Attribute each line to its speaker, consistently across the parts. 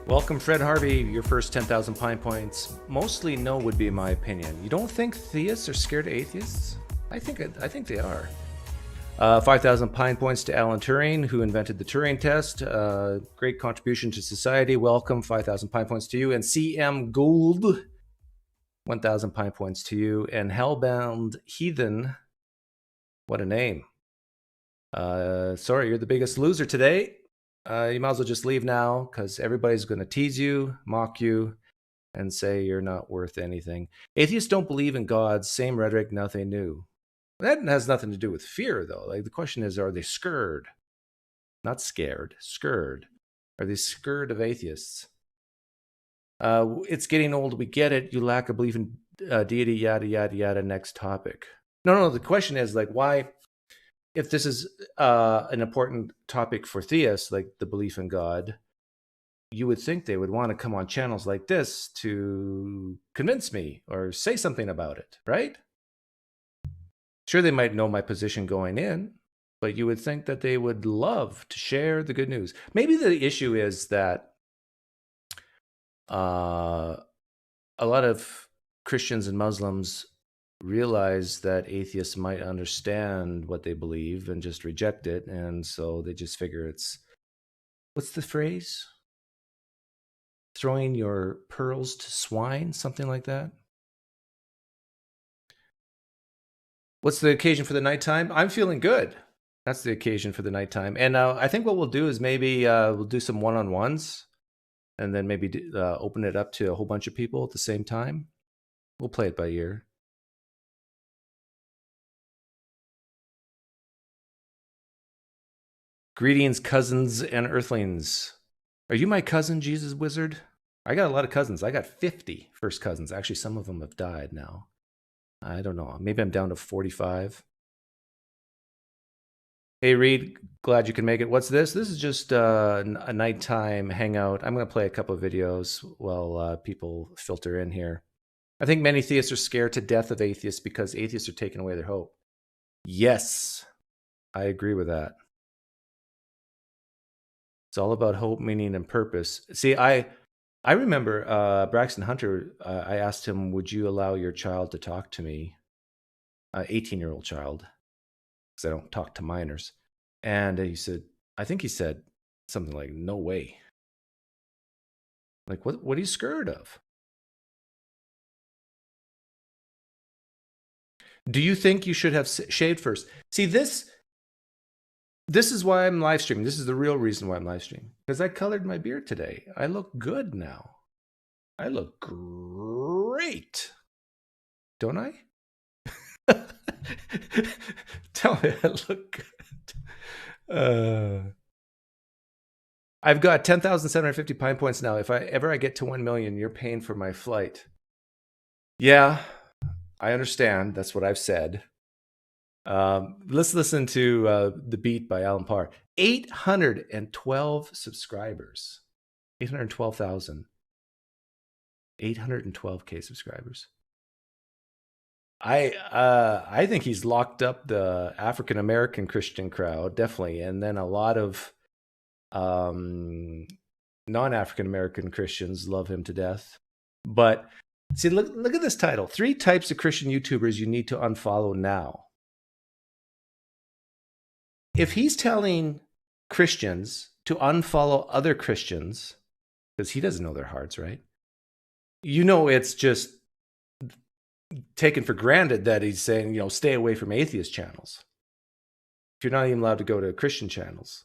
Speaker 1: Welcome, Fred Harvey. Your first 10,000 Pine Points. Mostly no would be my opinion. You don't think theists are scared of atheists? I think they are. 5,000 Pine Points to Alan Turing, who invented the Turing test. Great contribution to society. Welcome. 5,000 Pine Points to you. And CM Gould, 1,000 Pine Points to you. And Hellbound Heathen, what a name. Sorry, you're the biggest loser today. You might as well just leave now, because everybody's going to tease you, mock you, and say you're not worth anything. Atheists don't believe in God. Same rhetoric, nothing new. That has nothing to do with fear, though. Like, the question is, are they scurred? Not scared, scurred. Are they scurred of atheists? It's getting old. We get it. You lack a belief in deity, yada, yada, yada. Next topic. No. The question is, like, why... If this is an important topic for theists, like the belief in God, you would think they would want to come on channels like this to convince me or say something about it, right? Sure, they might know my position going in, but you would think that they would love to share the good news. Maybe the issue is that a lot of Christians and Muslims realize that atheists might understand what they believe and just reject it, and so they just figure it's, what's the phrase? Throwing your pearls to swine, something like that. What's the occasion for the nighttime? I'm feeling good. That's the occasion for the nighttime. And I think what we'll do is maybe we'll do some one-on-ones, and then maybe open it up to a whole bunch of people at the same time. We'll play it by ear. Greetings, cousins and earthlings. Are you my cousin, Jesus Wizard? I got a lot of cousins. I got 50 first cousins. Actually, some of them have died now. I don't know. Maybe I'm down to 45. Hey, Reed. Glad you can make it. What's this? This is just a nighttime hangout. I'm going to play a couple of videos while people filter in here. I think many theists are scared to death of atheists because atheists are taking away their hope. Yes, I agree with that. It's all about hope, meaning, and purpose. See, I remember Braxton Hunter, I asked him, would you allow your child to talk to me? 18-year-old child, because I don't talk to minors. And he said, I think he said something like, no way. Like, what are you scared of? Do you think you should have shaved first? See, this is why I'm live streaming. This is the real reason why I'm live streaming. Because I colored my beard today. I look good now. I look great. Don't I? Tell me I look good. I've got 10,750 Pine Points now. If I get to 1 million, you're paying for my flight. Yeah, I understand. That's what I've said. Let's listen to The Beat by Alan Parr. 812 subscribers. 812,000. 812K subscribers. I think he's locked up the African American Christian crowd, definitely, and then a lot of non-African American Christians love him to death. But see, look at this title: 3 types of Christian YouTubers you need to unfollow now. If he's telling Christians to unfollow other Christians, because he doesn't know their hearts, right? You know, it's just taken for granted that he's saying, you know, stay away from atheist channels. If you're not even allowed to go to Christian channels,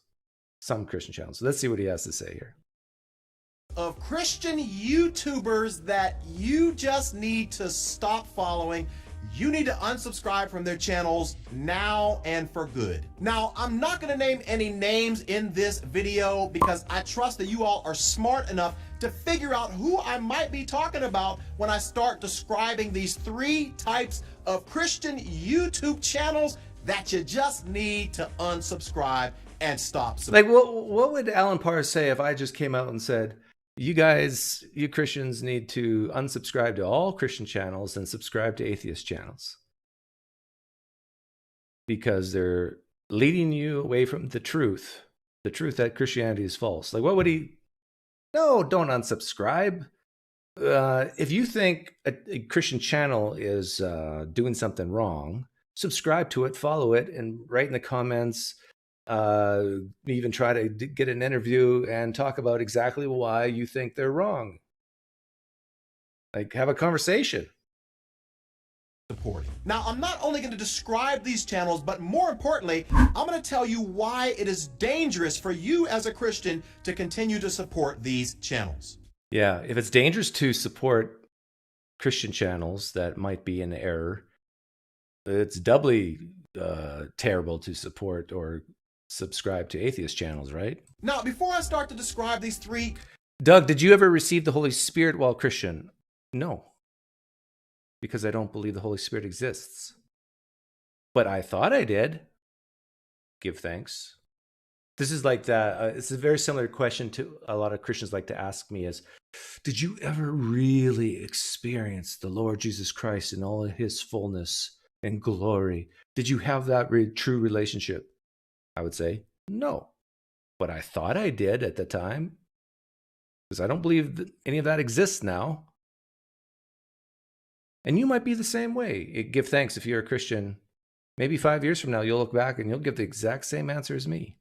Speaker 1: some Christian channels. So let's see what he has to say here.
Speaker 2: Of Christian YouTubers that you just need to stop following. You need to unsubscribe from their channels now and for good. Now, I'm not going to name any names in this video because I trust that you all are smart enough to figure out who I might be talking about when I start describing these 3 types of Christian YouTube channels that you just need to unsubscribe and stop.
Speaker 1: Like, what would Alan Parr say if I just came out and said, you guys, you Christians need to unsubscribe to all Christian channels and subscribe to atheist channels because they're leading you away from the truth that Christianity is false? Like, what would he No, don't unsubscribe. If you think a Christian channel is doing something wrong, subscribe to it, follow it, and write in the comments. Even try to get an interview and talk about exactly why you think they're wrong. Like, have a conversation.
Speaker 2: Supporting. Now, I'm not only going to describe these channels, but more importantly, I'm going to tell you why it is dangerous for you as a Christian to continue to support these channels.
Speaker 1: Yeah, if it's dangerous to support Christian channels that might be in error, it's doubly terrible to support or subscribe to atheist channels, right?
Speaker 2: Now, before I start to describe these three...
Speaker 1: Doug, did you ever receive the Holy Spirit while Christian? No, because I don't believe the Holy Spirit exists. But I thought I did. Give thanks. This is like that. It's a very similar question to a lot of Christians like to ask me is, did you ever really experience the Lord Jesus Christ in all of his fullness and glory? Did you have that true relationship? I would say, no. But I thought I did at the time, because I don't believe that any of that exists now. And you might be the same way. Give thanks if you're a Christian. Maybe 5 years from now, you'll look back and you'll give the exact same answer as me,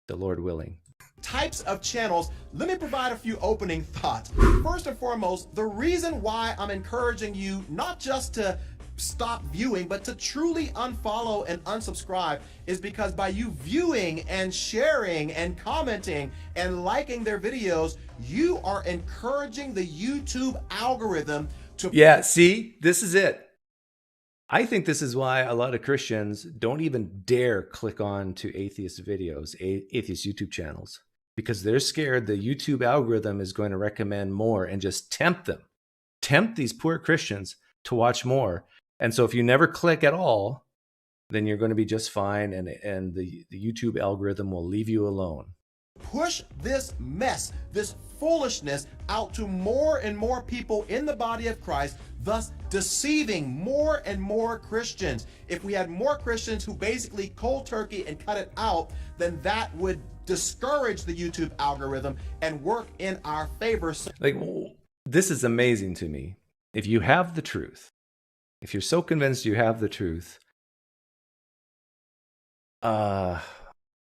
Speaker 1: the Lord willing.
Speaker 2: Types of channels, let me provide a few opening thoughts. First and foremost, the reason why I'm encouraging you not just to stop viewing, but to truly unfollow and unsubscribe is because by you viewing and sharing and commenting and liking their videos, you are encouraging the YouTube algorithm to...
Speaker 1: Yeah, see, this is it. I think this is why a lot of Christians don't even dare click on to atheist videos, atheist YouTube channels, because they're scared the YouTube algorithm is going to recommend more and just tempt these poor Christians to watch more. And so if you never click at all, then you're going to be just fine, and the YouTube algorithm will leave you alone.
Speaker 2: Push this mess, this foolishness out to more and more people in the body of Christ, thus deceiving more and more Christians. If we had more Christians who basically cold turkey and cut it out, then that would discourage the YouTube algorithm and work in our favor.
Speaker 1: Like, this is amazing to me. If you have the truth, if you're so convinced you have the truth, I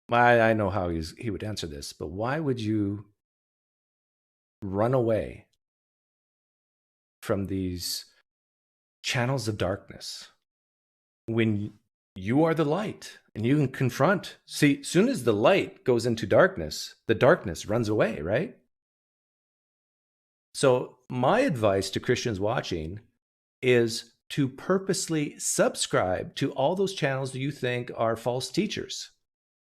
Speaker 1: know how he would answer this, but why would you run away from these channels of darkness when you are the light and you can confront? See, soon as the light goes into darkness, the darkness runs away, right? So my advice to Christians watching is to purposely subscribe to all those channels that you think are false teachers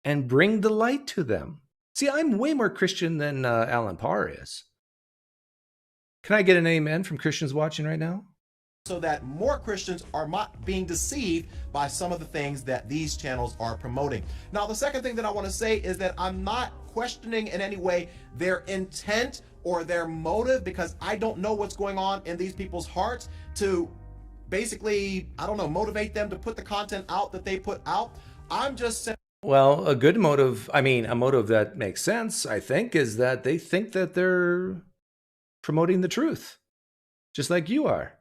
Speaker 1: and bring the light to them. See, I'm way more Christian than Alan Parr is. Can I get an amen from Christians watching right now?
Speaker 2: So that more Christians are not being deceived by some of the things that these channels are promoting. Now, the second thing that I want to say is that I'm not questioning in any way their intent or their motive, because I don't know what's going on in these people's hearts to basically, I don't know, motivate them to put the content out that they put out. I'm just saying.
Speaker 1: Well, a good motive, I mean, a motive that makes sense, I think, is that they think that they're promoting the truth, just like you are.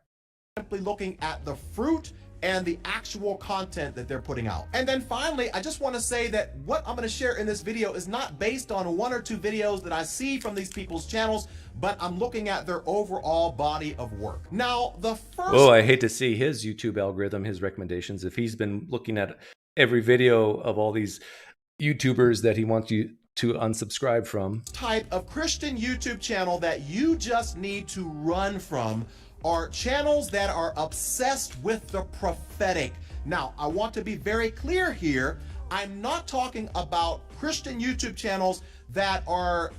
Speaker 2: Simply looking at the fruit and the actual content that they're putting out. And then finally, I just want to say that what I'm going to share in this video is not based on one or two videos that I see from these people's channels, but I'm looking at their overall body of work. Now, the first...
Speaker 1: Oh, I hate to see his YouTube algorithm, his recommendations, if he's been looking at every video of all these YouTubers that he wants you to unsubscribe from.
Speaker 2: Type of Christian YouTube channel that you just need to run from are channels that are obsessed with the prophetic. Now, I want to be very clear here. I'm not talking about Christian YouTube channels that are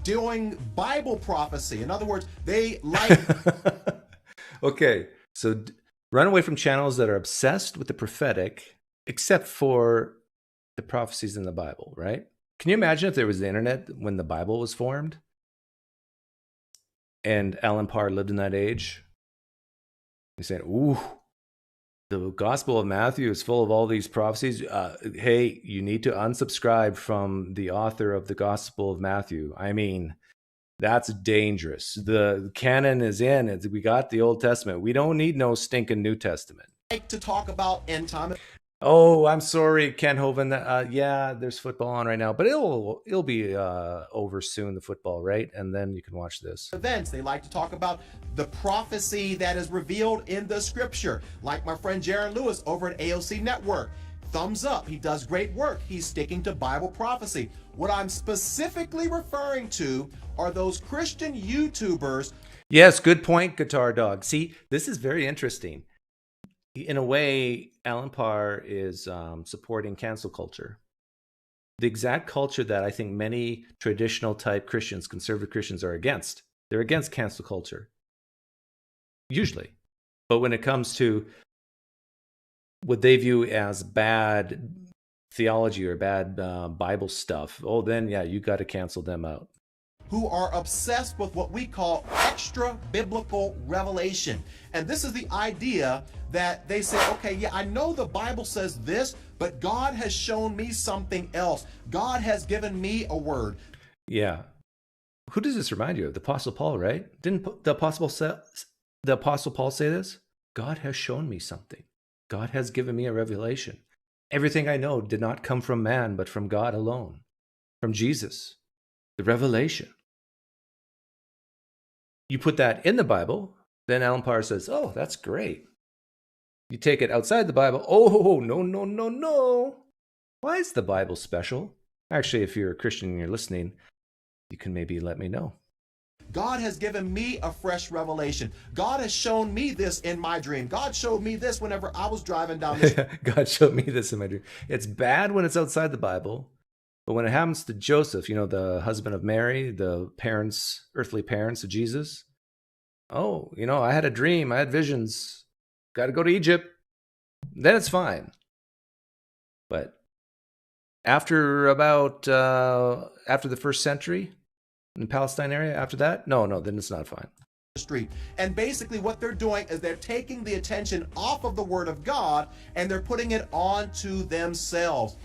Speaker 2: doing Bible prophecy. In other words, they like...
Speaker 1: Okay, so run away from channels that are obsessed with the prophetic, except for the prophecies in the Bible, right? Can you imagine if there was the internet when the Bible was formed? And Alan Parr lived in that age? He's saying, ooh, the Gospel of Matthew is full of all these prophecies. Hey, you need to unsubscribe from the author of the Gospel of Matthew. I mean, That's dangerous. The canon is in. We got the Old Testament. We don't need no stinking New Testament.
Speaker 2: Like to talk about end time.
Speaker 1: Oh, I'm sorry, Ken Hovind. Yeah, there's football on right now, but it'll be over soon, the football, right? And then you can watch this.
Speaker 2: Events. They like to talk about the prophecy that is revealed in the scripture. Like my friend Jaron Lewis over at AOC Network. Thumbs up. He does great work. He's sticking to Bible prophecy. What I'm specifically referring to are those Christian YouTubers.
Speaker 1: Yes, good point, Guitar Dog. See, this is very interesting. In a way, Alan Parr is supporting cancel culture. The exact culture that I think many traditional type Christians, conservative Christians, are against. They're against cancel culture. Usually. But when it comes to what they view as bad theology or bad Bible stuff, oh, then, yeah, you got to cancel them out.
Speaker 2: Who are obsessed with what we call extra biblical revelation. And this is the idea that they say, okay, yeah, I know the Bible says this, but God has shown me something else. God has given me a word.
Speaker 1: Yeah. Who does this remind you of? The Apostle Paul, right? Didn't the Apostle Paul say this? God has shown me something. God has given me a revelation. Everything I know did not come from man, but from God alone, from Jesus. The revelation. You put that in the Bible, then Alan Parr says, oh, that's great. You take it outside the Bible, oh, no, no, no, no. Why is the Bible special? Actually, if you're a Christian and you're listening, you can maybe let me know.
Speaker 2: God has given me a fresh revelation. God has shown me this in my dream. God showed me this whenever I was driving down the
Speaker 1: God showed me this in my dream. It's bad when it's outside the Bible. But when it happens to Joseph, you know, the husband of Mary, the parents, earthly parents of Jesus, oh, you know, I had a dream, I had visions, got to go to Egypt, then it's fine. But after the first century in the Palestine area, after that, no, then it's not fine.
Speaker 2: Street. And basically what they're doing is they're taking the attention off of the Word of God and they're putting it onto themselves.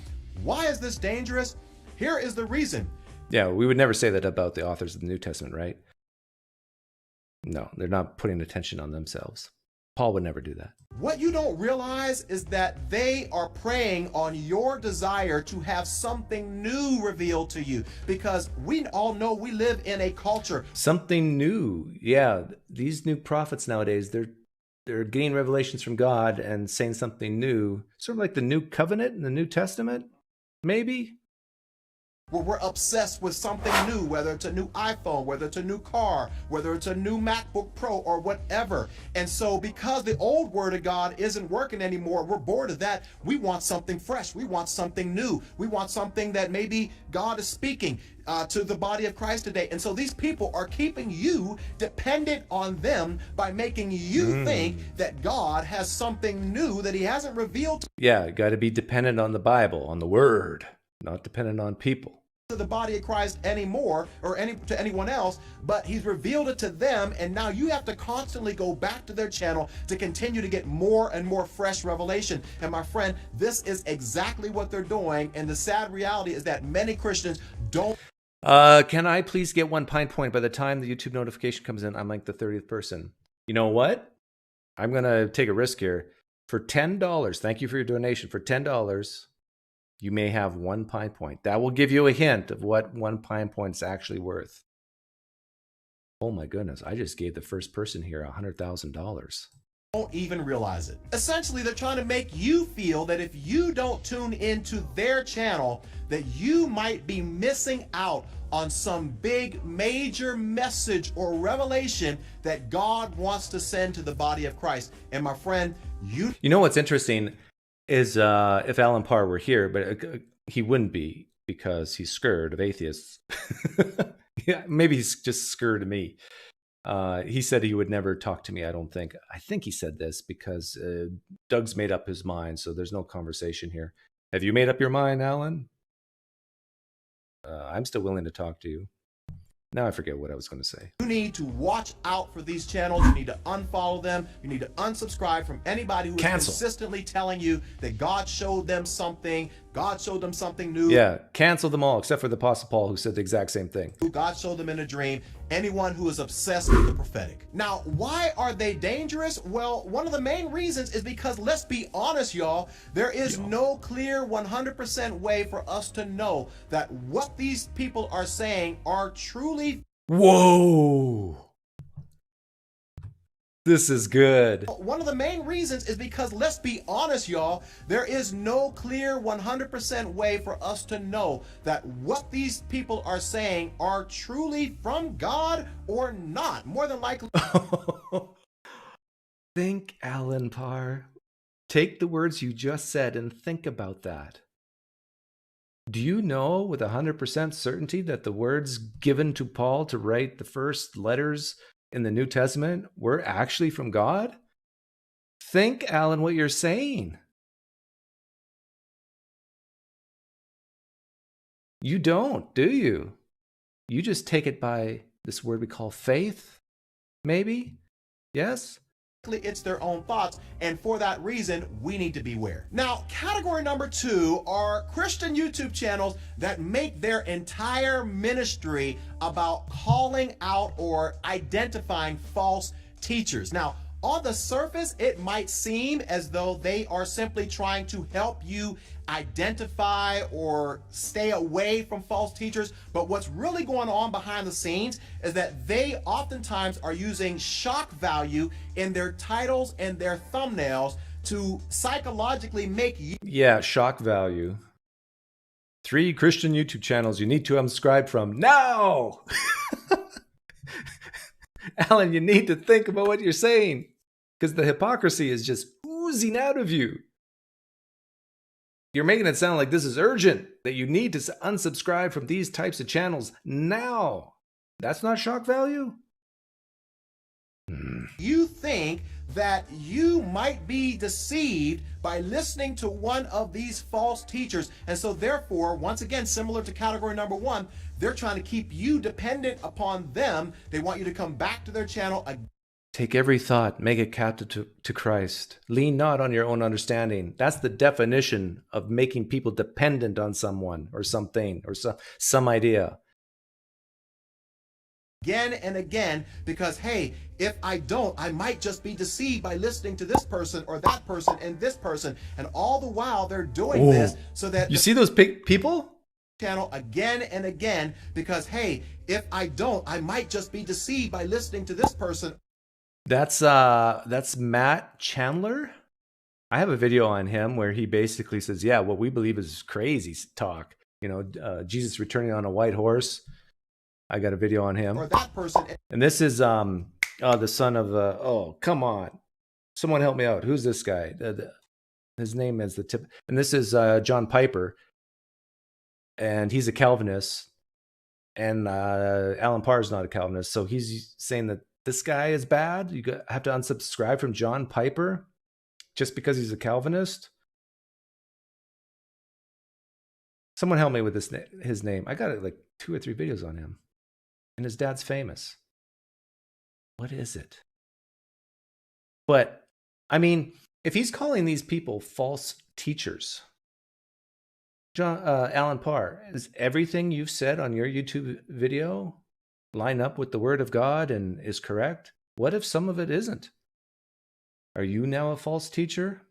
Speaker 2: Why is this dangerous? Here is the reason.
Speaker 1: Yeah, we would never say that about the authors of the New Testament, right? No, they're not putting attention on themselves. Paul would never do that.
Speaker 2: What you don't realize is that they are preying on your desire to have something new revealed to you, because we all know we live in a culture.
Speaker 1: Something new. Yeah, these new prophets nowadays, they're getting revelations from God and saying something new, sort of like the New Covenant in the New Testament, maybe.
Speaker 2: Where we're obsessed with something new, whether it's a new iPhone, whether it's a new car, whether it's a new MacBook Pro or whatever. And so because the old Word of God isn't working anymore, we're bored of that. We want something fresh. We want something new. We want something that maybe God is speaking to the body of Christ today. And so these people are keeping you dependent on them by making you think that God has something new that he hasn't revealed.
Speaker 1: Yeah, got to be dependent on the Bible, on the Word. Not dependent on people.
Speaker 2: To the body of Christ anymore, or to anyone else, but he's revealed it to them, and now you have to constantly go back to their channel to continue to get more and more fresh revelation. And my friend, this is exactly what they're doing, and the sad reality is that many Christians don't.
Speaker 1: Can I please get 1 Pine Point? By the time the YouTube notification comes in, I'm like the 30th person. You know what? I'm gonna take a risk here. For $10, thank you for your donation. For $10, you may have 1 Pine Point. That will give you a hint of what 1 Pine Point is actually worth. Oh my goodness, I just gave the first person here $100,000.
Speaker 2: Don't even realize it. Essentially, they're trying to make you feel that if you don't tune into their channel, that you might be missing out on some big major message or revelation that God wants to send to the body of Christ. And my friend, you
Speaker 1: know what's interesting is if Alan Parr were here, but he wouldn't be because he's scurred of atheists. Yeah, maybe he's just scurred of me. He said he would never talk to me, I don't think. I think he said this because Doug's made up his mind, so there's no conversation here. Have you made up your mind, Alan? I'm still willing to talk to you. Now I forget what I was going to say.
Speaker 2: You need to watch out for these channels. You need to unfollow them. You need to unsubscribe from anybody who is consistently telling you that God showed them something. God showed them something new.
Speaker 1: Yeah, cancel them all except for the Apostle Paul, who said the exact same thing.
Speaker 2: God showed them in a dream. Anyone who is obsessed with the prophetic. Now, why are they dangerous? Well, one of the main reasons is because, let's be honest, y'all, there is no clear 100% way for us to know that what these people are saying are truly.
Speaker 1: Whoa. This is good.
Speaker 2: One of the main reasons is because, let's be honest, y'all, there is no clear 100% way for us to know that what these people are saying are truly from God or not. More than likely.
Speaker 1: Think, Alan Parr. Take the words you just said and think about that. Do you know with 100% certainty that the words given to Paul to write the first letters in the New Testament were actually from God? Think, Alan, what you're saying. You don't, do you? You just take it by this word we call faith, maybe? Yes?
Speaker 2: It's their own thoughts, and for that reason we need to beware. Now, category number 2 are Christian YouTube channels that make their entire ministry about calling out or identifying false teachers. Now, on the surface, it might seem as though they are simply trying to help you identify or stay away from false teachers, but what's really going on behind the scenes is that they oftentimes are using shock value in their titles and their thumbnails to psychologically make you.
Speaker 1: Yeah, shock value. 3 Christian YouTube channels you need to unsubscribe from now. Alan, you need to think about what you're saying, because the hypocrisy is just oozing out of you. You're making it sound like this is urgent, that you need to unsubscribe from these types of channels now. That's not shock value?
Speaker 2: You think that you might be deceived by listening to one of these false teachers. And so therefore, once again, similar to category number 1, they're trying to keep you dependent upon them. They want you to come back to their channel again.
Speaker 1: Take every thought, make it captive to Christ. Lean not on your own understanding. That's the definition of making people dependent on someone or something or some idea.
Speaker 2: Again and again, because, hey, if I don't, I might just be deceived by listening to this person or that person and this person. And all the while they're doing this so that...
Speaker 1: You see those people?
Speaker 2: Channel again and again, because, hey, if I don't, I might just be deceived by listening to this person.
Speaker 1: That's Matt Chandler. I have a video on him where he basically says, yeah, what we believe is crazy talk. You know, Jesus returning on a white horse. I got a video on him.
Speaker 2: Or that person.
Speaker 1: And this is the son of oh, come on. Someone help me out. Who's this guy? His name is the tip. And this is John Piper. And he's a Calvinist. And Alan Parr is not a Calvinist. So he's saying that this guy is bad. You have to unsubscribe from John Piper just because he's a Calvinist. Someone help me with his name. I got like 2 or 3 videos on him. And his dad's famous. What is it? But, I mean, if he's calling these people false teachers, Alan Parr, is everything you've said on your YouTube video line up with the word of God and is correct? What if some of it isn't? Are you now a false teacher?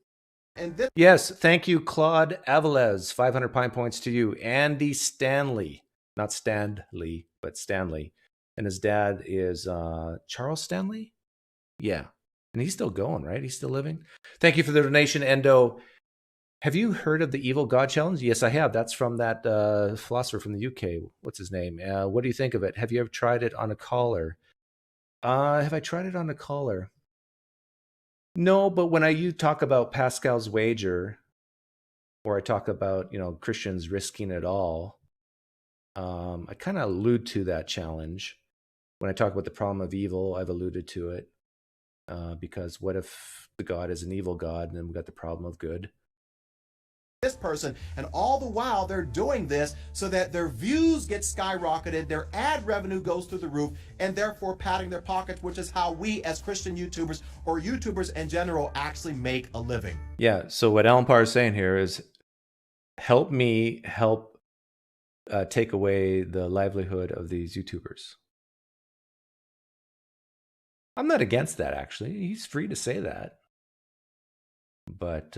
Speaker 2: And
Speaker 1: yes, thank you, Claude Avilés. 500 Pine Points to you. Andy Stanley. Not Stanley, but Stanley. And his dad is Charles Stanley? Yeah. And he's still going, right? He's still living. Thank you for the donation, Endo. Have you heard of the Evil God Challenge? Yes, I have. That's from that philosopher from the UK. What's his name? What do you think of it? Have you ever tried it on a caller? Have I tried it on a caller? No, but when you talk about Pascal's wager, or I talk about, Christians risking it all, I kind of allude to that challenge. When I talk about the problem of evil, I've alluded to it. Because what if the God is an evil God and then we've got the problem of good?
Speaker 2: This person, and all the while they're doing this so that their views get skyrocketed, their ad revenue goes through the roof, and therefore padding their pockets, which is how we as Christian YouTubers or YouTubers in general actually make a living.
Speaker 1: Yeah, so what Alan Parr is saying here is help me help take away the livelihood of these YouTubers. I'm not against that, actually. He's free to say that. But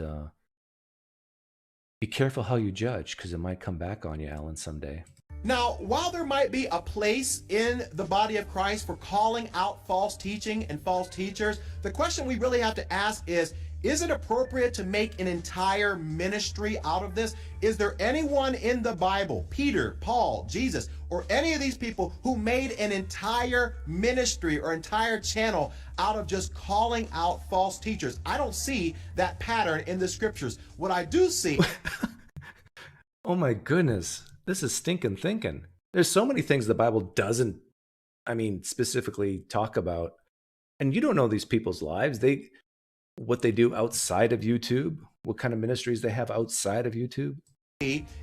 Speaker 1: be careful how you judge, because it might come back on you, Alan, someday.
Speaker 2: Now, while there might be a place in the body of Christ for calling out false teaching and false teachers, the question we really have to ask is it appropriate to make an entire ministry out of this? Is there anyone in the Bible, Peter, Paul, Jesus, or any of these people who made an entire ministry or entire channel out of just calling out false teachers? I don't see that pattern in the scriptures. What I do see...
Speaker 1: Oh my goodness. This is stinking thinking. There's so many things the Bible doesn't, specifically talk about. And you don't know these people's lives. What they do outside of YouTube, what kind of ministries they have outside of YouTube.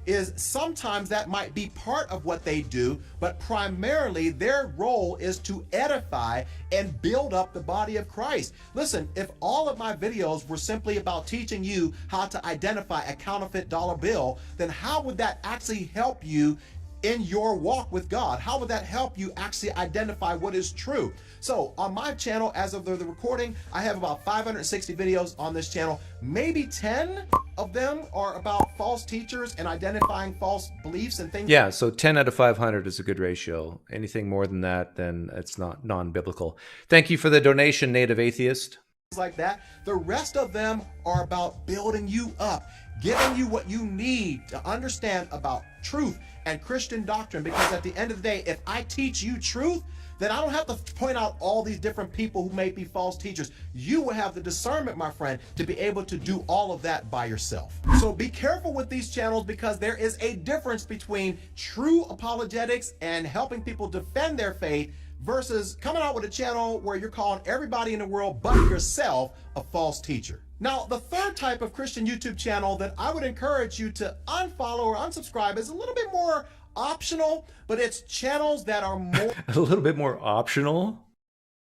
Speaker 2: Is sometimes that might be part of what they do, but primarily their role is to edify and build up the body of Christ. Listen, if all of my videos were simply about teaching you how to identify a counterfeit dollar bill, then how would that actually help you in your walk with God? How would that help you actually identify what is true? So on my channel, as of the recording, I have about 560 videos on this channel. Maybe 10 of them are about false teachers and identifying false beliefs and things.
Speaker 1: Yeah, so 10 out of 500 is a good ratio. Anything more than that, then it's not non-biblical. Thank you for the donation, Native Atheist.
Speaker 2: Like that. The rest of them are about building you up, giving you what you need to understand about truth and Christian doctrine. Because at the end of the day, if I teach you truth, then I don't have to point out all these different people who may be false teachers. You will have the discernment, my friend, to be able to do all of that by yourself. So be careful with these channels, because there is a difference between true apologetics and helping people defend their faith versus coming out with a channel where you're calling everybody in the world but yourself a false teacher. Now, the third type of Christian YouTube channel that I would encourage you to unfollow or unsubscribe is a little bit more optional, but it's channels that are more...
Speaker 1: A little bit more optional?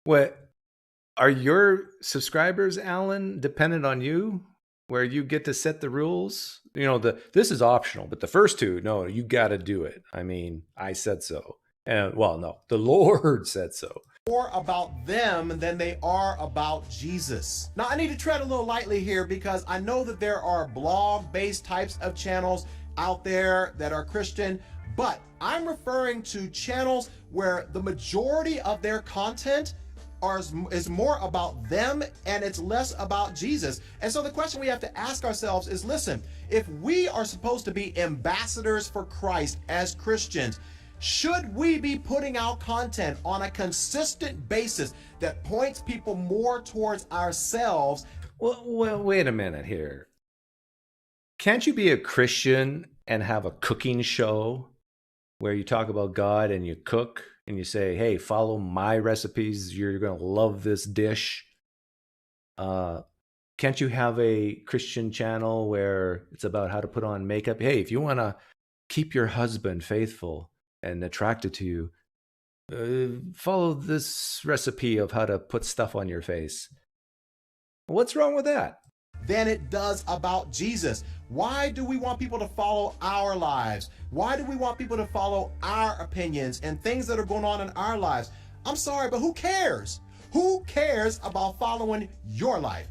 Speaker 1: What? Are your subscribers, Alan, dependent on you? Where you get to set the rules? You know, this is optional, but the first two, no, you got to do it. I said so. And well, no, the Lord said so.
Speaker 2: More about them than they are about Jesus. Now, I need to tread a little lightly here, because I know that there are blog-based types of channels out there that are Christian, but I'm referring to channels where the majority of their content is more about them and it's less about Jesus. And so the question we have to ask ourselves is, listen, if we are supposed to be ambassadors for Christ as Christians, should we be putting out content on a consistent basis that points people more towards ourselves?
Speaker 1: Well, wait a minute here. Can't you be a Christian and have a cooking show where you talk about God and you cook and you say, hey, follow my recipes, you're going to love this dish? Can't you have a Christian channel where it's about how to put on makeup? Hey, if you want to keep your husband faithful and attracted to you, follow this recipe of how to put stuff on your face. What's wrong with that?
Speaker 2: Than it does about Jesus. Why do we want people to follow our lives? Why do we want people to follow our opinions and things that are going on in our lives? I'm sorry, but who cares? Who cares about following your life?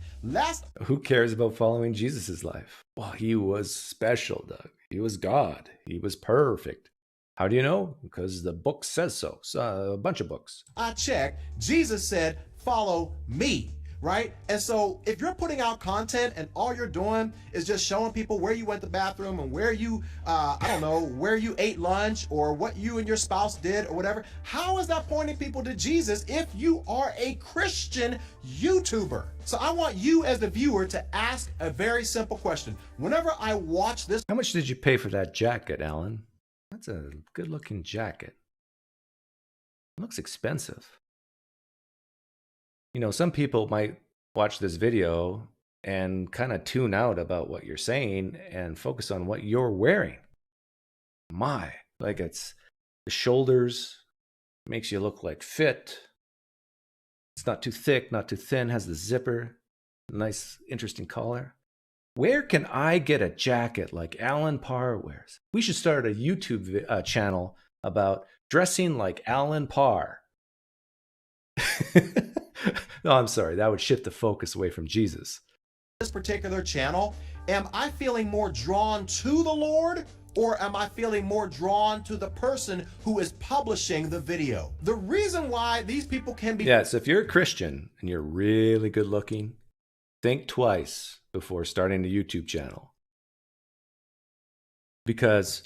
Speaker 1: Who cares about following Jesus's life? Well, he was special, Doug. He was God. He was perfect. How do you know? Because the book says so. A bunch of books.
Speaker 2: I checked. Jesus said, follow me. Right? And so if you're putting out content and all you're doing is just showing people where you went to the bathroom and where you, where you ate lunch or what you and your spouse did or whatever, how is that pointing people to Jesus if you are a Christian YouTuber? So I want you as the viewer to ask a very simple question. Whenever I watch this...
Speaker 1: How much did you pay for that jacket, Alan? That's a good looking jacket. It looks expensive. You know, some people might watch this video and kind of tune out about what you're saying and focus on what you're wearing. It's the shoulders, makes you look like fit. It's not too thick, not too thin, has the zipper, nice, interesting collar. Where can I get a jacket like Alan Parr wears? We should start a YouTube channel about dressing like Alan Parr. No, I'm sorry. That would shift the focus away from Jesus.
Speaker 2: This particular channel, am I feeling more drawn to the Lord, or am I feeling more drawn to the person who is publishing the video? The reason why these people can be...
Speaker 1: Yeah, so if you're a Christian and you're really good looking, think twice before starting a YouTube channel. Because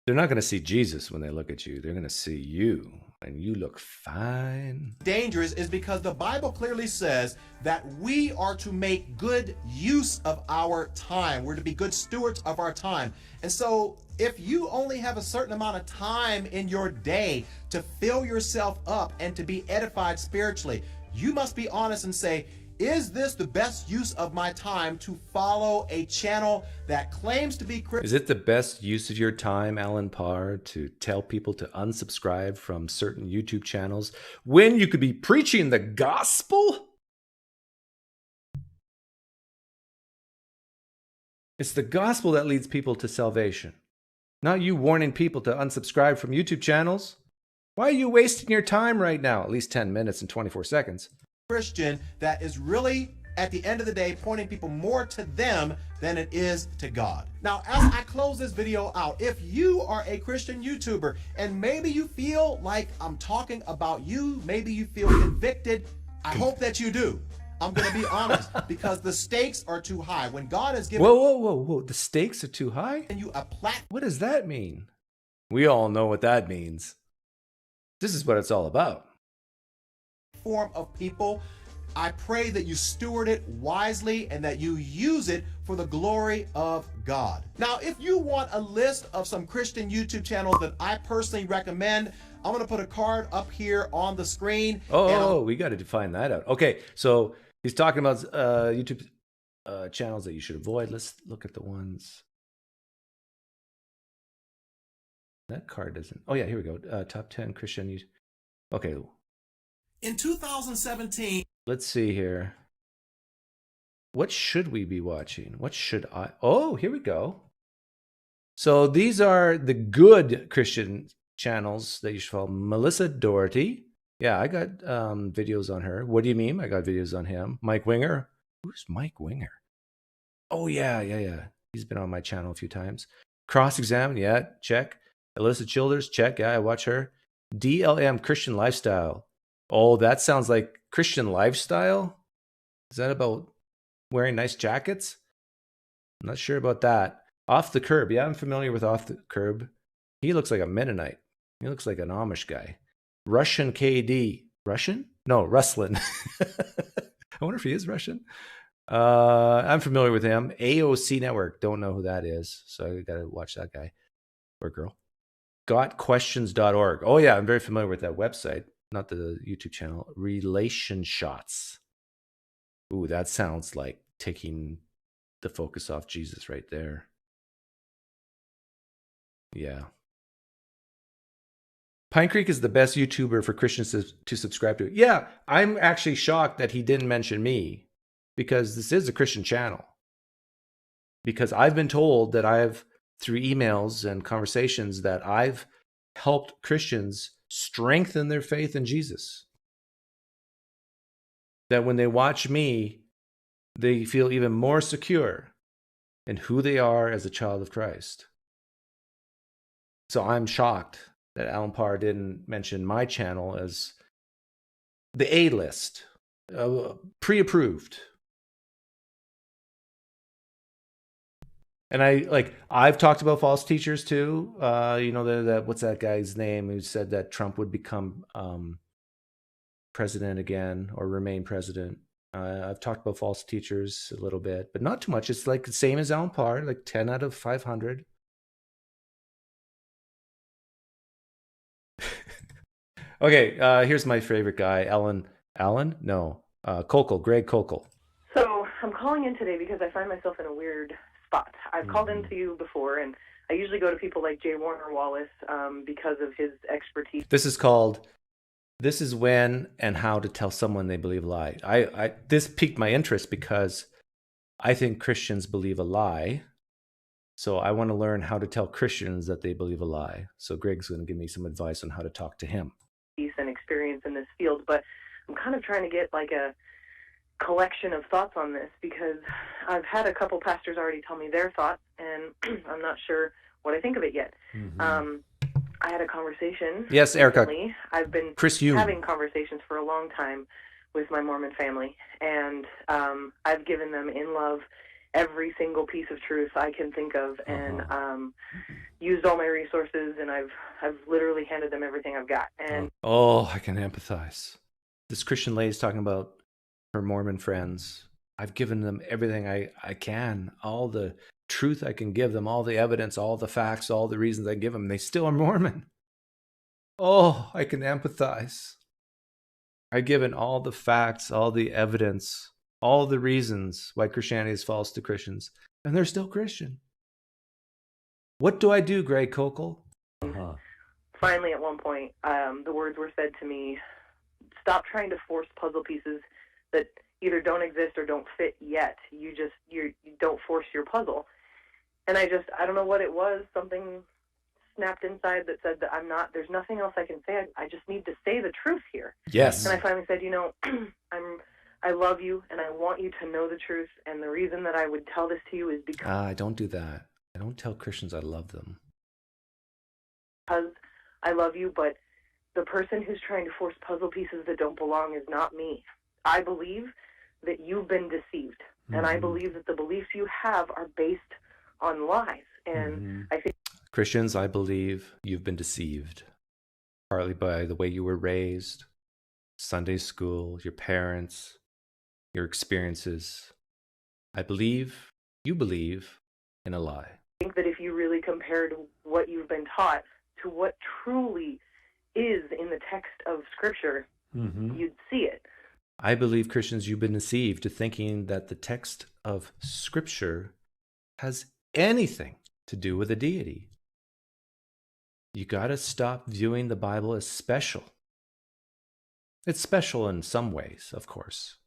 Speaker 1: they're not going to see Jesus when they look at you. They're going to see you, and you look fine.
Speaker 2: Dangerous is because the Bible clearly says that we are to make good use of our time. We're to be good stewards of our time. And so if you only have a certain amount of time in your day to fill yourself up and to be edified spiritually, you must be honest and say, is this the best use of my time to follow a channel that claims to be Christian?
Speaker 1: Is it the best use of your time, Alan Parr, to tell people to unsubscribe from certain YouTube channels when you could be preaching the gospel? It's the gospel that leads people to salvation, not you warning people to unsubscribe from YouTube channels. Why are you wasting your time right now? At least 10 minutes and 24 seconds.
Speaker 2: Christian that is really, at the end of the day, pointing people more to them than it is to God. Now, as I close this video out, if you are a Christian YouTuber and maybe you feel like I'm talking about you, maybe you feel convicted, I hope that you do. I'm going to be honest, because the stakes are too high. When God has given...
Speaker 1: Whoa. The stakes are too high?
Speaker 2: You a platform.
Speaker 1: What does that mean? We all know what that means. This is what it's all about.
Speaker 2: Form of people, I pray that you steward it wisely and that you use it for the glory of God. Now, if you want a list of some Christian YouTube channels that I personally recommend, I'm going to put a card up here on the screen.
Speaker 1: We got to define that out. Okay, so he's talking about YouTube channels that you should avoid. Let's look at the ones. That card doesn't. Oh yeah, here we go. Top 10 Christian YouTube. Okay.
Speaker 2: In 2017,
Speaker 1: let's see here. What should we be watching? What should I? Oh, here we go. So these are the good Christian channels that you should follow. Melissa Doherty. Yeah, I got videos on her. What do you mean? I got videos on him. Mike Winger. Who's Mike Winger? Oh, yeah. He's been on my channel a few times. Cross-Examine, yeah, check. Alyssa Childers, check. Yeah, I watch her. DLM Christian Lifestyle. Oh, that sounds like Christian lifestyle. Is that about wearing nice jackets? I'm not sure about that. Off the Curb. Yeah, I'm familiar with Off the Curb. He looks like a Mennonite. He looks like an Amish guy. Russian KD. Russian? No, Rustlin. I wonder if he is Russian. I'm familiar with him. AOC Network. Don't know who that is. So I got to watch that guy or girl. GotQuestions.org. Oh, yeah, I'm very familiar with that website. Not the YouTube channel. Relation Shots. Ooh, that sounds like taking the focus off Jesus right there. Yeah. PineCreek is the best YouTuber for Christians to subscribe to. Yeah, I'm actually shocked that he didn't mention me, because this is a Christian channel. Because I've been told that through emails and conversations, that I've helped Christians strengthen their faith in Jesus. That when they watch me, they feel even more secure in who they are as a child of Christ. So I'm shocked that Alan Parr didn't mention my channel as the A-list, pre-approved. And I've talked about false teachers too. What's that guy's name who said that Trump would become president again or remain president? I've talked about false teachers a little bit, but not too much. It's like the same as Alan Parr, like 10 out of 500. Okay, here's my favorite guy, Koukl, Greg Koukl.
Speaker 3: So I'm calling in today because I find myself in a weird spot. I've called into you before, and I usually go to people like J. Warner Wallace because of his expertise.
Speaker 1: This is when and how to tell someone they believe a lie. This piqued my interest because I think Christians believe a lie. So I want to learn how to tell Christians that they believe a lie. So Greg's going to give me some advice on how to talk to him.
Speaker 3: And experience in this field, but I'm kind of trying to get like a collection of thoughts on this, because I've had a couple pastors already tell me their thoughts, and I'm not sure what I think of it yet. I had a conversation.
Speaker 1: Yes, Erica.
Speaker 3: Recently. I've been having conversations for a long time with my Mormon family, and I've given them in love every single piece of truth I can think of, and used all my resources, and I've literally handed them everything I've got. And
Speaker 1: I can empathize. This Christian lady is talking about her Mormon friends. I've given them everything I can, all the truth I can give them, all the evidence, all the facts, all the reasons I give them. They still are Mormon. Oh, I can empathize. I've given all the facts, all the evidence, all the reasons why Christianity is false to Christians, and they're still Christian. What do I do, Greg Koukl?
Speaker 3: Finally, at one point, the words were said to me, stop trying to force puzzle pieces that either don't exist or don't fit yet. You don't force your puzzle. And I don't know what it was. Something snapped inside that said that there's nothing else I can say. I just need to say the truth here.
Speaker 1: Yes.
Speaker 3: And I finally said, I love you, and I want you to know the truth. And the reason that I would tell this to you is because
Speaker 1: I don't do that. I don't tell Christians I love them.
Speaker 3: Because I love you, but the person who's trying to force puzzle pieces that don't belong is not me. I believe that you've been deceived, and I believe that the beliefs you have are based on lies. And I think
Speaker 1: Christians, I believe you've been deceived, partly by the way you were raised, Sunday school, your parents, your experiences. I believe you believe in a lie.
Speaker 3: I think that if you really compared what you've been taught to what truly is in the text of Scripture, you'd see it.
Speaker 1: I believe, Christians, you've been deceived to thinking that the text of Scripture has anything to do with a deity. You got to stop viewing the Bible as special. It's special in some ways, of course,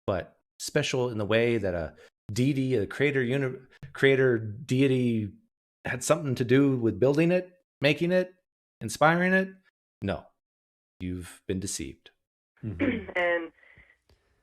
Speaker 1: but special in the way that a deity, a creator deity had something to do with building it, making it, inspiring it? No, you've been deceived.
Speaker 3: And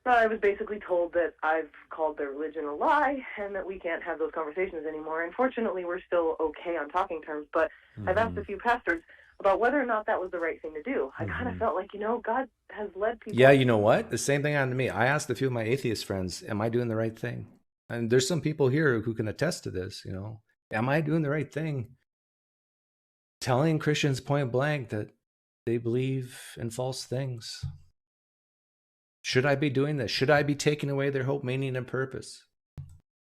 Speaker 3: I was basically told that I've called their religion a lie and that we can't have those conversations anymore. Unfortunately, we're still okay on talking terms, but I've asked a few pastors about whether or not that was the right thing to do. I kind of felt like, God has led people.
Speaker 1: Yeah, you know what? The same thing happened to me. I asked a few of my atheist friends, am I doing the right thing? And there's some people here who can attest to this, Am I doing the right thing? Telling Christians point blank that they believe in false things. Should I be doing this? Should I be taking away their hope, meaning, and purpose?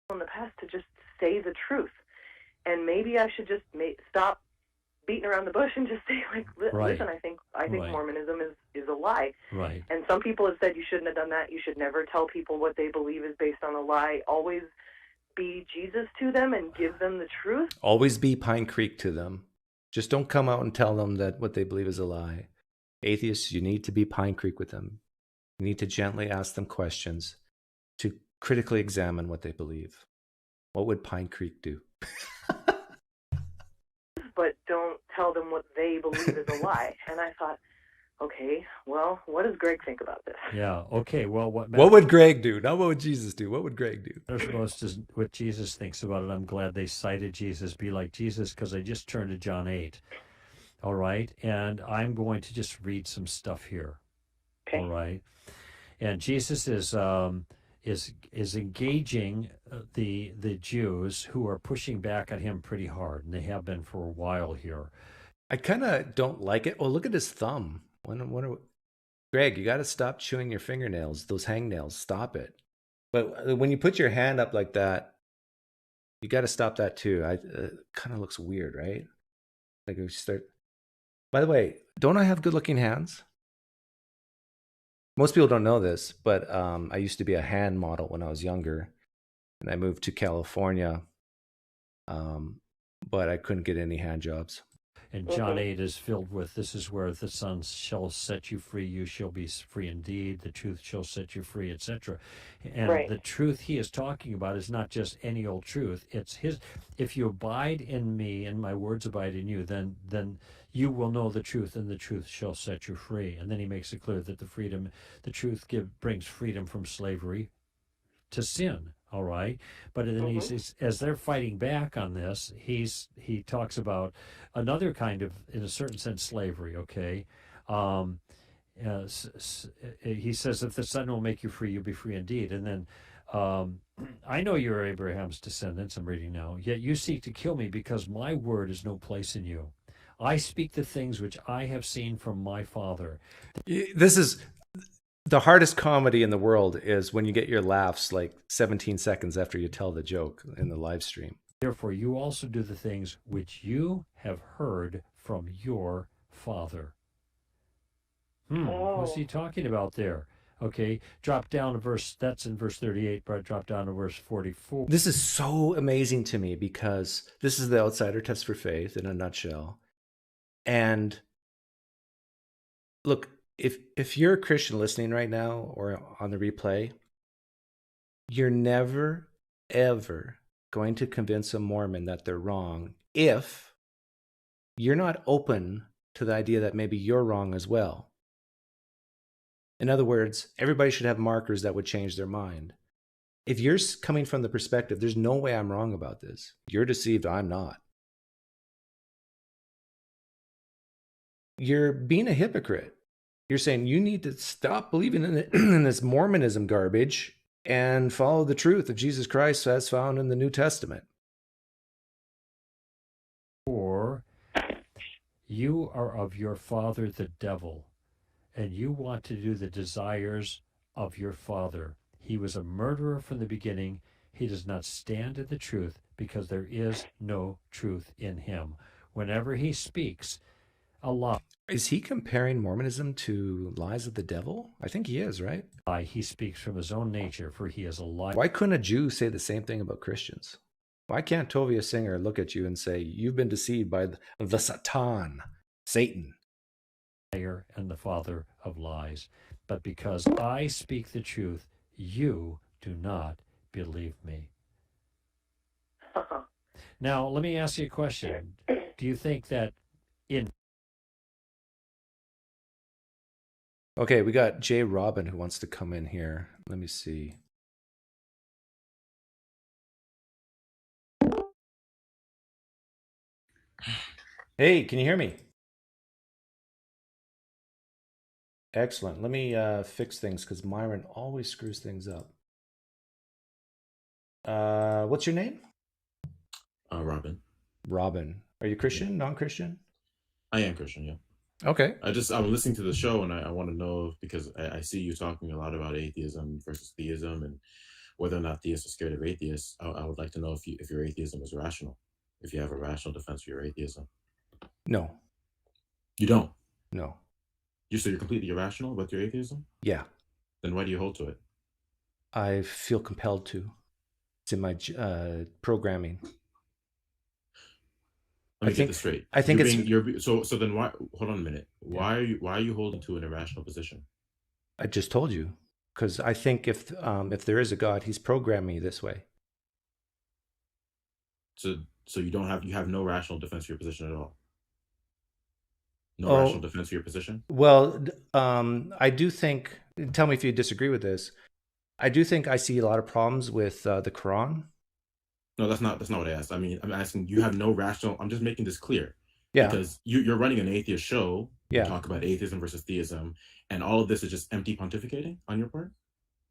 Speaker 3: In the past, to just say the truth. And maybe I should just stop beating around the bush and just say, listen, I think Mormonism is a lie.
Speaker 4: Right.
Speaker 3: And some people have said you shouldn't have done that. You should never tell people what they believe is based on a lie. Always be Jesus to them and give them the truth.
Speaker 1: Always be PineCreek to them. Just don't come out and tell them that what they believe is a lie. Atheists, you need to be PineCreek with them. You need to gently ask them questions to critically examine what they believe. What would PineCreek do?
Speaker 3: But don't tell them what they believe is a lie. And I thought, okay, well, what does Greg think about this?
Speaker 4: Yeah, okay, well, what
Speaker 1: would Greg do? Not what would Jesus do. What would Greg do?
Speaker 4: There's most is what Jesus thinks about it. I'm glad they cited Jesus, be like Jesus, because I just turned to John 8. All right, and I'm going to just read some stuff here.
Speaker 3: Okay.
Speaker 4: All right, and Jesus is engaging the Jews who are pushing back at him pretty hard, and they have been for a while here.
Speaker 1: I kind of don't like it. Oh, look at his thumb. Greg, you got to stop chewing your fingernails, those hangnails. Stop it. But when you put your hand up like that, you got to stop that too. It kind of looks weird, right? Like we start. By the way, don't I have good-looking hands? Most people don't know this, but I used to be a hand model when I was younger, and I moved to California, but I couldn't get any hand jobs.
Speaker 4: And John 8 is filled with, this is where the Son shall set you free, you shall be free indeed, the truth shall set you free, etc. And
Speaker 3: Right.
Speaker 4: the truth he is talking about is not just any old truth. It's his, if you abide in me and my words abide in you, then you will know the truth, and the truth shall set you free. And then he makes it clear that the truth brings freedom from slavery to sin. All right, but then he says, as they're fighting back on this, he talks about another kind of, in a certain sense, slavery. Okay, he says, if the Son will make you free, you'll be free indeed. And then, I know you are Abraham's descendants. I'm reading now. Yet you seek to kill me because my word is no place in you. I speak the things which I have seen from my Father.
Speaker 1: This is the hardest comedy in the world, is when you get your laughs like 17 seconds after you tell the joke in the live stream.
Speaker 4: Therefore, you also do the things which you have heard from your father. What's he talking about there? Okay, drop down to verse, that's in verse 38, but drop down to verse 44.
Speaker 1: This is so amazing to me, because this is the outsider test for faith in a nutshell. And look, if you're a Christian listening right now or on the replay, you're never, ever going to convince a Mormon that they're wrong if you're not open to the idea that maybe you're wrong as well. In other words, everybody should have markers that would change their mind. If you're coming from the perspective, there's no way I'm wrong about this, you're deceived, I'm not, you're being a hypocrite. You're saying you need to stop believing in this Mormonism garbage and follow the truth of Jesus Christ as found in the New Testament.
Speaker 4: Or you are of your father the devil, and you want to do the desires of your father. He was a murderer from the beginning. He does not stand in the truth, because there is no truth in him. Whenever he speaks a lie,
Speaker 1: Is he comparing Mormonism to lies of the devil? I think he is, right?
Speaker 4: he speaks from his own nature, for he is a liar.
Speaker 1: Why couldn't a Jew say the same thing about Christians? Why can't Tovia Singer look at you and say, you've been deceived by the Satan?
Speaker 4: And the father of lies. But because I speak the truth, you do not believe me. Now, let me ask you a question. Do you think that
Speaker 1: Okay, we got Jay Robin who wants to come in here. Let me see. Hey, can you hear me? Excellent. Let me fix things, because Myron always screws things up. What's your name?
Speaker 5: Robin.
Speaker 1: Robin. Are you Christian, non-Christian?
Speaker 5: I am Christian, yeah.
Speaker 1: Okay.
Speaker 5: I'm listening to the show, and I want to know, because I see you talking a lot about atheism versus theism, and whether or not theists are scared of atheists. I would like to know if your atheism is rational, if you have a rational defense for your atheism.
Speaker 1: No.
Speaker 5: You don't?
Speaker 1: No.
Speaker 5: So you're completely irrational with your atheism?
Speaker 1: Yeah.
Speaker 5: Then why do you hold to it?
Speaker 1: I feel compelled to. It's in my programming.
Speaker 5: Let me get this straight.
Speaker 1: I think
Speaker 5: so then why? Hold on a minute. Why are you holding to an irrational position?
Speaker 1: I just told you, because I think if there is a God, he's programmed me this way.
Speaker 5: So you have no rational defense for your position at all. No rational defense for your position?
Speaker 1: Well, I do think, tell me if you disagree with this, I do think I see a lot of problems with the Quran.
Speaker 5: No, that's not what I asked. I mean, I'm asking, you have no rational, I'm just making this clear.
Speaker 1: Yeah.
Speaker 5: Because you're running an atheist show.
Speaker 1: Yeah.
Speaker 5: You talk about atheism versus theism, and all of this is just empty pontificating on your part?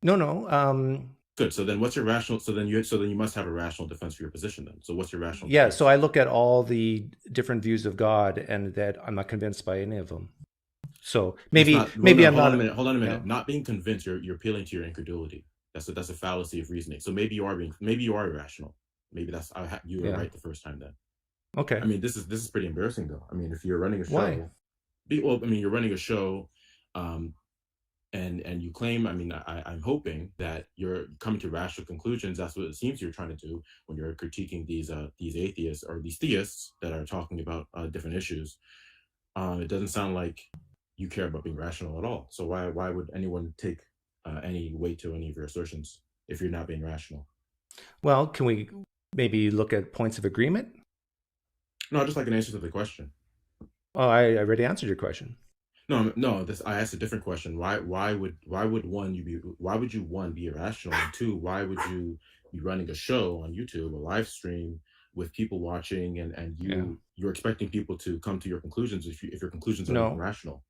Speaker 1: No.
Speaker 5: Good. So then what's your rational, so then you must have a rational defense for your position then. So what's your rational
Speaker 1: Yeah,
Speaker 5: defense?
Speaker 1: so I look at all the different views of God, and that I'm not convinced by any of them. So maybe I'm not.
Speaker 5: Hold on a minute. Not being convinced, you're appealing to your incredulity. That's a fallacy of reasoning. So maybe you are irrational. Maybe you were right the first time then.
Speaker 1: Okay.
Speaker 5: I mean, this is pretty embarrassing though. I mean, if you're running a show,
Speaker 1: Why?
Speaker 5: You're running a show and you claim, I mean, I'm hoping that you're coming to rational conclusions. That's what it seems you're trying to do when you're critiquing these atheists or these theists that are talking about different issues. It doesn't sound like you care about being rational at all. So why would anyone take any weight to any of your assertions if you're not being rational?
Speaker 1: Well, can we maybe look at points of agreement?
Speaker 5: No, I'd just like an answer to the question.
Speaker 1: Oh, I already answered your question.
Speaker 5: No. I asked a different question. Why would you one be irrational, and two, why would you be running a show on YouTube, a live stream with people watching, and you're expecting people to come to your conclusions if your conclusions are not rational?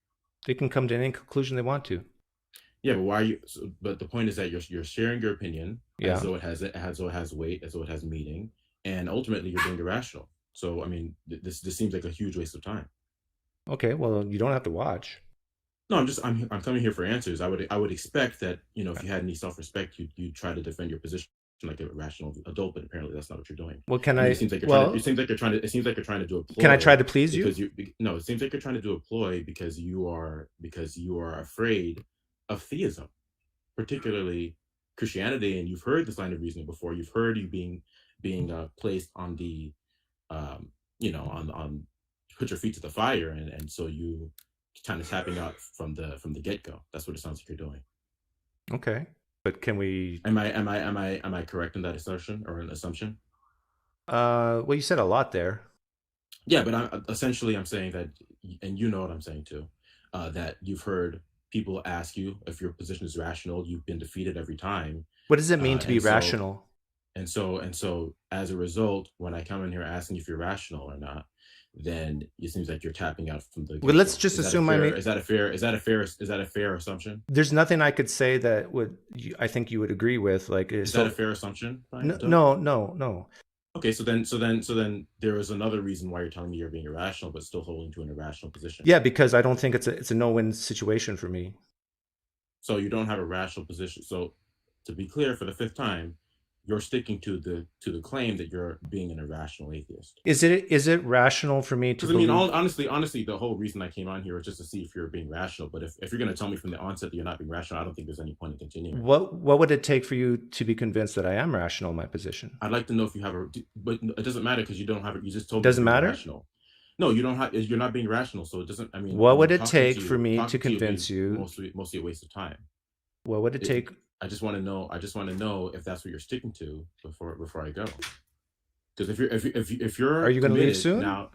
Speaker 1: They can come to any conclusion they want to.
Speaker 5: Yeah, but why are you? But the point is that you're sharing your opinion as though it has weight, as though it has meaning, and ultimately you're being irrational. So I mean, this seems like a huge waste of time.
Speaker 1: Okay, well, you don't have to watch.
Speaker 5: No, I'm coming here for answers. I would expect that, if you had any self-respect, you'd try to defend your position like a rational adult, but apparently that's not what you're doing.
Speaker 1: Well,
Speaker 5: it seems like you're trying to do a ploy.
Speaker 1: Can I try to please you?
Speaker 5: No, it seems like you're trying to do a ploy because you are afraid of theism, particularly Christianity, and you've heard this line of reasoning before. You've heard you being placed on the on put your feet to the fire, and so you kind of tapping out from the get-go. That's what it sounds like you're doing.
Speaker 1: Okay, but can we?
Speaker 5: Am I correct in that assertion or an assumption?
Speaker 1: Well, you said a lot there.
Speaker 5: Yeah, but I'm saying that, and you know what I'm saying too, that you've heard people ask you if your position is rational. You've been defeated every time.
Speaker 1: What does it mean to be rational?
Speaker 5: And so as a result, when I come in here asking if you're rational or not, then it seems like you're tapping out from the.
Speaker 1: Well, let's just assume
Speaker 5: is that a fair assumption?
Speaker 1: There's nothing I could say that I think you would agree with. Like,
Speaker 5: is that a fair assumption?
Speaker 1: No.
Speaker 5: Okay, so then there is another reason why you're telling me you're being irrational, but still holding to an irrational position.
Speaker 1: Yeah, because I don't think it's a no-win situation for me.
Speaker 5: So you don't have a rational position. So to be clear, for the fifth time, you're sticking to the claim that you're being an irrational atheist.
Speaker 1: Is it rational for me to?
Speaker 5: I mean, honestly, the whole reason I came on here was just to see if you're being rational. But if you're going to tell me from the onset that you're not being rational, I don't think there's any point in continuing.
Speaker 1: What would it take for you to be convinced that I am rational in my position?
Speaker 5: I'd like to know if you have but it doesn't matter because you don't have it. You just told me.
Speaker 1: Doesn't matter.
Speaker 5: Rational. No, you don't have. You're not being rational, so it doesn't. I mean,
Speaker 1: what would it take for me to convince you?
Speaker 5: Mostly a waste of time.
Speaker 1: What would it take?
Speaker 5: I just want to know if that's what you're sticking to before I go. Because if you're
Speaker 1: are you going to leave soon?
Speaker 5: Now,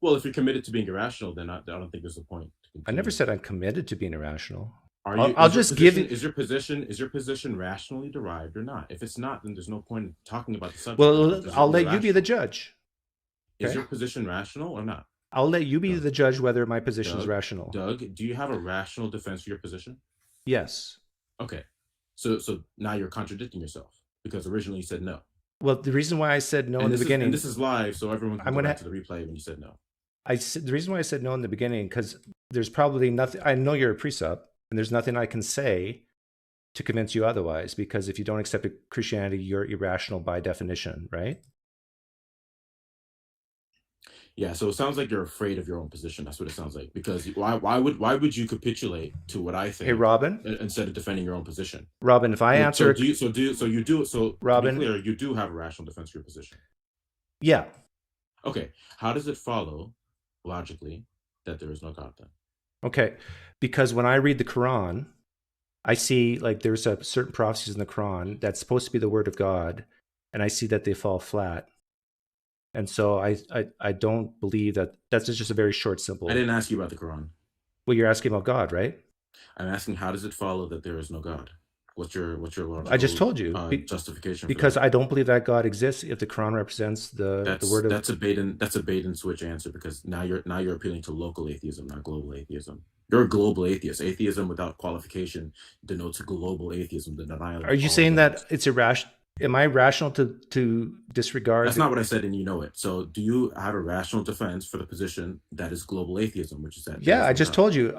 Speaker 5: well, if you're committed to being irrational, then I don't think there's a point.
Speaker 1: I never said I'm committed to being irrational.
Speaker 5: I'll just give you. Is your position rationally derived or not? If it's not, then there's no point in talking about the subject.
Speaker 1: Well, I'll let you be the judge.
Speaker 5: Okay? Is your position rational or not?
Speaker 1: I'll let you be the judge whether my position is rational.
Speaker 5: Doug, do you have a rational defense for your position?
Speaker 1: Yes.
Speaker 5: Okay. So now you're contradicting yourself because originally you said no.
Speaker 1: Well, the reason why I said no in the beginning,
Speaker 5: and this is live, so everyone can go back to the replay when you said no.
Speaker 1: The reason why I said no in the beginning because there's probably nothing. I know you're a presup, and there's nothing I can say to convince you otherwise. Because if you don't accept Christianity, you're irrational by definition, right?
Speaker 5: Yeah, so it sounds like you're afraid of your own position. That's what it sounds like. Because why would you capitulate to what I think?
Speaker 1: Hey, Robin.
Speaker 5: Instead of defending your own position.
Speaker 1: Robin, if I answer,
Speaker 5: Robin, to be clear, you do have a rational defense for your position.
Speaker 1: Yeah.
Speaker 5: Okay. How does it follow logically that there is no God then?
Speaker 1: Okay, because when I read the Quran, I see like there's certain prophecies in the Quran that's supposed to be the word of God, and I see that they fall flat. And so I don't believe that's just a very short, simple.
Speaker 5: I didn't ask you about the Quran.
Speaker 1: Well, you're asking about God, right?
Speaker 5: I'm asking how does it follow that there is no God? What's your logical,
Speaker 1: I just told you
Speaker 5: justification?
Speaker 1: Because I don't believe that God exists if the Quran represents the word of.
Speaker 5: That's a bait and switch answer because now you're appealing to local atheism, not global atheism. You're a global atheist. Atheism without qualification denotes global atheism. The denial.
Speaker 1: Are you saying that it's irrational? Am I rational to disregard?
Speaker 5: That's not what I said, and you know it. So, do you have a rational defense for the position that is global atheism, which is that?
Speaker 1: Yeah, I just told you.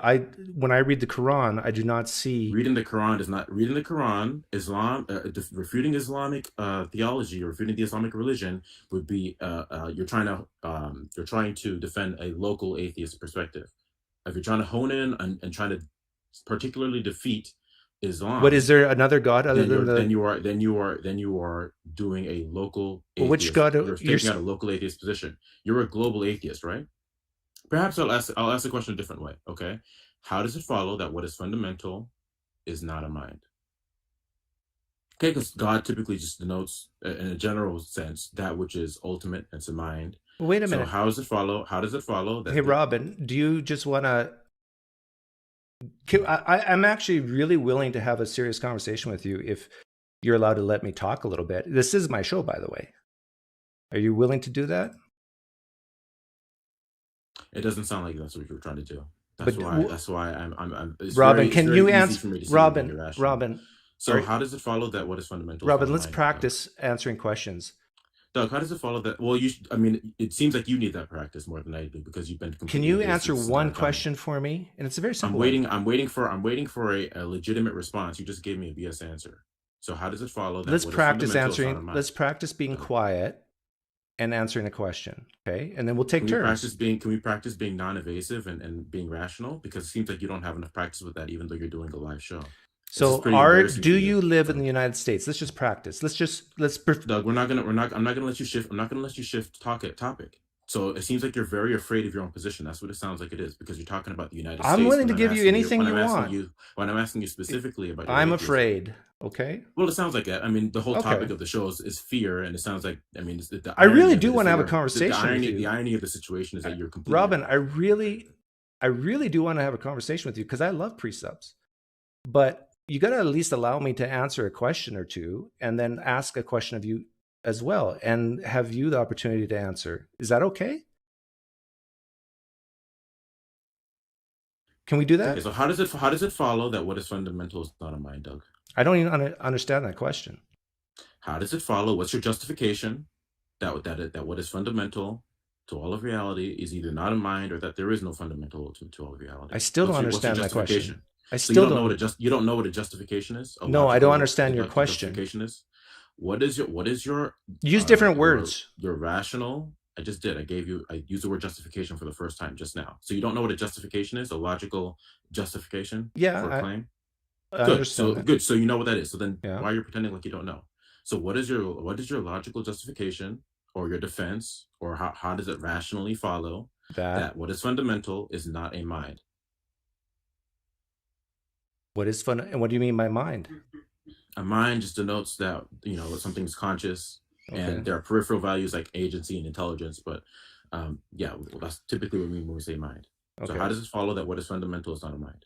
Speaker 1: When I read the Quran, I do not see
Speaker 5: reading the Quran is not reading the Quran. Islam refuting Islamic theology, refuting the Islamic religion would be you're trying to defend a local atheist perspective. If you're trying to hone in and trying to particularly defeat Islam.
Speaker 1: What is there another God other than the?
Speaker 5: Then you are doing a local atheist.
Speaker 1: Well, which God?
Speaker 5: You're taking out a local atheist position. You're a global atheist, right? Perhaps I'll ask the question a different way. Okay, how does it follow that what is fundamental is not a mind? Okay, because God typically just denotes, in a general sense, that which is ultimate. It's a mind.
Speaker 1: Wait a minute.
Speaker 5: So how does it follow? How does it follow that?
Speaker 1: Hey, Robin, do you just want to? I'm actually really willing to have a serious conversation with you if you're allowed to let me talk a little bit. This is my show, by the way. Are you willing to do that?
Speaker 5: It doesn't sound like that's what you're trying to do. That's why I'm
Speaker 1: Robin, can you answer? Robin.
Speaker 5: So how does it follow that what is fundamental?
Speaker 1: Robin, let's practice answering questions.
Speaker 5: Doug, how does it follow that? Well, it seems like you need that practice more than I do because you've been.
Speaker 1: Can you answer one question for me? And it's a very simple.
Speaker 5: I'm waiting for a legitimate response. You just gave me a BS answer. So how does it follow that?
Speaker 1: Let's practice answering. Let's practice being quiet and answering a question. Okay, and then we'll take turns.
Speaker 5: Can we practice being non-evasive and being rational? Because it seems like you don't have enough practice with that, even though you're doing a live show.
Speaker 1: So, do you live in the United States? Let's just practice. Doug,
Speaker 5: I'm not gonna let you shift topic. So it seems like you're very afraid of your own position. That's what it sounds like it is, because you're talking about the United States.
Speaker 1: I'm willing to give you anything you want.
Speaker 5: When I'm asking you specifically about,
Speaker 1: I'm afraid. Okay.
Speaker 5: Well, it sounds like that. I mean, the whole topic of the show is fear, and it sounds like, I mean,
Speaker 1: I really do want to have a conversation with you.
Speaker 5: The irony of the situation is that you're completely.
Speaker 1: Robin, I really do want to have a conversation with you because I love presups, but you got to at least allow me to answer a question or two and then ask a question of you as well and have you the opportunity to answer. Is that okay? Can we do that?
Speaker 5: Okay, so how does it follow that what is fundamental is not a mind, Doug?
Speaker 1: I don't even understand that question.
Speaker 5: How does it follow? What's your justification that what is fundamental to all of reality is either not a mind or that there is no fundamental to all of reality?
Speaker 1: I still don't understand that question.
Speaker 5: You don't know what a justification is?
Speaker 1: No, I don't understand your question.
Speaker 5: Justification is what is your
Speaker 1: use different words.
Speaker 5: Your rational. I just did. I used the word justification for the first time just now. So you don't know what a justification is? A logical justification for a claim? Good. So you know what that is. So then why are you pretending like you don't know? So what is your logical justification or your defense, or how does it rationally follow that what is fundamental is not a mind?
Speaker 1: What is fun? And what do you mean by mind?
Speaker 5: A mind just denotes that, something's conscious, and there are peripheral values like agency and intelligence. But that's typically what we mean when we say mind. Okay. So how does it follow that what is fundamental is not a mind?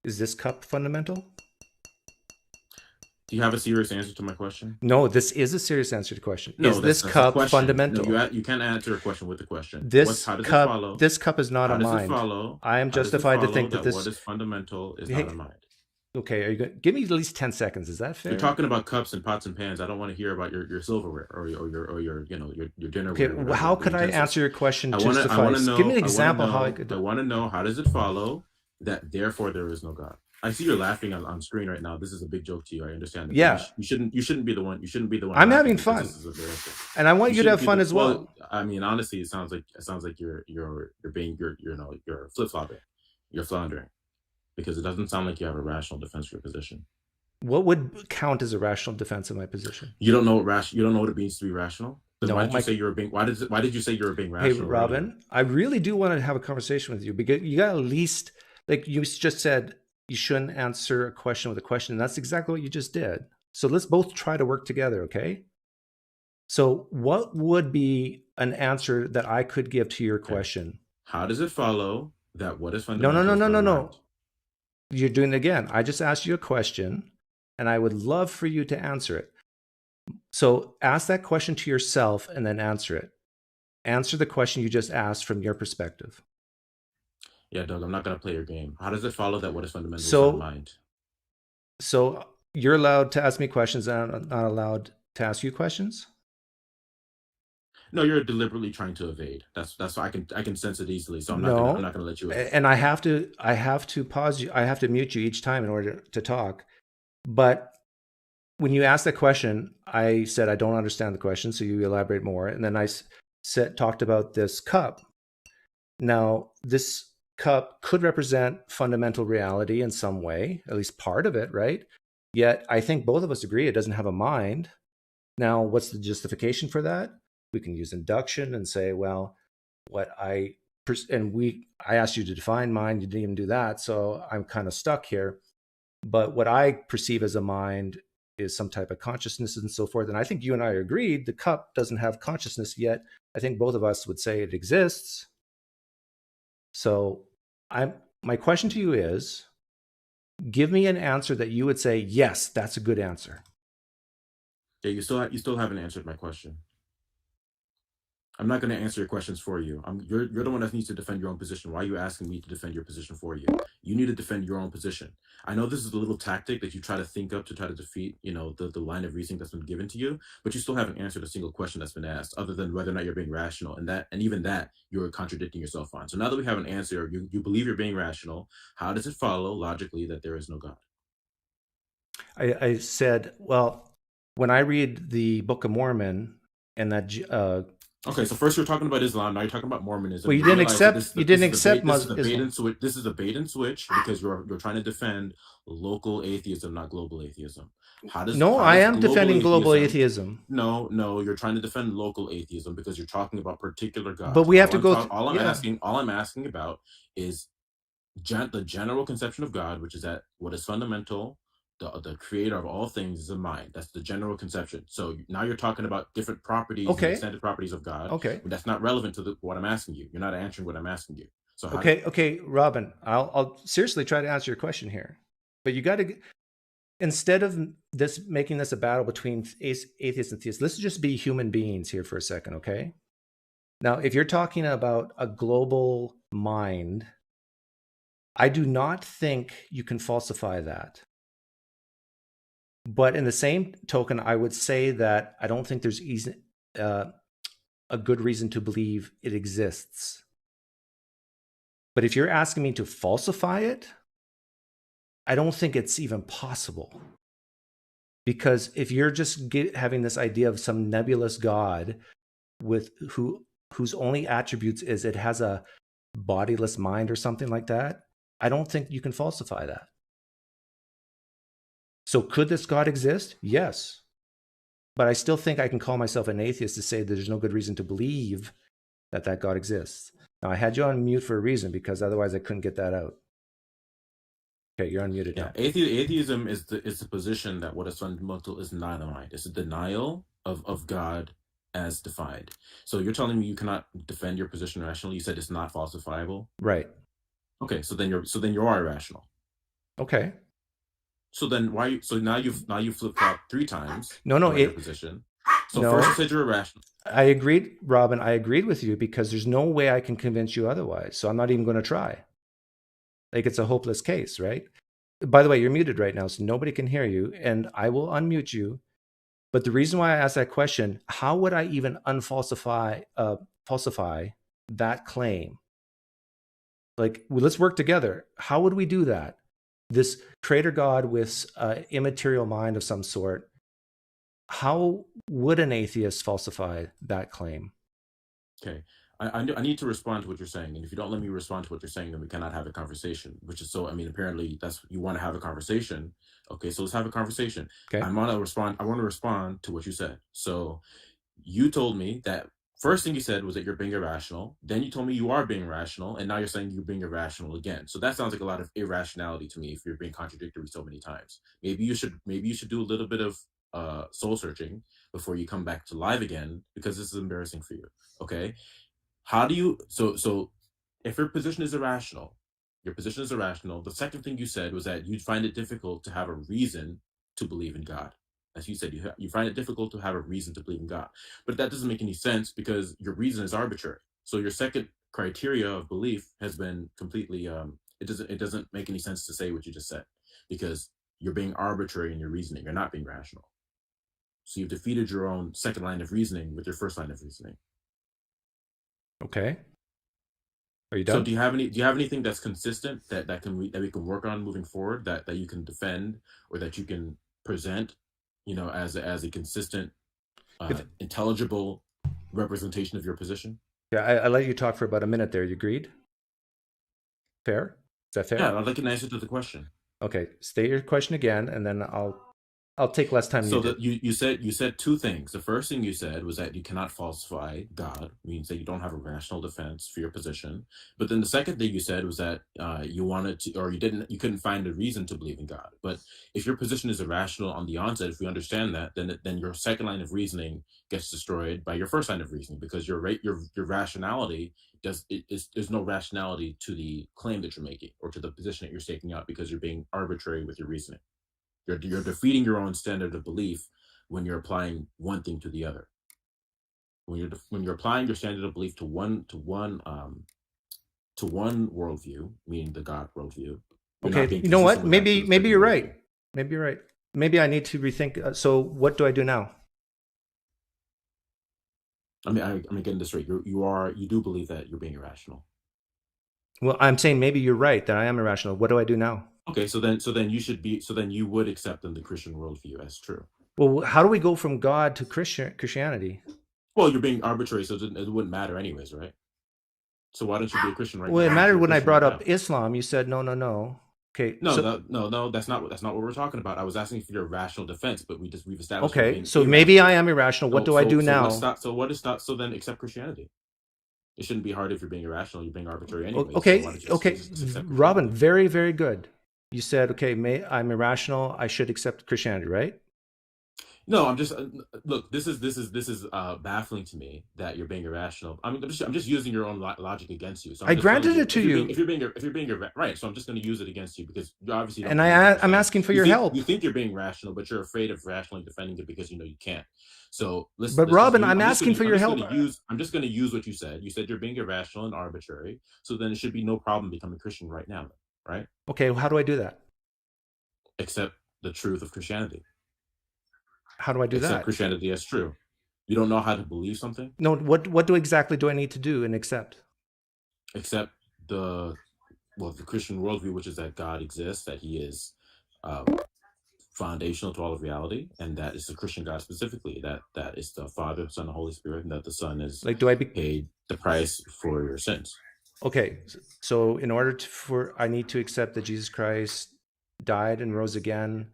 Speaker 1: Is this cup fundamental?
Speaker 5: Do you have a serious answer to my question?
Speaker 1: No, this is a serious answer to the question.
Speaker 5: No,
Speaker 1: is this cup fundamental?
Speaker 5: No, you can't answer a question with the question.
Speaker 1: This cup is not a mind. I am justified to think that
Speaker 5: what is fundamental is not a mind.
Speaker 1: Okay, are you going? Give me at least 10 seconds. Is that fair?
Speaker 5: You're talking about cups and pots and pans. I don't want to hear about your silverware or your dinner.
Speaker 1: Okay, well, how could I answer your question? Give me an example how I could.
Speaker 5: I want to know, how does it follow that therefore there is no God? I see you're laughing on screen right now. This is a big joke to you. I understand.
Speaker 1: Yeah.
Speaker 5: You shouldn't be the one. You shouldn't be the one.
Speaker 1: I'm having fun, and I want you to have fun as well.
Speaker 5: I mean, honestly, it sounds like you're flip flopping, you're floundering, because it doesn't sound like you have a rational defense for your position. What
Speaker 1: would count as a rational defense of my position?
Speaker 5: You don't know what it means to be rational. Then why did you say you were being? Why did you say you were being rational?
Speaker 1: Hey, Robin, I really do want to have a conversation with you, because you got at least, like you just said, you shouldn't answer a question with a question. And that's exactly what you just did. So let's both try to work together, okay? So what would be an answer that I could give to your question?
Speaker 5: How does it follow that what is fundamental?
Speaker 1: No. You're doing it again. I just asked you a question, and I would love for you to answer it. So ask that question to yourself and then answer it. Answer the question you just asked from your perspective.
Speaker 5: Yeah, Doug, I'm not going to play your game. How does it follow that what is fundamental is not mind?
Speaker 1: So you're allowed to ask me questions, and I'm not allowed to ask you questions?
Speaker 5: No, you're deliberately trying to evade. That's why I can sense it easily. So I'm not going to let you.
Speaker 1: And I have to pause you. I have to mute you each time in order to talk. But when you asked that question, I said I don't understand the question, so you elaborate more. And then I talked about this cup. Now, this cup could represent fundamental reality in some way, at least part of it, right? Yet I think both of us agree it doesn't have a mind. Now, what's the justification for that? We can use induction and say, well, I asked you to define mind, you didn't even do that, so I'm kind of stuck here. But what I perceive as a mind is some type of consciousness and so forth. And I think you and I agreed the cup doesn't have consciousness yet. I think both of us would say it exists. So my question to you is, give me an answer that you would say, yes, that's a good answer.
Speaker 5: Yeah, you still haven't answered my question. I'm not going to answer your questions for you. You're the one that needs to defend your own position. Why are you asking me to defend your position for you? You need to defend your own position. I know this is a little tactic that you try to think up to try to defeat, the line of reasoning that's been given to you, but you still haven't answered a single question that's been asked, other than whether or not you're being rational, and even that you're contradicting yourself on. So now that we have an answer, you believe you're being rational. How does it follow logically that there is no God?
Speaker 1: I said, well, when I read the Book of Mormon and that.
Speaker 5: Okay, so first you're talking about Islam, now you're talking about Mormonism.
Speaker 1: Well, you didn't accept Muslim.
Speaker 5: This is a bait and switch because you're trying to defend local atheism, not global atheism.
Speaker 1: I am defending global atheism.
Speaker 5: No, you're trying to defend local atheism because you're talking about particular gods.
Speaker 1: But we have to go.
Speaker 5: All I'm asking about is the general conception of God, which is that what is fundamental, the creator of all things, is a mind. That's the general conception. So now you're talking about different properties, and extended properties of God.
Speaker 1: Okay,
Speaker 5: but that's not relevant to what I'm asking you. You're not answering what I'm asking you. So
Speaker 1: okay, Robin, I'll seriously try to answer your question here, but you got to, instead of making this a battle between atheists and theists, let's just be human beings here for a second, okay? Now, if you're talking about a global mind, I do not think you can falsify that. But in the same token, I would say that I don't think there's a good reason to believe it exists. But if you're asking me to falsify it, I don't think it's even possible. Because if you're just having this idea of some nebulous God whose only attributes is it has a bodiless mind or something like that, I don't think you can falsify that. So could this God exist? Yes. But I still think I can call myself an atheist to say that there's no good reason to believe that God exists. Now, I had you on mute for a reason, because otherwise I couldn't get that out. Okay, you're unmuted now.
Speaker 5: Atheism is the position that what is fundamental is not a mind. It's a denial of God as defined. So you're telling me you cannot defend your position rationally. You said it's not falsifiable.
Speaker 1: Right.
Speaker 5: Okay, so then you are irrational.
Speaker 1: Okay.
Speaker 5: So then why? So now you've flip flopped 3 times.
Speaker 1: No,
Speaker 5: your position. So first you said you're irrational.
Speaker 1: I agreed, Robin. I agreed with you because there's no way I can convince you otherwise. So I'm not even going to try. Like, it's a hopeless case, right? By the way, you're muted right now, so nobody can hear you, and I will unmute you. But the reason why I asked that question, how would I even falsify that claim? Like, let's work together. How would we do that? This creator God with immaterial mind of some sort, how would an atheist falsify that claim?
Speaker 5: Okay, I need to respond to what you're saying, and if you don't let me respond to what you're saying, then we cannot have a conversation. Which is apparently that's you want to have a conversation. Okay, so let's have a conversation.
Speaker 1: Okay.
Speaker 5: I want to respond to what you said. So you told me that first thing you said was that you're being irrational. Then you told me you are being rational, and now you're saying you're being irrational again. So that sounds like a lot of irrationality to me. If you're being contradictory so many times, maybe you should do a little bit of soul searching before you come back to live again, because this is embarrassing for you. Okay, how do you so if your position is irrational, the second thing you said was that you'd find it difficult to have a reason to believe in God. As you said, you find it difficult to have a reason to believe in God. But that doesn't make any sense because your reason is arbitrary. So your second criteria of belief has been completely, it doesn't make any sense to say what you just said, because you're being arbitrary in your reasoning. You're not being rational. So you've defeated your own second line of reasoning with your first line of reasoning.
Speaker 1: Okay. Are you done?
Speaker 5: So do you have anything that's consistent that we can work on moving forward, that you can defend or that you can present, as a consistent, intelligible representation of your position?
Speaker 1: Yeah, I let you talk for about a minute there. You agreed? Fair? Is that fair?
Speaker 5: Yeah, I'd like an answer to the question.
Speaker 1: Okay, state your question again, and then I'll take less time than
Speaker 5: So
Speaker 1: you did.
Speaker 5: that you said two things. The first thing you said was that you cannot falsify God, means that you don't have a rational defense for your position. But then the second thing you said was that you wanted to, or you couldn't find a reason to believe in God. But if your position is irrational on the onset, if we understand that, then your second line of reasoning gets destroyed by your first line of reasoning, because your rationality there's no rationality to the claim that you're making or to the position that you're staking out, because you're being arbitrary with your reasoning. You're defeating your own standard of belief when you're applying one thing to the other. When you're applying your standard of belief to one worldview, meaning the God worldview.
Speaker 1: Okay, you know what? Maybe you're right. Maybe you're right. Maybe I need to rethink. So what do I do now?
Speaker 5: I mean, I'm getting this right. You do believe that you're being irrational.
Speaker 1: Well, I'm saying maybe you're right that I am irrational. What do I do now?
Speaker 5: Okay, so then you would accept in the Christian worldview as true.
Speaker 1: Well, how do we go from God to Christianity?
Speaker 5: Well, you're being arbitrary, so it wouldn't matter anyways, right? So why don't you be a Christian right now?
Speaker 1: Well, it mattered when I brought up Islam. You said no. Okay.
Speaker 5: No, that's not what we're talking about. I was asking for your rational defense, but we've established.
Speaker 1: Okay, so maybe I am irrational. What do I do now?
Speaker 5: So then accept Christianity. It shouldn't be hard if you're being irrational. You're being arbitrary anyway.
Speaker 1: Okay. Robin, very, very good. You said, okay, I'm irrational. I should accept Christianity, right?
Speaker 5: No, I'm just look. This is baffling to me that you're being irrational. I'm just using your own logic against you. So
Speaker 1: I granted it to you.
Speaker 5: If you're being right, so I'm just going to use it against you, because you obviously don't.
Speaker 1: And I'm asking for your help.
Speaker 5: You think you're being rational, but you're afraid of rationally defending it because you know you can't. So listen.
Speaker 1: But Robin, I'm asking for your help.
Speaker 5: I'm just going to use what you said. You said you're being irrational and arbitrary. So then it should be no problem becoming Christian right now, right?
Speaker 1: Okay, well, how do I do that?
Speaker 5: Accept the truth of Christianity.
Speaker 1: How do I do that?
Speaker 5: Accept Christianity as true. You don't know how to believe something?
Speaker 1: No, what exactly do I need to do and accept?
Speaker 5: Accept the Christian worldview, which is that God exists, that he is foundational to all of reality, and that is the Christian God specifically, that is the Father, Son, and Holy Spirit, and that the Son is paid the price for your sins. Okay,
Speaker 1: so in order I need to accept that Jesus Christ died and rose again,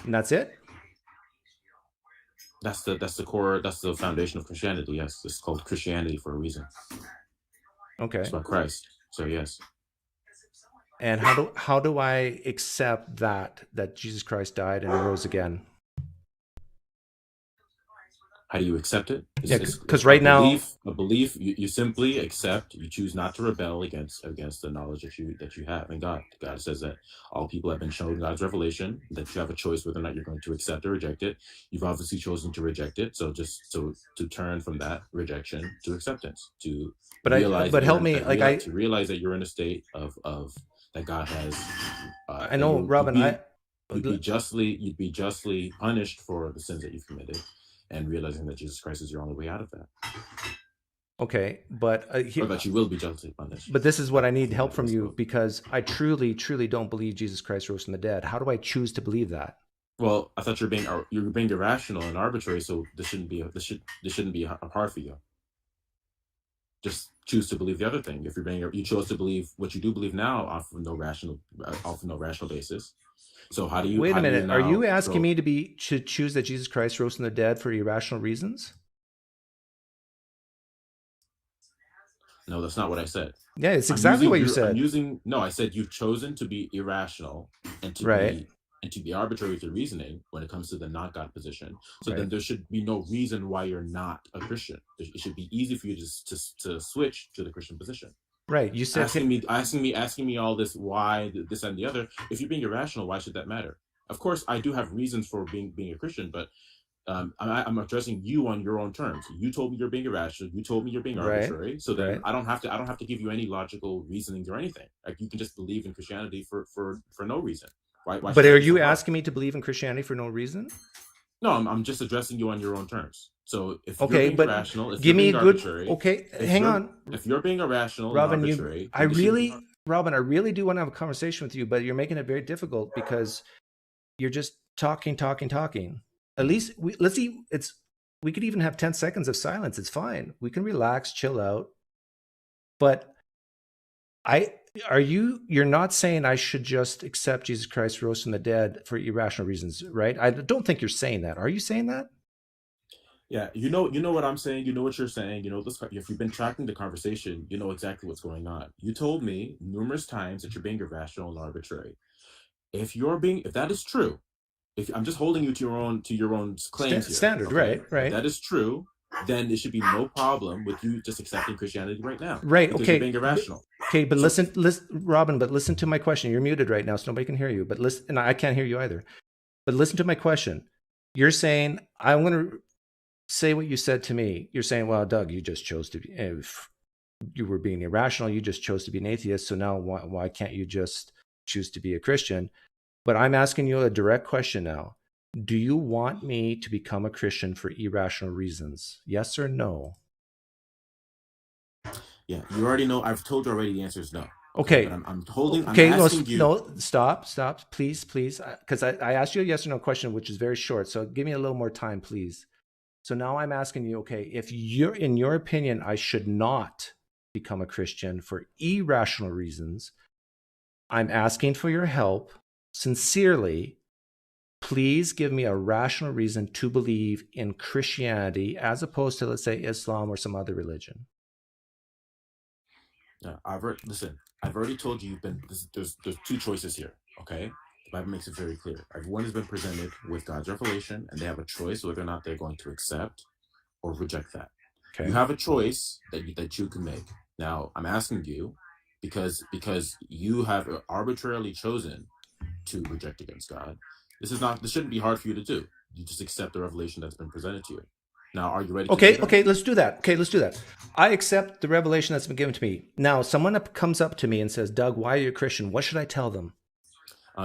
Speaker 1: and that's it?
Speaker 5: That's the core, that's the foundation of Christianity. Yes, it's called Christianity for a reason.
Speaker 1: Okay.
Speaker 5: It's about Christ. So yes.
Speaker 1: And how do I accept that Jesus Christ died and rose again?
Speaker 5: How do you accept it?
Speaker 1: Because right now,
Speaker 5: a belief. You simply accept. You choose not to rebel against the knowledge that you have in God. God says that all people have been shown God's revelation. That you have a choice whether or not you're going to accept or reject it. You've obviously chosen to reject it. So to turn from that rejection to acceptance. To realize that you're in a state of that God has.
Speaker 1: I know, Robin.
Speaker 5: You'd be justly punished for the sins that you've committed. And realizing that Jesus Christ is your only way out of that.
Speaker 1: Okay, but
Speaker 5: or that you will be justly punished.
Speaker 1: But this is what I need help from you, because I truly, truly don't believe Jesus Christ rose from the dead. How do I choose to believe that?
Speaker 5: Well, I thought you're being irrational and arbitrary, so this shouldn't be hard for you. Just choose to believe the other thing. If you chose to believe what you do believe now off of no rational basis. So how do you
Speaker 1: wait a minute? Are you asking me to choose that Jesus Christ rose from the dead for irrational reasons?
Speaker 5: No, that's not what I said.
Speaker 1: Yeah, it's exactly what you said.
Speaker 5: I said you've chosen to be irrational and to be arbitrary with your reasoning when it comes to the not God position. So then there should be no reason why you're not a Christian. It should be easy for you to switch to the Christian position.
Speaker 1: Right. You said
Speaker 5: asking me all this, why this and the other. If you're being irrational, why should that matter? Of course, I do have reasons for being a Christian, but I'm addressing you on your own terms. You told me you're being irrational. You told me you're being arbitrary. Right. So then I don't have to give you any logical reasonings or anything. Like, you can just believe in Christianity for no reason. Why
Speaker 1: but are you asking me to believe in Christianity for no reason?
Speaker 5: No, I'm just addressing you on your own terms. So if you're being irrational, if
Speaker 1: give
Speaker 5: you're being
Speaker 1: me a good.
Speaker 5: arbitrary,
Speaker 1: Okay, hang on.
Speaker 5: If you're being irrational,
Speaker 1: Robin,
Speaker 5: and arbitrary,
Speaker 1: Robin, I really do want to have a conversation with you, but you're making it very difficult because you're just talking. At least let's see. We could even have 10 seconds of silence. It's fine. We can relax, chill out. But you're not saying I should just accept Jesus Christ rose from the dead for irrational reasons, right? I don't think you're saying that. Are you saying that?
Speaker 5: Yeah, you know what I'm saying. You know what you're saying. You know this. If you've been tracking the conversation, you know exactly what's going on. You told me numerous times that you're being irrational and arbitrary. If that is true, if I'm just holding you to your own claims here,
Speaker 1: standard,
Speaker 5: okay?
Speaker 1: right?
Speaker 5: If that is true, then there should be no problem with you just accepting Christianity right now,
Speaker 1: right?
Speaker 5: Because
Speaker 1: Okay,
Speaker 5: you're being irrational.
Speaker 1: Okay, but listen, Robin. But listen to my question. You're muted right now, so nobody can hear you. But listen, and I can't hear you either. But listen to my question. You're saying I'm going to say what you said to me. You're saying, well, Doug, you just chose to be. If you were being irrational, you just chose to be an atheist. So now, why can't you just choose to be a Christian? But I'm asking you a direct question now. Do you want me to become a Christian for irrational reasons? Yes or no?
Speaker 5: Yeah, you already know. I've told you already. The answer is no.
Speaker 1: Okay.
Speaker 5: But I'm holding.
Speaker 1: Okay.
Speaker 5: I'm asking you.
Speaker 1: No, stop, please, because I asked you a yes or no question, which is very short. So give me a little more time, please. So now I'm asking you, okay, if in your opinion, I should not become a Christian for irrational reasons, I'm asking for your help sincerely. Please give me a rational reason to believe in Christianity as opposed to, let's say, Islam or some other religion.
Speaker 5: Yeah, I've already told you. There's two choices here. Okay, the Bible makes it very clear. Everyone has been presented with God's revelation, and they have a choice whether or not they're going to accept or reject that. Okay. You have a choice that you can make. Now, I'm asking you because you have arbitrarily chosen to reject against God. This shouldn't be hard for you to do. You just accept the revelation that's been presented to you. Now, are you ready?
Speaker 1: Okay, let's do that. I accept the revelation that's been given to me. Now, someone comes up to me and says, Doug, why are you a Christian? What should I tell them?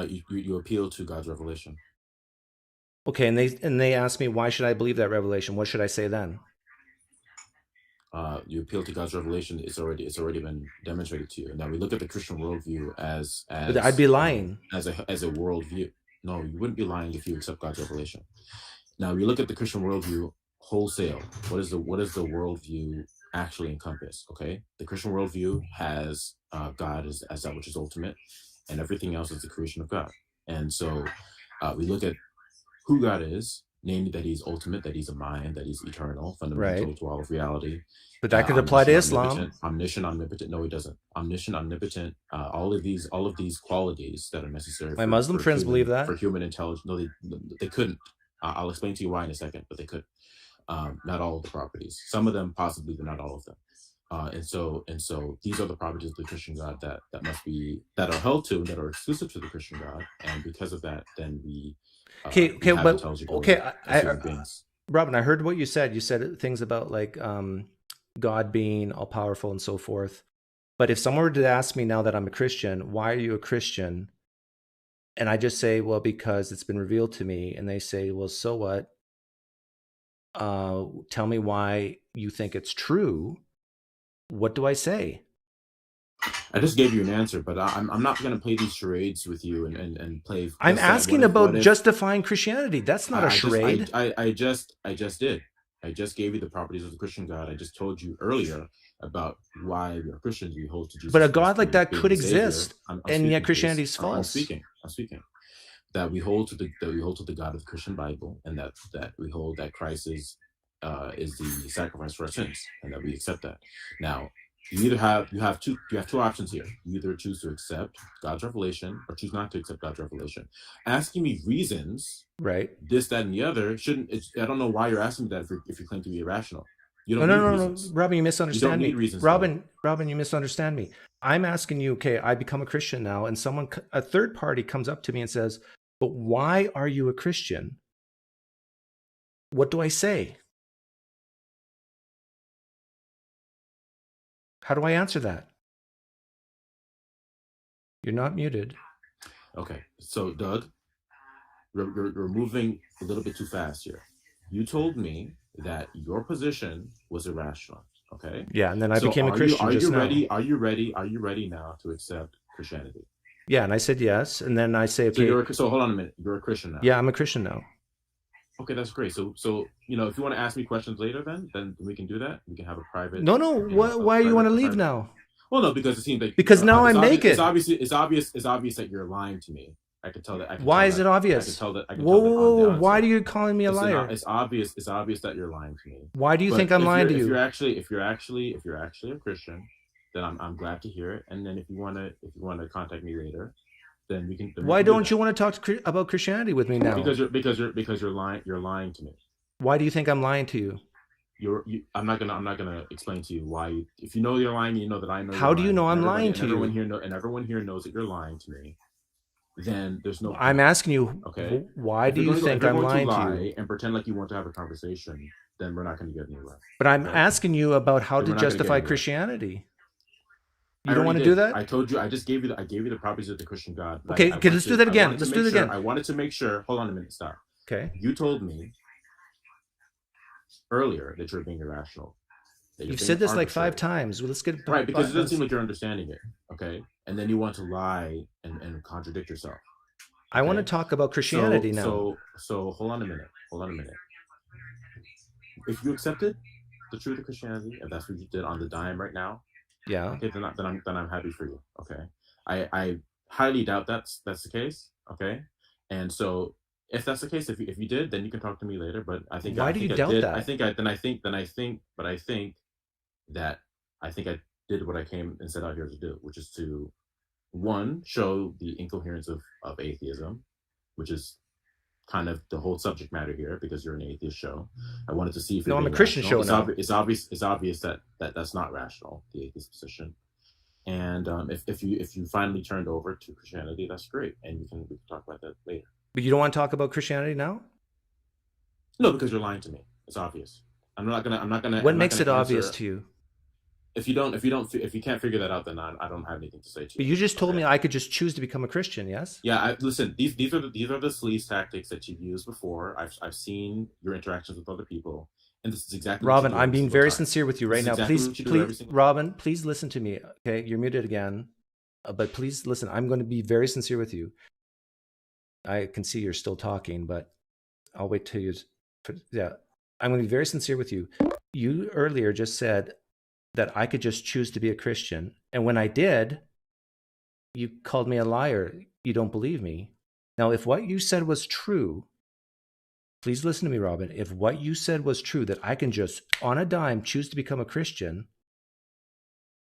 Speaker 5: You appeal to God's revelation.
Speaker 1: Okay, and they ask me, why should I believe that revelation? What should I say then?
Speaker 5: You appeal to God's revelation. It's already been demonstrated to you. Now we look at the Christian worldview as
Speaker 1: but I'd be lying
Speaker 5: as a worldview. No, you wouldn't be lying if you accept God's revelation. Now we look at the Christian worldview wholesale. What does the worldview actually encompass? Okay, the Christian worldview has God as that which is ultimate, and everything else is the creation of God. And so we look at who God is, namely that he's ultimate, that he's a mind, that he's eternal, fundamental to all of reality.
Speaker 1: But that could apply to Islam.
Speaker 5: Omniscient, omnipotent. No, he doesn't. Omniscient, omnipotent. All of these qualities that are necessary.
Speaker 1: My Muslim friends believe that
Speaker 5: for human intelligence. No, they couldn't. I'll explain to you why in a second, but they could. Not all of the properties. Some of them possibly, but not all of them. And so these are the properties of the Christian God that are held to, that are exclusive to the Christian God, and because of that, then we.
Speaker 1: Robin, I heard what you said. You said things about like God being all powerful and so forth. But if someone were to ask me now that I'm a Christian, why are you a Christian? And I just say, well, because it's been revealed to me. And they say, well, so what? Tell me why you think it's true. What do I say?
Speaker 5: I just gave you an answer, but I'm not going to play these charades with you and play.
Speaker 1: I'm asking about justifying Christianity. That's not a charade.
Speaker 5: I just did. I just gave you the properties of the Christian God. I just told you earlier about why we are Christians. We hold to Jesus.
Speaker 1: But a God like that could exist, and yet Christianity is false.
Speaker 5: I'm speaking. That we hold to the God of the Christian Bible, and that we hold that Christ is the sacrifice for our sins, and that we accept that. Now, you have two options here. You either choose to accept God's revelation or choose not to accept God's revelation. Asking me reasons,
Speaker 1: right?
Speaker 5: This, that, and the other I don't know why you're asking me that if you claim to be irrational. You don't
Speaker 1: no, Robin, you misunderstand me.
Speaker 5: Reasons,
Speaker 1: Robin, you misunderstand me. I'm asking you, okay, I become a Christian now, and a third party comes up to me and says, but why are you a Christian? What do I say? How do I answer that? You're not muted.
Speaker 5: Okay, so Doug, you're moving a little bit too fast here. You told me that your position was irrational. Okay.
Speaker 1: Yeah, and then I became a Christian. Are
Speaker 5: you ready now to accept Christianity?
Speaker 1: Yeah, and I said yes, and then I say, okay.
Speaker 5: So hold on a minute. You're a Christian now.
Speaker 1: Yeah, I'm a Christian now.
Speaker 5: Okay, that's great. So if you want to ask me questions later, then we can do that. We can have a private.
Speaker 1: No. Why you want to leave now?
Speaker 5: Well, no, because it seems like
Speaker 1: Because now I'm naked.
Speaker 5: It's obvious that you're lying to me. I could tell that.
Speaker 1: Why is it obvious?
Speaker 5: I can tell that.
Speaker 1: Whoa! Why are you calling me a liar?
Speaker 5: It's obvious that you're lying to me.
Speaker 1: Why do you think I'm lying to you?
Speaker 5: If you're actually a Christian, then I'm glad to hear it. And then if you wanna contact me later, then we can.
Speaker 1: Why don't you want to talk about Christianity with me now?
Speaker 5: Because you're lying. You're lying to me.
Speaker 1: Why do you think I'm lying to you?
Speaker 5: I'm not gonna explain to you why. If you know you're lying, you know that I know.
Speaker 1: How do you know I'm lying to you?
Speaker 5: Everyone here knows that you're lying to me. Then there's no.
Speaker 1: I'm asking you.
Speaker 5: Okay.
Speaker 1: Why do you think I'm lying to you?
Speaker 5: And pretend like you want to have a conversation, then we're not going to get anywhere.
Speaker 1: But I'm asking you about how to justify Christianity. You don't want to do that?
Speaker 5: I told you. I gave you the properties of the Christian God.
Speaker 1: Okay. Let's do that again. Let's do it again.
Speaker 5: I wanted to make sure. Hold on a minute. Stop.
Speaker 1: Okay.
Speaker 5: You told me earlier that you're being irrational.
Speaker 1: You've said this like 5 times. Well, let's get
Speaker 5: right, because it doesn't seem like you're understanding it. Okay, and then you want to lie and contradict yourself. Okay?
Speaker 1: I want to talk about Christianity now.
Speaker 5: So hold on a minute. If you accepted the truth of Christianity, if that's what you did on the dime right now,
Speaker 1: yeah.
Speaker 5: Okay, then I'm happy for you. Okay, I highly doubt that's the case. Okay, and so if that's the case, if you did, then you can talk to me later. But I think
Speaker 1: why do you doubt that?
Speaker 5: I think I did what I came and set out here to do, which is to, one, show the incoherence of atheism, which is kind of the whole subject matter here, because you're an atheist show. I wanted to see if
Speaker 1: I'm a Christian show now.
Speaker 5: It's obvious that that's not rational, the atheist position. And if you finally turned over to Christianity, that's great, and we can talk about that later.
Speaker 1: But you don't want to talk about Christianity now?
Speaker 5: No, because you're lying to me. It's obvious. I'm not gonna.
Speaker 1: What makes it obvious to you?
Speaker 5: If you can't figure that out, then I don't have anything to say to you.
Speaker 1: But you just told me I could just choose to become a Christian. Yes.
Speaker 5: Yeah. Listen. These are the sleaze tactics that you've used before. I've seen your interactions with other people, and this is exactly.
Speaker 1: Robin, I'm being very sincere with you right now. Please, Robin, please listen to me. Okay, you're muted again, but please listen. I'm going to be very sincere with you. I can see you're still talking, but I'll wait till you. Yeah, I'm going to be very sincere with you. You earlier just said that I could just choose to be a Christian, and when I did, you called me a liar. You don't believe me. Now, if what you said was true, please listen to me, Robin. If what you said was true, that I can just, on a dime, choose to become a Christian,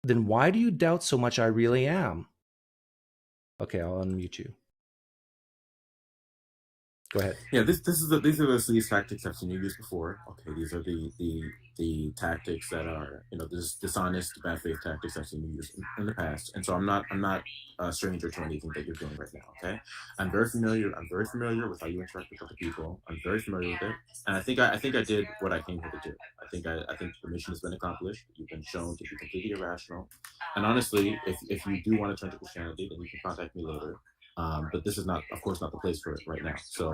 Speaker 1: then why do you doubt so much I really am? Okay, I'll unmute you. Go ahead.
Speaker 5: Yeah, these are the sleaze tactics I've seen you use before. Okay, these are the tactics that are, this dishonest, bad faith tactics I've seen you use in the past. And so I'm not a stranger to anything that you're doing right now. Okay, I'm very familiar with how you interact with other people. I'm very familiar with it, and I think I did what I came here to do. I think the mission has been accomplished. You've been shown to be completely irrational. And honestly, if you do want to turn to Christianity, then you can contact me later. But this is not, of course, not the place for it right now. So,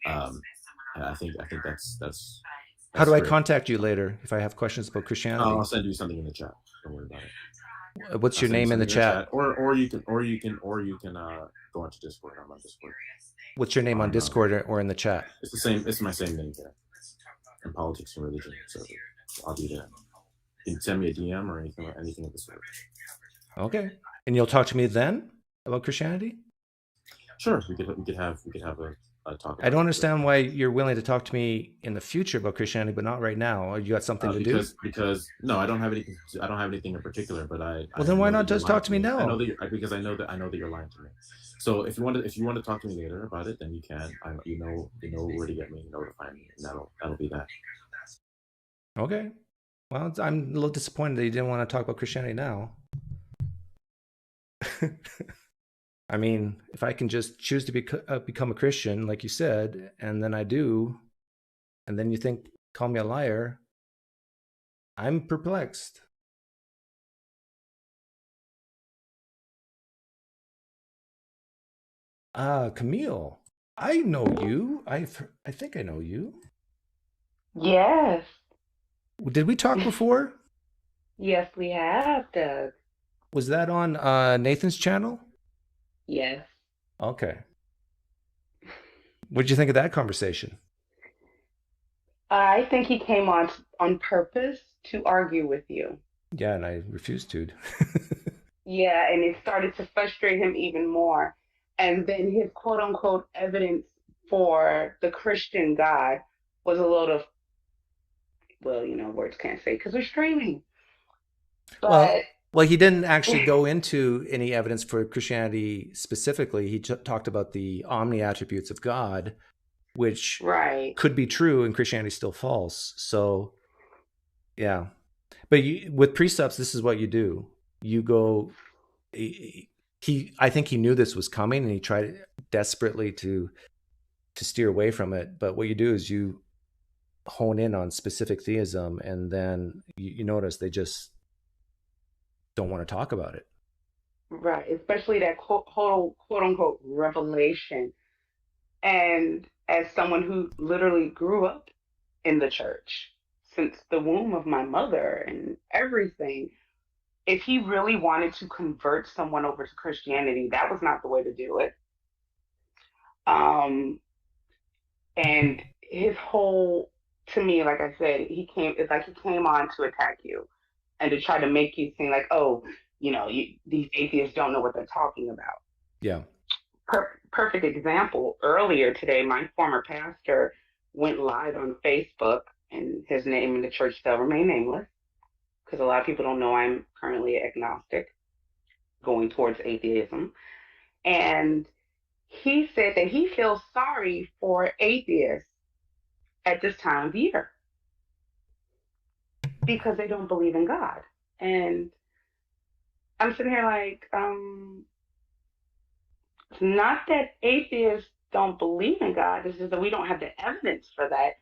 Speaker 5: I think that's
Speaker 1: how do I contact you later if I have questions about Christianity?
Speaker 5: I'll send you something in the chat. Don't worry about it.
Speaker 1: What's your name in the chat?
Speaker 5: Or you can go onto Discord. I'm on Discord.
Speaker 1: What's your name on Discord or in the chat?
Speaker 5: It's the same. It's my same name here. In politics and religion. So I'll do that. You can send me a DM or anything of the sort.
Speaker 1: Okay, and you'll talk to me then about Christianity?
Speaker 5: Sure, we could have a talk.
Speaker 1: I don't understand why you're willing to talk to me in the future about Christianity, but not right now. You got something to do?
Speaker 5: Because no, I don't have anything. I don't have anything in particular. But
Speaker 1: then why not just talk to me now?
Speaker 5: I know that you're lying to me. So if you want to talk to me later about it, then you can. You know where to get me. You know where to find me, and that'll be that.
Speaker 1: Okay. Well, I'm a little disappointed that you didn't want to talk about Christianity now. I mean, if I can just choose to become a Christian, like you said, and then I do, and then you call me a liar, I'm perplexed. Camille, I know you. I think I know you.
Speaker 6: Yes.
Speaker 1: Did we talk before?
Speaker 6: Yes, we have, Doug.
Speaker 1: Was that on Nathan's channel?
Speaker 6: Yes.
Speaker 1: Okay. What did you think of that conversation?
Speaker 6: I think he came on purpose to argue with you.
Speaker 1: Yeah, and I refused to.
Speaker 7: Yeah, and it started to frustrate him even more. And then his quote unquote evidence for the Christian God was a load of, well, words can't say because we're streaming.
Speaker 1: Well,
Speaker 7: But
Speaker 1: well, he didn't actually go into any evidence for Christianity specifically. He talked about the omni attributes of God, which
Speaker 7: right,
Speaker 1: could be true and Christianity is still false. So, yeah. But with presups, this is what you do. You go. I think he knew this was coming, and he tried desperately to steer away from it. But what you do is you hone in on specific theism, and then you notice they just don't want to talk about it.
Speaker 7: right, especially that quote unquote revelation. And as someone who literally grew up in the church since the womb of my mother and everything, if he really wanted to convert someone over to Christianity, that was not the way to do it. And his whole, to me, like I said, it's like he came on to attack you and to try to make you think like, oh, these atheists don't know what they're talking about.
Speaker 1: Yeah.
Speaker 7: Perfect example. Earlier today, my former pastor went live on Facebook, and his name in the church shall remain nameless because a lot of people don't know I'm currently agnostic, going towards atheism. And he said that he feels sorry for atheists at this time of year because they don't believe in God. And I'm sitting here like, it's not that atheists don't believe in God, it's just that we don't have the evidence for that.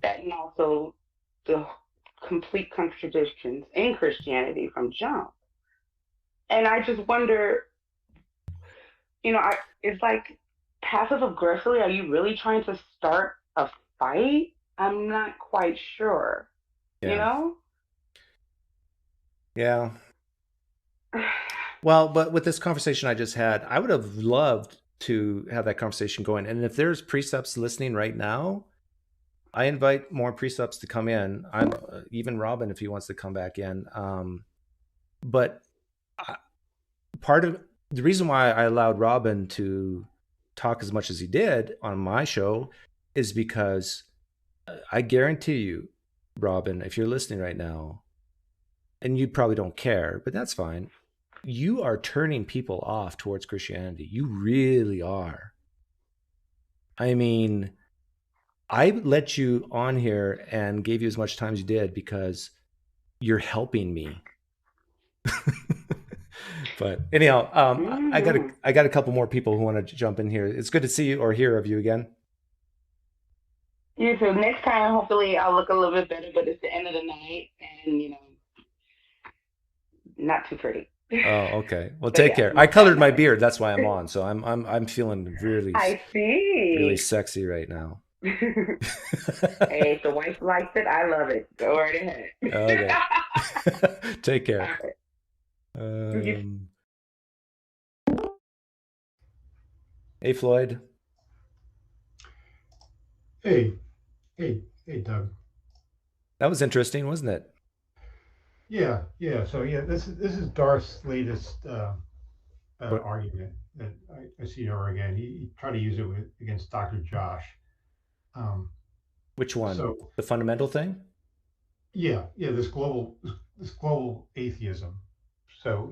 Speaker 7: That and also the complete contradictions in Christianity from jump. And I just wonder, it's like passive aggressively, are you really trying to start a fight? I'm not quite sure.
Speaker 1: Yeah. Yeah. Well, but with this conversation I just had, I would have loved to have that conversation going. And if there's presups listening right now, I invite more presups to come in. I'm even Robin if he wants to come back in. But part of the reason why I allowed Robin to talk as much as he did on my show is because I guarantee you, Robin, if you're listening right now, and you probably don't care, but that's fine. You are turning people off towards Christianity. You really are. I mean, I let you on here and gave you as much time as you did because you're helping me. But anyhow, I got a couple more people who want to jump in here. It's good to see you or hear of you again.
Speaker 7: Yeah, so next time, hopefully, I'll look a little bit better. But it's the end of the night, and not too pretty.
Speaker 1: Oh, okay. Well, take care. I colored my beard. That's why I'm on. So I'm feeling really,
Speaker 7: I see,
Speaker 1: really sexy right now.
Speaker 7: Hey, if the wife likes it, I love it. Go right ahead.
Speaker 1: Okay. Take care. Hey, Floyd.
Speaker 8: Hey, Doug.
Speaker 1: That was interesting, wasn't it?
Speaker 8: Yeah. So this is Darth's latest argument that I see over again. He tried to use it against Dr. Josh.
Speaker 1: Which one? So, the fundamental thing?
Speaker 8: Yeah. This global atheism. So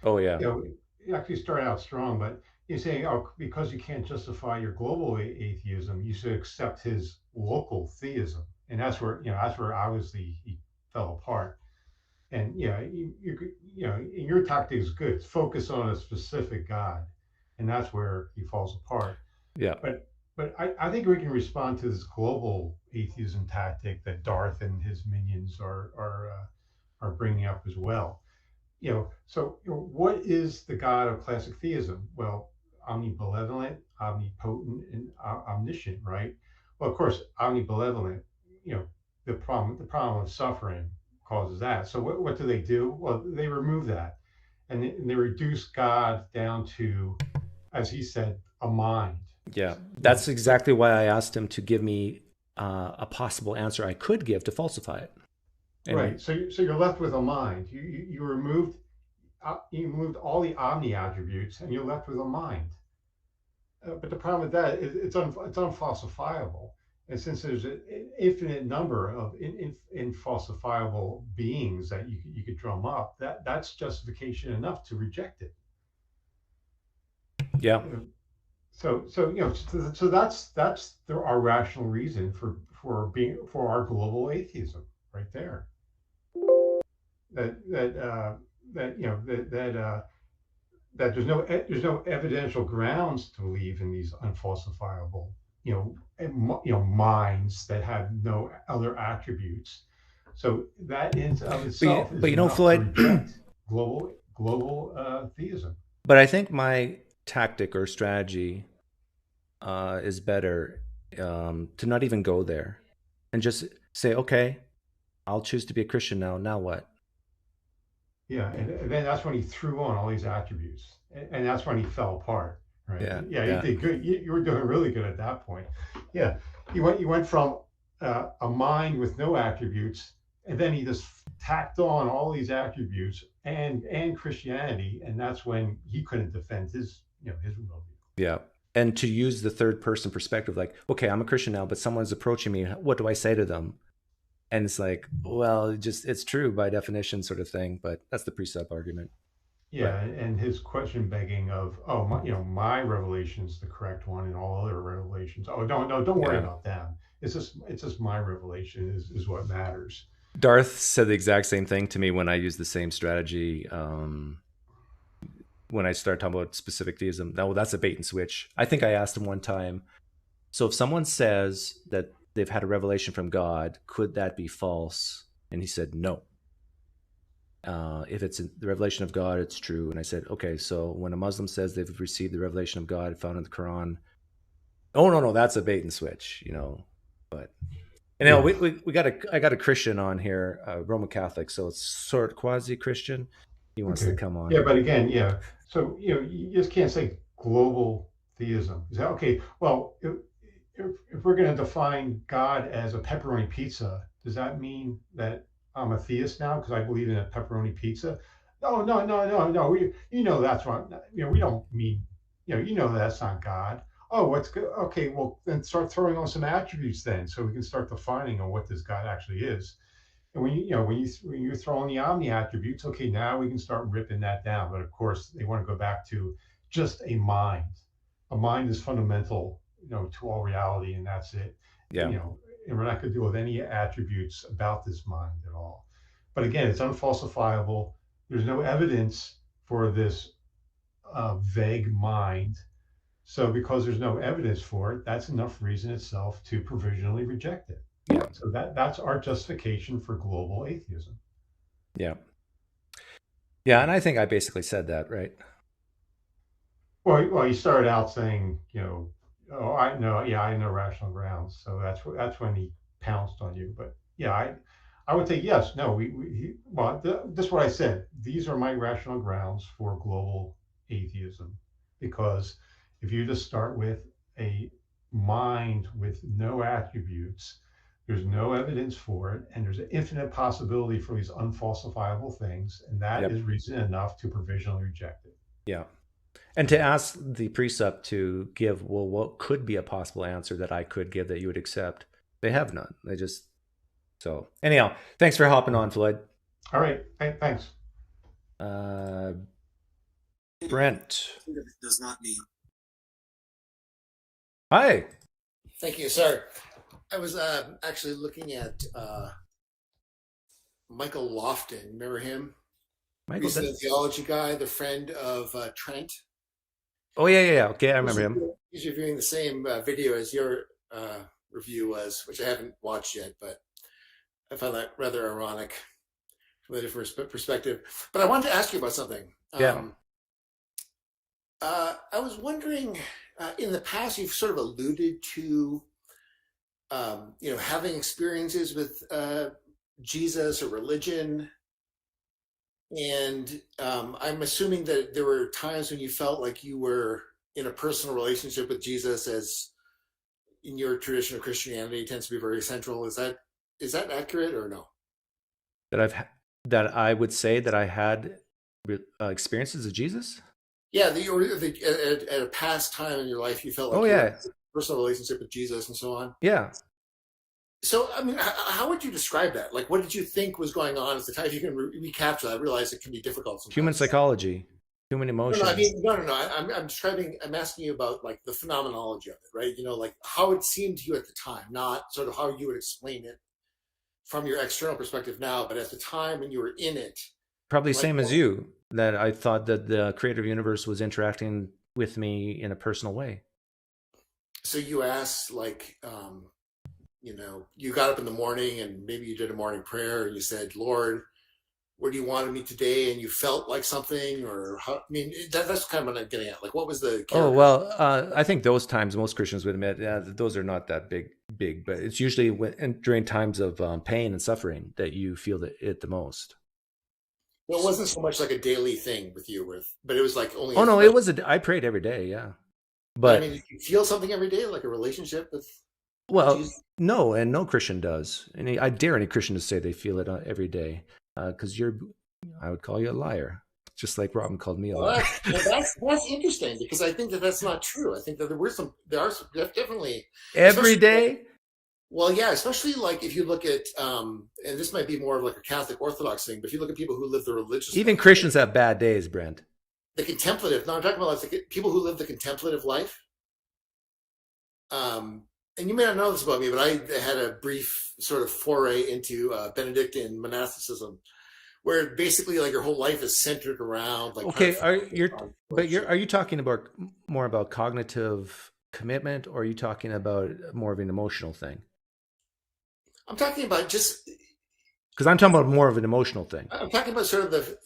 Speaker 1: Oh yeah.
Speaker 8: You actually start out strong, but you're saying, oh, because you can't justify your global atheism, you should accept his local theism, and that's where obviously he fell apart. And your tactic is good. Focus on a specific God, and that's where he falls apart.
Speaker 1: Yeah.
Speaker 8: But I think we can respond to this global atheism tactic that Darth and his minions are bringing up as well. So what is the God of classic theism? Well, omnibenevolent, omnipotent, and omniscient, right? Well, of course, omnibenevolent. The problem of suffering causes that. So what do? Well, they remove that, and they reduce God down to, as he said, a mind.
Speaker 1: Yeah, that's exactly why I asked him to give me a possible answer I could give to falsify it. And
Speaker 8: Right. So you're left with a mind. You removed all the omni attributes, and you're left with a mind. But the problem with that is it's unfalsifiable. And since there's an infinite number of infalsifiable beings that you could drum up, that's justification enough to reject it.
Speaker 1: yeah,
Speaker 8: So that's our rational reason for our global atheism right there. That there's no evidential grounds to believe in these unfalsifiable minds that have no other attributes. So that in of itself is
Speaker 1: but
Speaker 8: enough
Speaker 1: Floyd,
Speaker 8: to reject global theism.
Speaker 1: but I think my tactic or strategy is better to not even go there and just say, okay, I'll choose to be a Christian now. Now what?
Speaker 8: Yeah, and then that's when he threw on all these attributes, and that's when he fell apart, right?
Speaker 1: Yeah.
Speaker 8: You did good. You were doing really good at that point. Yeah, you went from a mind with no attributes, and then he just tacked on all these attributes and Christianity, and that's when he couldn't defend his worldview.
Speaker 1: Yeah. And to use the third person perspective, like, okay, I'm a Christian now, but someone's approaching me. What do I say to them? And it's like, well, it's true by definition, sort of thing. But that's the presup argument.
Speaker 8: Yeah, and his question begging of, my revelation is the correct one, and all other revelations. Oh, don't worry about them. It's just my revelation is what matters.
Speaker 1: Darth said the exact same thing to me when I used the same strategy. When I started talking about specific theism, that's a bait and switch. I think I asked him one time. So if someone says that they've had a revelation from God, could that be false? And he said no. If it's the revelation of God, it's true. And I said, okay, so when a Muslim says they've received the revelation of God found in the Quran, oh no, that's a bait and switch, But I got a Christian on here, Roman Catholic, so it's sort of quasi-Christian. He wants to come on.
Speaker 8: Yeah, but again, yeah. So you just can't say global theism. Is that okay? Well, if we're going to define God as a pepperoni pizza, does that mean that I'm a theist now because I believe in a pepperoni pizza? No. That's wrong. We don't mean. That's not God. Oh, what's good? Okay, well then start throwing on some attributes then, so we can start defining on what this God actually is. And when you throw in the omni attributes, okay, now we can start ripping that down. But of course, they want to go back to just a mind. A mind is fundamental, to all reality, and that's it.
Speaker 1: Yeah.
Speaker 8: And we're not going to deal with any attributes about this mind at all. But again, it's unfalsifiable. There's no evidence for this vague mind. So because there's no evidence for it, that's enough reason itself to provisionally reject it.
Speaker 1: Yeah.
Speaker 8: So that's our justification for global atheism.
Speaker 1: Yeah. Yeah, and I think I basically said that, right?
Speaker 8: Well, you started out saying, I know rational grounds. So that's when he pounced on you. But yeah, I would say yes. No, this is what I said. These are my rational grounds for global atheism, because if you just start with a mind with no attributes, there's no evidence for it, and there's an infinite possibility for these unfalsifiable things, and that is reason enough to provisionally reject it.
Speaker 1: Yeah. And to ask the presup to give, well, what could be a possible answer that I could give that you would accept? They have none. So anyhow, thanks for hopping on, Floyd.
Speaker 8: All right. Thanks.
Speaker 1: Brent.
Speaker 9: Does not mean.
Speaker 1: Hi.
Speaker 9: Thank you, sir. I was actually looking at Michael Lofton. Remember him?
Speaker 1: Michael,
Speaker 9: he's the theology guy, the friend of Trent.
Speaker 1: Oh, yeah. Okay, I remember him.
Speaker 9: He's reviewing the same video as your review was, which I haven't watched yet, but I found that rather ironic from a different perspective. But I wanted to ask you about something.
Speaker 1: Yeah.
Speaker 9: I was wondering, in the past, you've sort of alluded to, having experiences with Jesus or religion. And I'm assuming that there were times when you felt like you were in a personal relationship with Jesus, as in your tradition of Christianity tends to be very central. Is that accurate or no?
Speaker 1: that I would say that I had experiences of Jesus.
Speaker 9: Yeah, at a past time in your life, you felt like
Speaker 1: Oh
Speaker 9: you
Speaker 1: yeah,
Speaker 9: had a personal relationship with Jesus and so on.
Speaker 1: yeah.
Speaker 9: So, I mean, how would you describe that? Like, what did you think was going on at the time? If you can recapture that, I realize it can be difficult sometimes.
Speaker 1: Human psychology, human emotions.
Speaker 9: I'm asking you about like the phenomenology of it, right? You know, like how it seemed to you at the time, not sort of how you would explain it from your external perspective now, but at the time when you were in it.
Speaker 1: Probably
Speaker 9: like,
Speaker 1: same as you, that I thought that the creative universe was interacting with me in a personal way.
Speaker 9: So you asked, like, you know, you got up in the morning and maybe you did a morning prayer and you said, Lord, where do you want me today? And you felt like something, or how, I mean, that's kind of what I'm getting at. Like, what was the character?
Speaker 1: Oh, well, I think those times most Christians would admit, yeah, those are not that big, but it's usually during times of pain and suffering that you feel it the most.
Speaker 9: Well, it wasn't so much like a daily thing with you, but it was like only.
Speaker 1: Oh no, it was I prayed every day, yeah. But
Speaker 9: I mean, did you feel something every day, like a relationship with?
Speaker 1: Well,
Speaker 9: Jesus?
Speaker 1: no, and no Christian does. And I dare any Christian to say they feel it every day, because I would call you a liar, just like Robin called me a liar.
Speaker 9: That's interesting, because I think that's not true. I think that there are definitely
Speaker 1: Every day.
Speaker 9: Well, yeah, especially like if you look at, and this might be more of like a Catholic Orthodox thing, but if you look at people who live the religious
Speaker 1: Even
Speaker 9: life,
Speaker 1: Christians have bad days, Brent.
Speaker 9: the contemplative. No, I'm talking about like people who live the contemplative life. And you may not know this about me, but I had a brief sort of foray into Benedictine monasticism, where basically like your whole life is centered around like.
Speaker 1: Okay, are you talking about more about cognitive commitment, or are you talking about more of an emotional thing?
Speaker 9: I'm talking about just.
Speaker 1: Because I'm talking about more of an emotional thing.
Speaker 9: I'm talking about sort of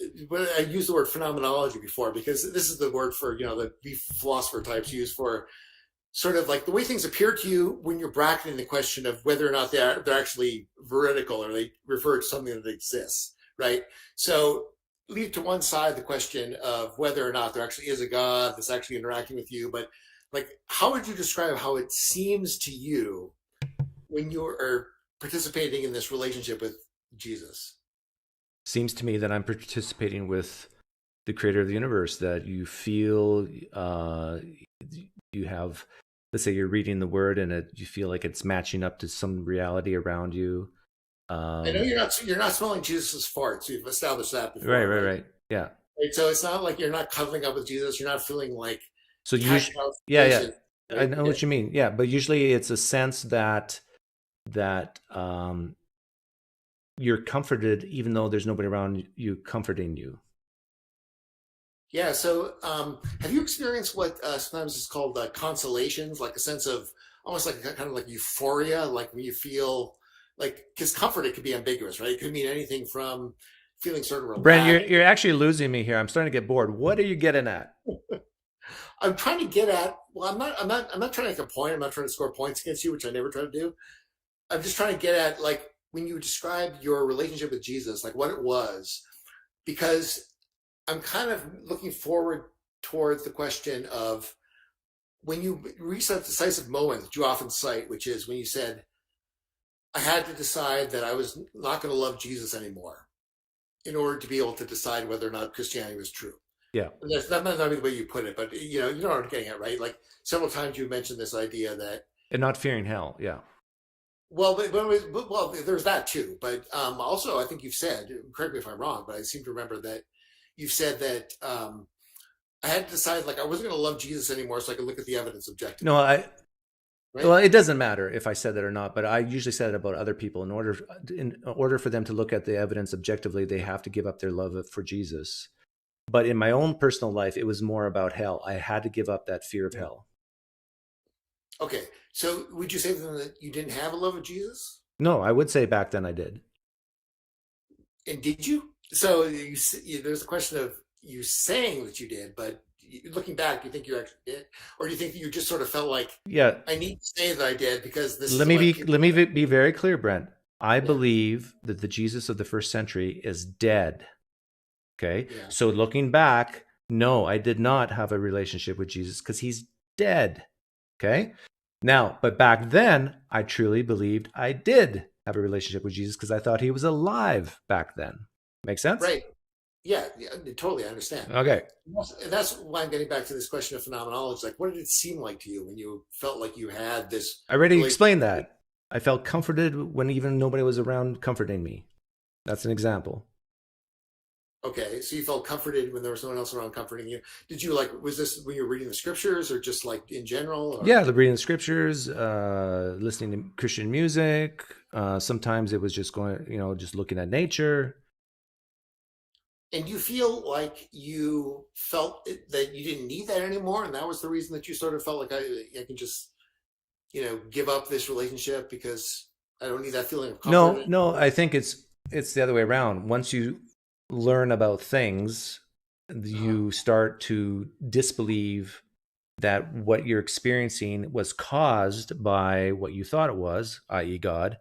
Speaker 9: I used the word phenomenology before, because this is the word for, you know, the philosopher types use for sort of like the way things appear to you when you're bracketing the question of whether or not they're actually veridical, or they refer to something that exists, right? So leave to one side the question of whether or not there actually is a God that's actually interacting with you, but like, how would you describe how it seems to you when you are participating in this relationship with Jesus?
Speaker 1: Seems to me that I'm participating with the creator of the universe, that you feel you have, let's say you're reading the word and you feel like it's matching up to some reality around you.
Speaker 9: I know you're not smelling Jesus's farts. You've established that before.
Speaker 1: Right. Yeah.
Speaker 9: Right, so it's not like you're not cuddling up with Jesus. You're not feeling like.
Speaker 1: So yeah. I know what you mean. Yeah, but usually it's a sense that you're comforted even though there's nobody around you comforting you.
Speaker 9: Yeah. So have you experienced what sometimes is called consolations, like a sense of almost like kind of like euphoria, like when you feel like, because comfort, it could be ambiguous, right? It could mean anything from feeling sort of relaxed.
Speaker 1: Brent, you're actually losing me here. I'm starting to get bored. What are you getting at?
Speaker 9: I'm trying to get at, well, I'm not trying to make a point. I'm not trying to score points against you, which I never try to do. I'm just trying to get at, like, when you describe your relationship with Jesus, like what it was, because I'm kind of looking forward towards the question of when you reach that decisive moment that you often cite, which is when you said, I had to decide that I was not going to love Jesus anymore in order to be able to decide whether or not Christianity was true.
Speaker 1: Yeah.
Speaker 9: And that's not the way you put it, but you know what I'm getting at, right? Like several times you mentioned this idea that.
Speaker 1: And not fearing hell. Yeah.
Speaker 9: Well, well, there's that too. But also, I think you've said, correct me if I'm wrong, but I seem to remember that you've said that I had to decide, like, I wasn't going to love Jesus anymore, so I could look at the evidence objectively.
Speaker 1: No,
Speaker 9: right?
Speaker 1: Well, it doesn't matter if I said that or not, but I usually said it about other people. In order for them to look at the evidence objectively, they have to give up their love for Jesus. But in my own personal life, it was more about hell. I had to give up that fear of hell.
Speaker 9: Okay. So would you say then that you didn't have a love of Jesus?
Speaker 1: No, I would say back then I did.
Speaker 9: And did you? So there's a question of you saying that you did, but looking back, do you think you actually did? Or do you think that you just sort of felt like,
Speaker 1: yeah, I
Speaker 9: need to say that I did because this
Speaker 1: let me be very clear, Brent. I believe that the Jesus of the first century is dead. Okay. Yeah. So looking back, no, I did not have a relationship with Jesus because he's dead. Okay. Now, but back then, I truly believed I did have a relationship with Jesus because I thought he was alive back then. Make sense?
Speaker 9: Right. Yeah, totally. I understand.
Speaker 1: Okay.
Speaker 9: And that's why I'm getting back to this question of phenomenology. Like, what did it seem like to you when you felt like you had this?
Speaker 1: I already explained that. I felt comforted when even nobody was around comforting me. That's an example.
Speaker 9: Okay, so you felt comforted when there was no one else around comforting you. Did you was this when you were reading the scriptures or just like in general? Or?
Speaker 1: Yeah, the reading the scriptures, listening to Christian music. Sometimes it was just going, just looking at nature.
Speaker 9: And do you feel like you felt that you didn't need that anymore, and that was the reason that you sort of felt like I can just, give up this relationship because I don't need that feeling of comfort?
Speaker 1: No, I think it's the other way around. Once you learn about things, you start to disbelieve that what you're experiencing was caused by what you thought it was, i.e. God,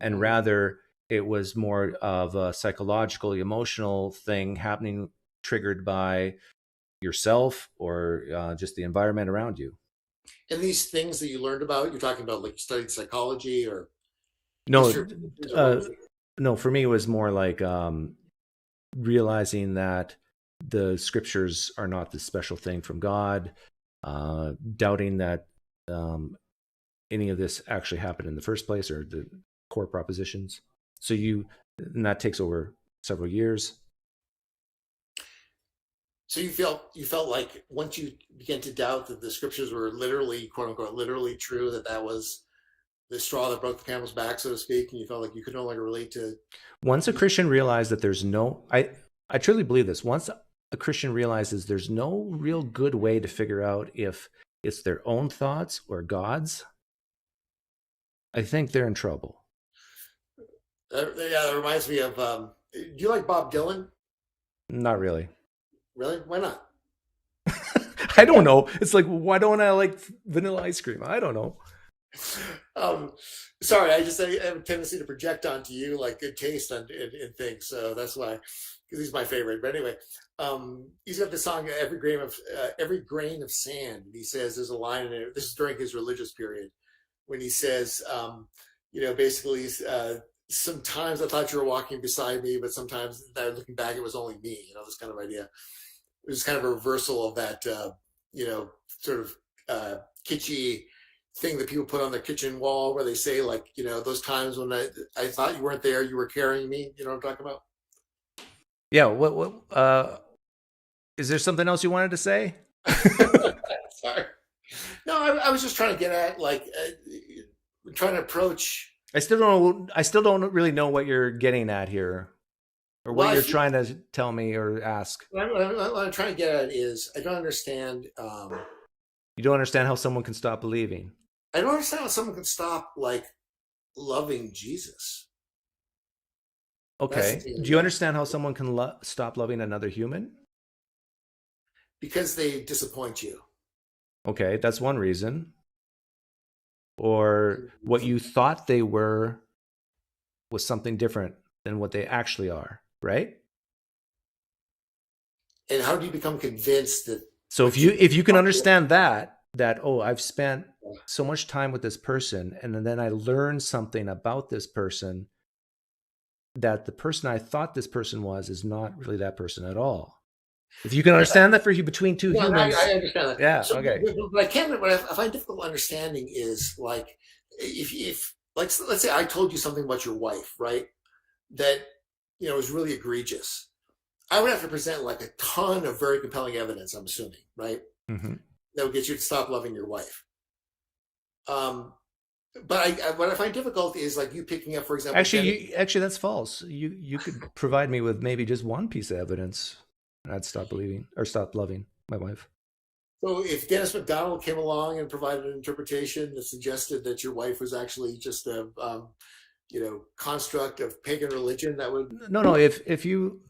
Speaker 1: and rather it was more of a psychological, emotional thing happening, triggered by yourself or just the environment around you.
Speaker 9: And these things that you learned about, you're talking about like you studied psychology or?
Speaker 1: No, for me it was more like realizing that the scriptures are not this special thing from God, doubting that any of this actually happened in the first place, or the core propositions. And that takes over several years.
Speaker 9: So you felt like once you began to doubt that the scriptures were literally, quote unquote, literally true, that was the straw that broke the camel's back, so to speak, and you felt like you could no longer relate to.
Speaker 1: Once a Christian realized that there's I truly believe this. Once a Christian realizes there's no real good way to figure out if it's their own thoughts or God's, I think they're in trouble.
Speaker 9: That reminds me of, do you like Bob Dylan?
Speaker 1: Not really.
Speaker 9: Really? Why not?
Speaker 1: I don't know. It's like, why don't I like vanilla ice cream? I don't know.
Speaker 9: Sorry, I have a tendency to project onto you like good taste in things, so that's why, because he's my favorite. But anyway, he's got the song every grain of sand. And he says there's a line in it. This is during his religious period when he says, basically, sometimes I thought you were walking beside me, but sometimes looking back, it was only me. This kind of idea. It was kind of a reversal of that, sort of kitschy thing that people put on their kitchen wall where they say, like, those times when I thought you weren't there, you were carrying me. You know what I'm talking about? Yeah.
Speaker 1: What is there something else you wanted to say?
Speaker 9: Sorry. No, I was just trying to get at, like, trying to approach.
Speaker 1: I still don't really know what you're getting at here, or what you're trying to tell me or ask.
Speaker 9: What I'm trying to get at is I don't understand.
Speaker 1: You don't understand how someone can stop believing.
Speaker 9: I don't understand how someone can stop, like, loving Jesus.
Speaker 1: Okay. Do you understand how someone can stop loving another human?
Speaker 9: Because they disappoint you.
Speaker 1: Okay, that's one reason. Or what you thought they were was something different than what they actually are, right?
Speaker 9: And how do you become convinced that?
Speaker 1: So if you can understand that I've spent so much time with this person, and then I learned something about this person, that the person I thought this person was is not really that person at all. If you can understand that for you between two humans,
Speaker 9: I understand that.
Speaker 1: Yeah,
Speaker 9: so,
Speaker 1: okay.
Speaker 9: What I find difficult understanding is, like, if like, let's say I told you something about your wife, right? That was really egregious. I would have to present like a ton of very compelling evidence. I'm assuming, right?
Speaker 1: Mm-hmm.
Speaker 9: That would get you to stop loving your wife. But what I find difficult is, like, you picking up, for example.
Speaker 1: Actually, that's false. You could provide me with maybe just one piece of evidence, and I'd stop believing or stop loving my wife.
Speaker 9: So if Dennis McDonald came along and provided an interpretation that suggested that your wife was actually just a construct of pagan religion, that would
Speaker 1: no. If you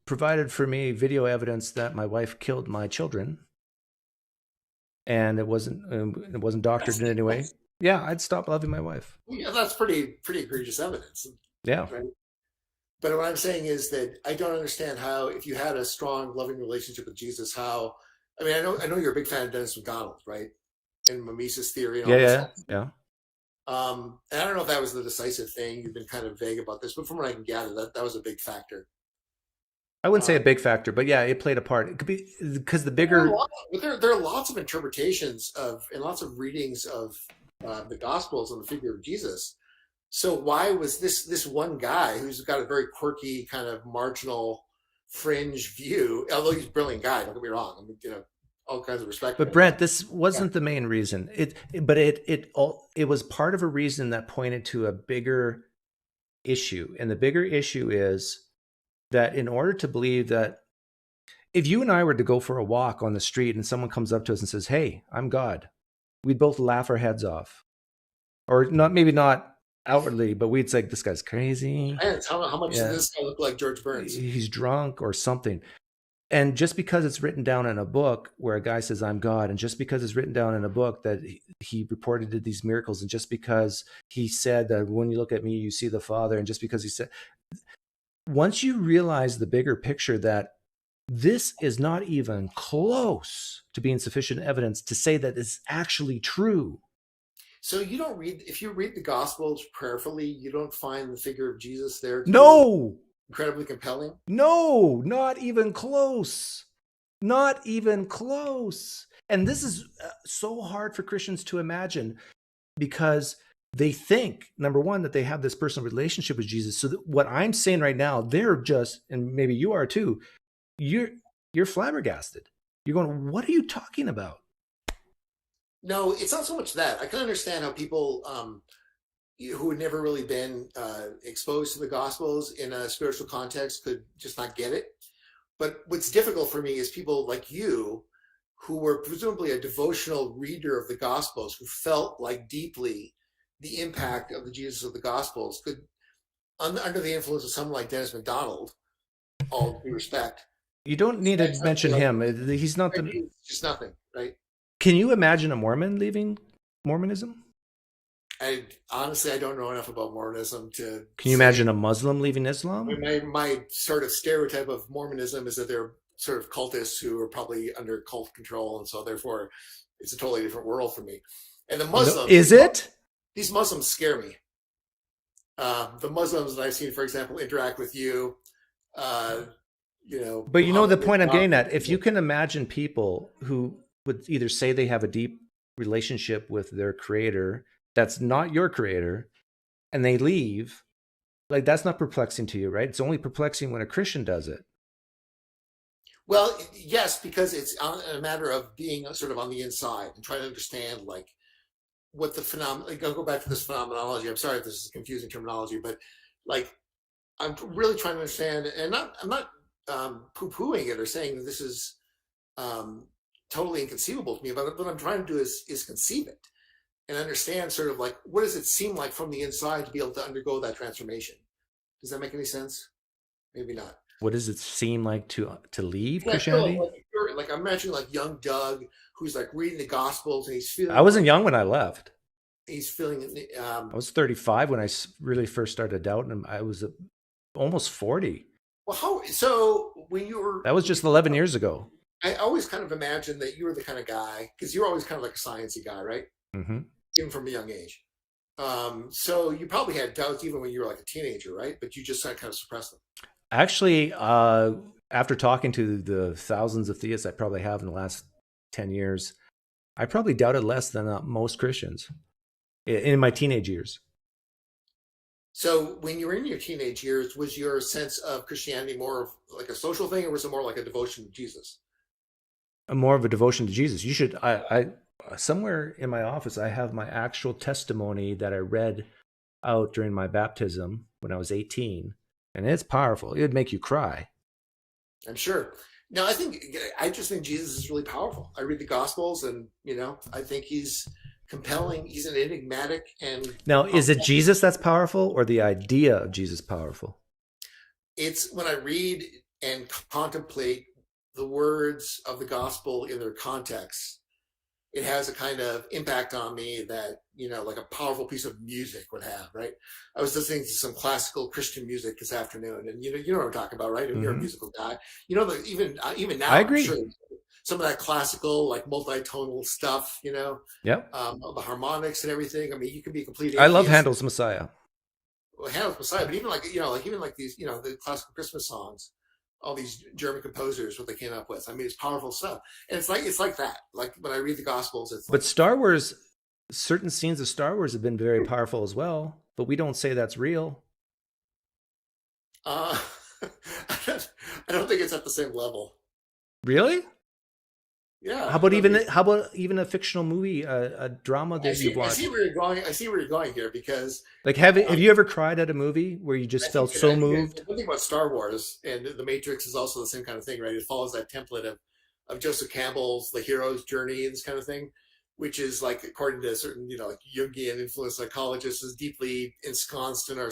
Speaker 1: provided for me video evidence that my wife killed my children, and it wasn't doctored in any way, yeah, I'd stop loving my wife.
Speaker 9: Yeah, that's pretty egregious evidence.
Speaker 1: Yeah.
Speaker 9: Right? But what I'm saying is that I don't understand how, if you had a strong, loving relationship with Jesus, how. I mean, I know you're a big fan of Dennis McDonald, right? And Mises theory. And all
Speaker 1: yeah.
Speaker 9: And I don't know if that was the decisive thing. You've been kind of vague about this, but from what I can gather, that was a big factor.
Speaker 1: I wouldn't say a big factor, but yeah, it played a part. It could be because the bigger.
Speaker 9: There are lots of interpretations of and lots of readings of the Gospels on the figure of Jesus. So why was this one guy who's got a very quirky, kind of marginal, fringe view? Although he's a brilliant guy, don't get me wrong. I mean, all kinds of respect.
Speaker 1: But Brent, this wasn't the main reason. It was part of a reason that pointed to a bigger issue, and the bigger issue is that in order to believe that, if you and I were to go for a walk on the street and someone comes up to us and says, "Hey, I'm God," we'd both laugh our heads off, or maybe not outwardly, but we'd say, "This guy's crazy."
Speaker 9: How much does this guy look like George Burns?
Speaker 1: He's drunk or something. And just because it's written down in a book where a guy says, "I'm God," and just because it's written down in a book that he reported did these miracles, and just because he said that when you look at me, you see the Father, and just because he said, once you realize the bigger picture that this is not even close to being sufficient evidence to say that it's actually true.
Speaker 9: So you don't if you read the Gospels prayerfully, you don't find the figure of Jesus there?
Speaker 1: No!
Speaker 9: Incredibly compelling?
Speaker 1: No, not even close. Not even close. And this is so hard for Christians to imagine because they think, number one, that they have this personal relationship with Jesus. So that what I'm saying right now, they're just, and maybe you are too, you're flabbergasted. You're going, what are you talking about?
Speaker 9: No, it's not so much that. I can understand how people who had never really been exposed to the Gospels in a spiritual context could just not get it. But what's difficult for me is people like you who were presumably a devotional reader of the Gospels, who felt like deeply the impact of the Jesus of the Gospels, could, under the influence of someone like Dennis MacDonald, all due respect.
Speaker 1: You don't need to mention him. He's not the.
Speaker 9: It's just nothing, right?
Speaker 1: Can you imagine a Mormon leaving Mormonism?
Speaker 9: I don't know enough about Mormonism to.
Speaker 1: Can you imagine a Muslim leaving Islam?
Speaker 9: My sort of stereotype of Mormonism is that they're sort of cultists who are probably under cult control, and so therefore it's a totally different world for me. And the Muslims,
Speaker 1: is it?
Speaker 9: These Muslims scare me. The Muslims that I've seen, for example, interact with you, But
Speaker 1: the point I'm getting at, if you can imagine people who would either say they have a deep relationship with their creator that's not your creator, and they leave, like, that's not perplexing to you, right? It's only perplexing when a Christian does it.
Speaker 9: Well, yes, because it's a matter of being sort of on the inside and trying to understand, like, what the phenomenon. Like, I'll go back to this phenomenology. I'm sorry if this is confusing terminology, but like, I'm really trying to understand, and I'm not poo-pooing it or saying that this is totally inconceivable to me. But what I'm trying to do is conceive it and understand, sort of like, what does it seem like from the inside to be able to undergo that transformation? Does that make any sense? Maybe not.
Speaker 1: What does it seem like to leave Christianity?
Speaker 9: Like I'm imagining like young Doug, who's like reading the Gospels, and he's feeling.
Speaker 1: I wasn't young when I left.
Speaker 9: He's feeling.
Speaker 1: I was 35 when I really first started doubting him. I was almost 40.
Speaker 9: Well, so when you were.
Speaker 1: That was just 11 years ago.
Speaker 9: I always kind of imagined that you were the kind of guy, because you're always kind of like a sciencey guy, right?
Speaker 1: Mm-hmm.
Speaker 9: Even from a young age. So you probably had doubts even when you were like a teenager, right? But you just kind of suppressed them.
Speaker 1: Actually, after talking to the thousands of theists I probably have in the last 10 years, I probably doubted less than most Christians in my teenage years.
Speaker 9: So when you were in your teenage years, was your sense of Christianity more of like a social thing, or was it more like a devotion to Jesus?
Speaker 1: More of a devotion to Jesus. You should, I somewhere in my office, I have my actual testimony that I read out during my baptism when I was 18. And it's powerful. It would make you cry.
Speaker 9: I'm sure. No, I just think Jesus is really powerful. I read the Gospels, and I think he's compelling. He's an enigmatic and.
Speaker 1: Now, is it Jesus that's powerful, or the idea of Jesus powerful?
Speaker 9: It's when I read and contemplate the words of the Gospel in their context, it has a kind of impact on me that, like a powerful piece of music would have, right? I was listening to some classical Christian music this afternoon, and you know what I'm talking about, right? Mm-hmm. You're a musical guy. Even now,
Speaker 1: I agree.
Speaker 9: I'm sure some of that classical, like multi-tonal stuff,
Speaker 1: Yep.
Speaker 9: The harmonics and everything. I mean, you can be a complete
Speaker 1: I love
Speaker 9: atheist.
Speaker 1: Handel's Messiah.
Speaker 9: Well, Handel's Messiah, but even like these, the classical Christmas songs, all these German composers, what they came up with. I mean, it's powerful stuff, and it's like that. Like when I read the Gospels, it's
Speaker 1: But Star Wars, certain scenes of Star Wars have been very powerful as well, but we don't say that's real.
Speaker 9: I don't think it's at the same level.
Speaker 1: Really?
Speaker 9: Yeah.
Speaker 1: How about even a fictional movie, a drama that you've watched?
Speaker 9: I see where you're going here, because
Speaker 1: Like, have you ever cried at a movie where you just felt so moved?
Speaker 9: One thing about Star Wars and The Matrix is also the same kind of thing, right? It follows that template of Joseph Campbell's The Hero's Journey and this kind of thing, which is like, according to certain, like Jungian influenced psychologists, is deeply ensconced in our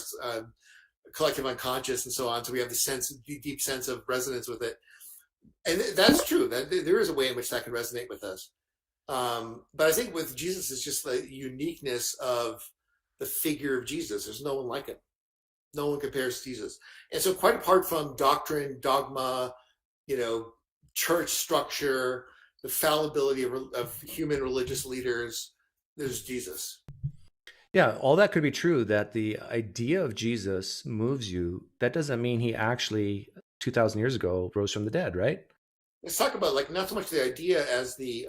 Speaker 9: collective unconscious and so on. So we have this deep sense of resonance with it. And that's true. That there is a way in which that can resonate with us. But I think with Jesus, it's just the uniqueness of the figure of Jesus. There's no one like him. No one compares to Jesus. And so quite apart from doctrine, dogma, church structure, the fallibility of human religious leaders, there's Jesus.
Speaker 1: Yeah, all that could be true, that the idea of Jesus moves you. That doesn't mean he actually, 2,000 years ago, rose from the dead, right?
Speaker 9: Let's talk about not so much the idea as the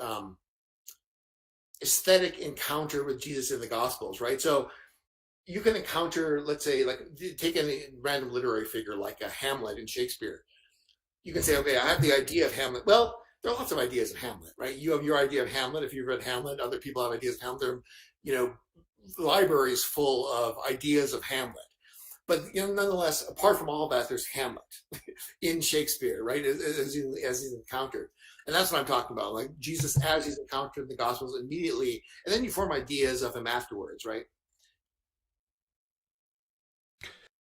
Speaker 9: aesthetic encounter with Jesus in the Gospels, right? So you can encounter, let's say, take any random literary figure like a Hamlet in Shakespeare. You can say, okay, I have the idea of Hamlet. Well, there are lots of ideas of Hamlet, right? You have your idea of Hamlet. If you've read Hamlet, other people have ideas of Hamlet. There are, libraries full of ideas of Hamlet. But nonetheless, apart from all that, there's Hamlet in Shakespeare, right? As he's encountered, and that's what I'm talking about. Like Jesus, as he's encountered in the Gospels, immediately, and then you form ideas of him afterwards, right?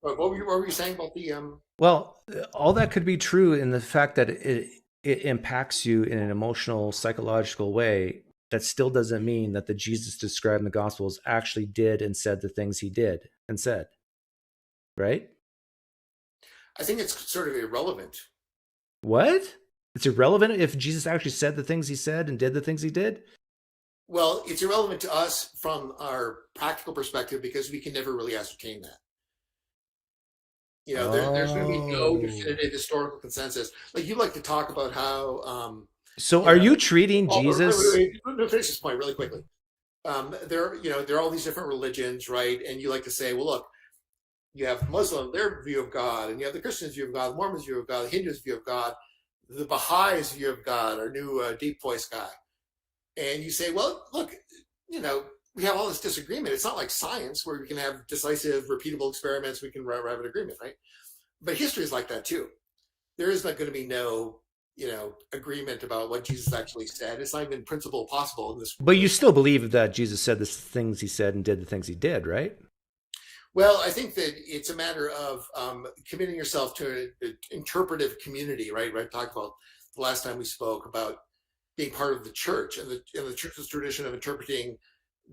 Speaker 9: What were you saying about the?
Speaker 1: Well, all that could be true in the fact that it impacts you in an emotional, psychological way. That still doesn't mean that the Jesus described in the Gospels actually did and said the things he did and said. Right?
Speaker 9: I think it's sort of irrelevant.
Speaker 1: What? It's irrelevant if Jesus actually said the things he said and did the things he did?
Speaker 9: Well, it's irrelevant to us from our practical perspective because we can never really ascertain that. There's going to be no definitive historical consensus. Like you like to talk about how.
Speaker 1: So are you treating Jesus?
Speaker 9: Wait. Let me finish this point really quickly. There are all these different religions, right? And you like to say, well, look, you have Muslim, their view of God, and you have the Christians' view of God, the Mormons' view of God, the Hindus' view of God, the Baha'is' view of God, our new deep voice guy. And you say, well, look, we have all this disagreement. It's not like science where we can have decisive, repeatable experiments. We can arrive at agreement, right? But history is like that too. There is not going to be no agreement about what Jesus actually said. It's not even in principle possible in this.
Speaker 1: But you still believe that Jesus said the things he said and did the things he did, right?
Speaker 9: Well, I think that it's a matter of committing yourself to an interpretive community, right? I talked about the last time we spoke about being part of the church and the church's tradition of interpreting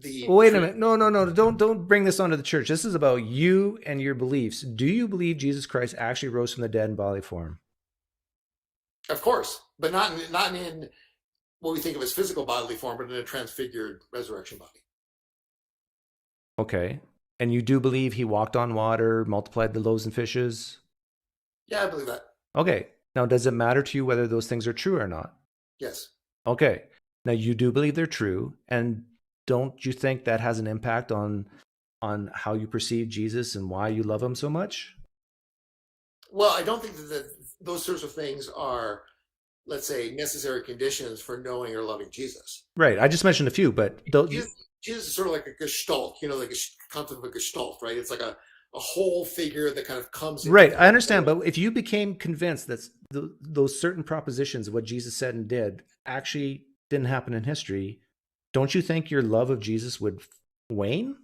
Speaker 9: the.
Speaker 1: Wait a minute! No! Don't bring this onto the church. This is about you and your beliefs. Do you believe Jesus Christ actually rose from the dead in bodily form?
Speaker 9: Of course, but not in what we think of as physical bodily form, but in a transfigured resurrection body.
Speaker 1: Okay. And you do believe he walked on water, multiplied the loaves and fishes?
Speaker 9: Yeah, I believe that.
Speaker 1: Okay. Now, does it matter to you whether those things are true or not?
Speaker 9: Yes.
Speaker 1: Okay. Now, you do believe they're true. And don't you think that has an impact on how you perceive Jesus and why you love him so much?
Speaker 9: Well, I don't think that those sorts of things are, let's say, necessary conditions for knowing or loving Jesus.
Speaker 1: Right. I just mentioned a few, but
Speaker 9: Jesus is sort of like a gestalt, like a concept of a gestalt, right? It's like a whole figure that kind of comes in.
Speaker 1: Right. I understand. But if you became convinced that those certain propositions of what Jesus said and did actually didn't happen in history, don't you think your love of Jesus would wane?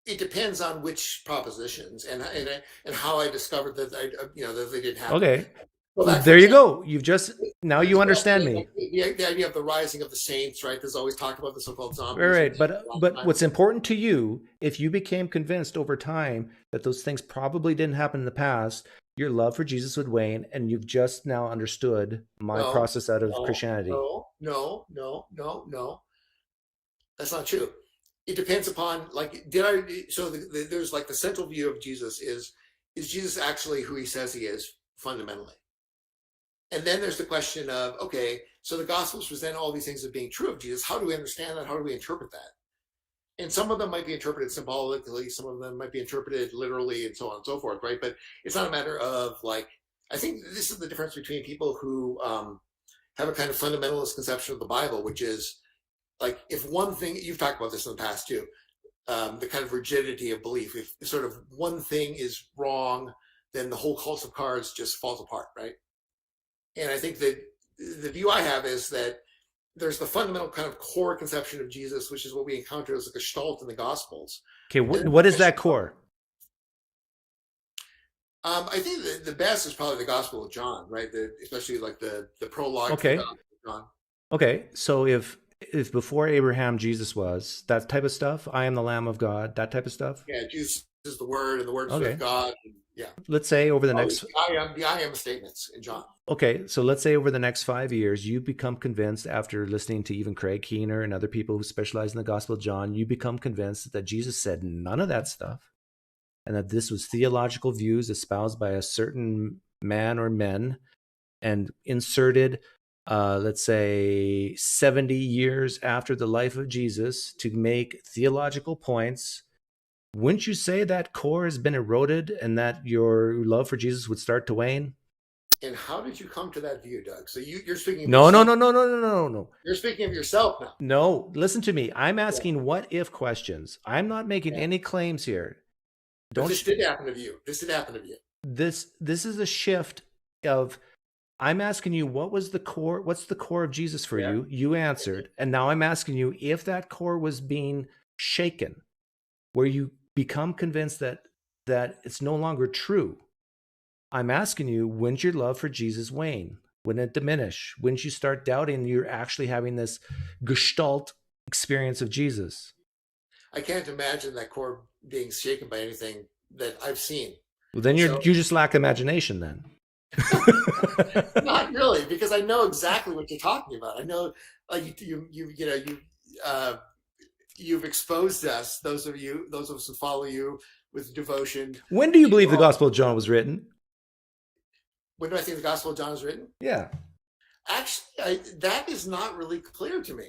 Speaker 9: It depends on which propositions and how I discovered that that they didn't happen.
Speaker 1: Okay.
Speaker 9: Well,
Speaker 1: there you go. Now you understand me.
Speaker 9: The idea of the rising of the saints, right? There's always talk about the so-called zombies.
Speaker 1: Right. But what's important to you, if you became convinced over time that those things probably didn't happen in the past, your love for Jesus would wane, and you've just now understood my process out of Christianity.
Speaker 9: No. That's not true. It depends upon, like, there's like the central view of Jesus is Jesus actually who he says he is fundamentally? And then there's the question of, okay, so the Gospels present all these things as being true of Jesus. How do we understand that? How do we interpret that? And some of them might be interpreted symbolically, some of them might be interpreted literally, and so on and so forth, right? But it's not a matter of, like, I think this is the difference between people who have a kind of fundamentalist conception of the Bible, which is, like, if one thing, you've talked about this in the past too, the kind of rigidity of belief. If sort of one thing is wrong, then the whole house of cards just falls apart, right? And I think that the view I have is that there's the fundamental kind of core conception of Jesus, which is what we encounter as a gestalt in the Gospels.
Speaker 1: Okay, what is that core?
Speaker 9: I think the best is probably the Gospel of John, right? Especially like the prologue.
Speaker 1: Okay.
Speaker 9: To the Gospel of John.
Speaker 1: Okay, so if before Abraham Jesus was, that type of stuff, I am the Lamb of God, that type of stuff?
Speaker 9: Yeah, Jesus is the Word, and the Word is
Speaker 1: Okay.
Speaker 9: with God. And, yeah.
Speaker 1: Let's say over the next...
Speaker 9: The I am statements in John.
Speaker 1: Okay, so let's say over the next 5 years, you become convinced after listening to even Craig Keener and other people who specialize in the Gospel of John, you become convinced that Jesus said none of that stuff, and that this was theological views espoused by a certain man or men and inserted, let's say, 70 years after the life of Jesus to make theological points. Wouldn't you say that core has been eroded and that your love for Jesus would start to wane?
Speaker 9: And how did you come to that view, Doug? So you're speaking of
Speaker 1: No.
Speaker 9: yourself. You're speaking of yourself now.
Speaker 1: No, listen to me. I'm asking what if questions. I'm not making any claims here.
Speaker 9: This did happen to you.
Speaker 1: This is a shift of, I'm asking you, what's the core of Jesus for you? You answered. And now I'm asking you if that core was being shaken, where you become convinced that it's no longer true. I'm asking you, wouldn't your love for Jesus wane? Wouldn't it diminish? Wouldn't you start doubting you're actually having this gestalt experience of Jesus?
Speaker 9: I can't imagine that core being shaken by anything that I've seen.
Speaker 1: Well, then you just lack imagination then.
Speaker 9: Not really, because I know exactly what you're talking about. I know you've exposed us, those of us who follow you with devotion.
Speaker 1: When do you believe the Gospel of John was written?
Speaker 9: When do I think the Gospel of John was written?
Speaker 1: Yeah.
Speaker 9: Actually, that is not really clear to me.